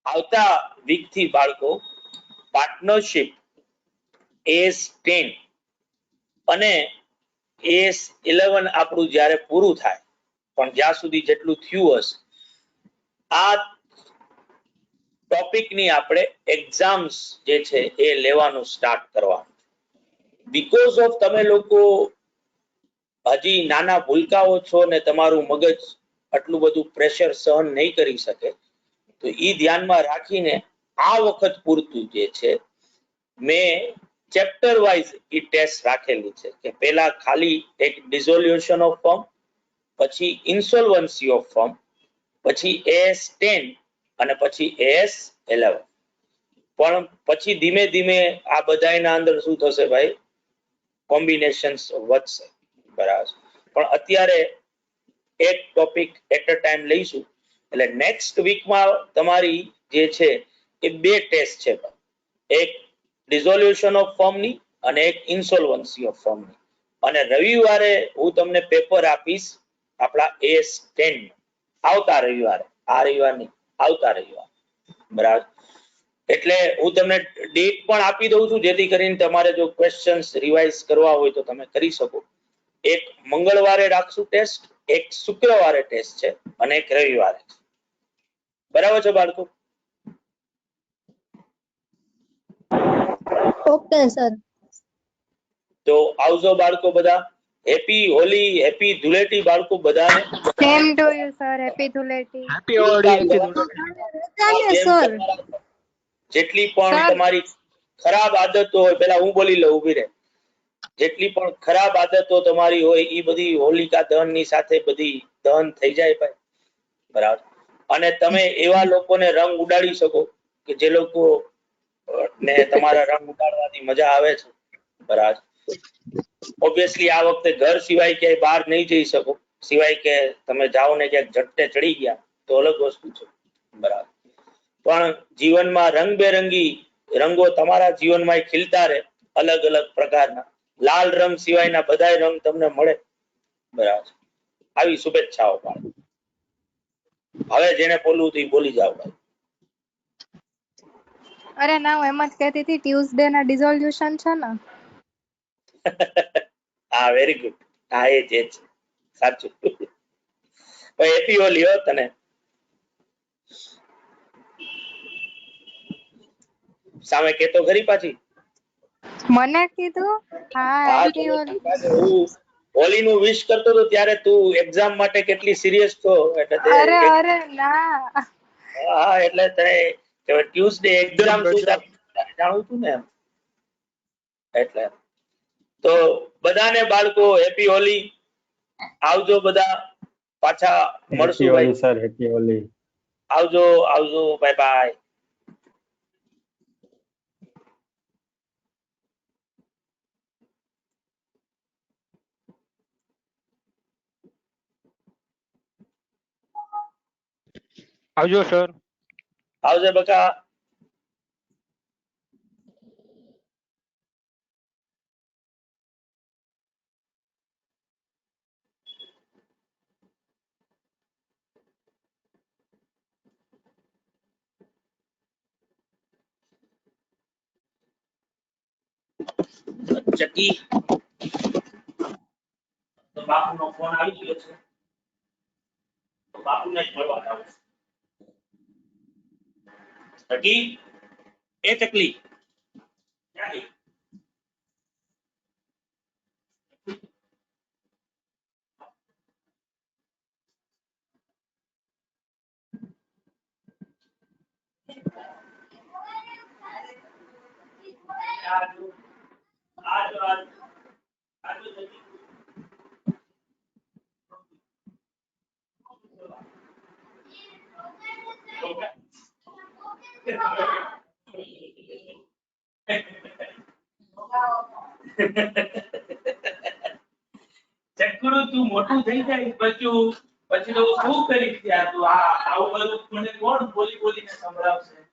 આવતા વીક થી બાળકો પાર્ટનરશિપ AS10 અને AS11 આપણું જ્યારે પૂરું થાય, પણ જ્યાં સુધી જેટલું થયું હશે, આ ટોપિકની આપણે એક્ઝામ્સ જે છે એ લેવાનું સ્ટાર્ટ કરવાનું. બીકોઝ ઓફ તમે લોકો હજી નાના ભૂલકાઓ છો ને તમારું મગજ આટલું બધું પ્રેશર સહન નહીં કરી શકે, તો ઈ ધ્યાનમાં રાખીને આ વખત પૂરતું જે છે મેં ચેપ્ટર વાઇઝ ઈ ટેસ્ટ રાખેલી છે કે પહેલા ખાલી એક ડિસોલ્યુશન ઓફ ફર્મ, પછી ઇન્સોલ્વન્સી ઓફ ફર્મ, પછી AS10 અને પછી AS11. પણ પછી ધીમે ધીમે આ બધાના અંદર શું થશે ભાઈ, કોમ્બિનેશન્સ વધશે. બરાબર, પણ અત્યારે એક ટોપિક એટ અ ટાઈમ લઈશું. એટલે નેક્સ્ટ વીકમાં તમારી જે છે એ બે ટેસ્ટ છે, એક ડિસોલ્યુશન ઓફ ફર્મ ની અને એક ઇન્સોલ્વન્સી ઓફ ફર્મ ની. અને રવિવારે હું તમને પેપર આપીશ આપણા AS10 આવતા રવિવારે, આ રવિવાર નહીં, આવતા રવિવાર. બરાબર, એટલે હું તમને ડેટ પણ આપી દઉં છું જેથી કરીને તમારે જો ક્વેશ્ચન્સ રિવાઇઝ કરવા હોય તો તમે કરી શકો. એક મંગળવારે રાખશું ટેસ્ટ, એક શુક્રવારે ટેસ્ટ છે અને એક રવિવારે. બરાબર છે બાળકો? Okay sir. તો આવજો બાળકો બધા. હેપી હોલી, હેપી ધૂળેટી બાળકો બધાને. Same to you sir, happy Dhuleti. Happy Holi, happy Dhuleti. Sir જેટલી પણ તમારી ખરાબ આદતો હોય, પેલા હું બોલી લઉં, ઉભી રહે. જેટલી પણ ખરાબ આદતો તમારી હોય એ બધી હોલિકા દહન ની સાથે બધી દહન થઈ જાય ભાઈ. બરાબર, અને તમે એવા લોકોને રંગ ઉડાડી શકો કે જે લોકો ને તમારા રંગ ઉડાડવાની મજા આવે છે. બરાબર, ઓબ્વિયસલી આ વખતે ઘર સિવાય ક્યાંય બહાર નહીં જઈ શકો, સિવાય કે તમે જાઓ ને ક્યાંક ઝટકે ચડી ગયા તો અલગ વસ્તુ છે, બરાબર. પણ જીવનમાં રંગબેરંગી રંગો તમારા જીવનમાં ખીલતા રહે, અલગ અલગ પ્રકારના. લાલ રંગ સિવાયના બધાય રંગ તમને મળે, બરાબર. આવી શુભેચ્છાઓ પાડો. હવે જેને બોલવું હતું એ બોલી જાઓ ભાઈ. અરે ના, હું એમ જ કહેતી હતી ટ્યુઝડે ના ડિઝોલ્યુશન છે ને. હા, વેરી ગુડ. હા, એ જ સાચું. હેપી હોલી હો તને. સામે કેતો ખરી પાછી. મને કીધું હા હેપી હોલી. હું હોલી નું વિશ કરતો હતો ત્યારે તું એક્ઝામ માટે કેટલી સિરિયસ છો એટલે અરે અરે ના. હા, એટલે તને ટ્યુઝડે એક્ઝામ તું જાણું છું ને એમ. એટલે તો બધાને બાળકો હેપી હોલી. આવજો બધા, પાછા મળશું ભાઈ. Sir happy Holi. આવજો આવજો, બાય બાય. આવજો સર. આવજે બકા. ચકી તો બાપુનો ફોન આવી ગયો છે, તો બાપુને જ મળવા જાઉં. ચકી, એ ચકલી ક્યાં ગઈ? ચકડું તું મોટું થઈ જાય પછી તો શું કરીશ યાર તું? આવું બધું મને કોણ બોલી બોલીને સંભળાવશે?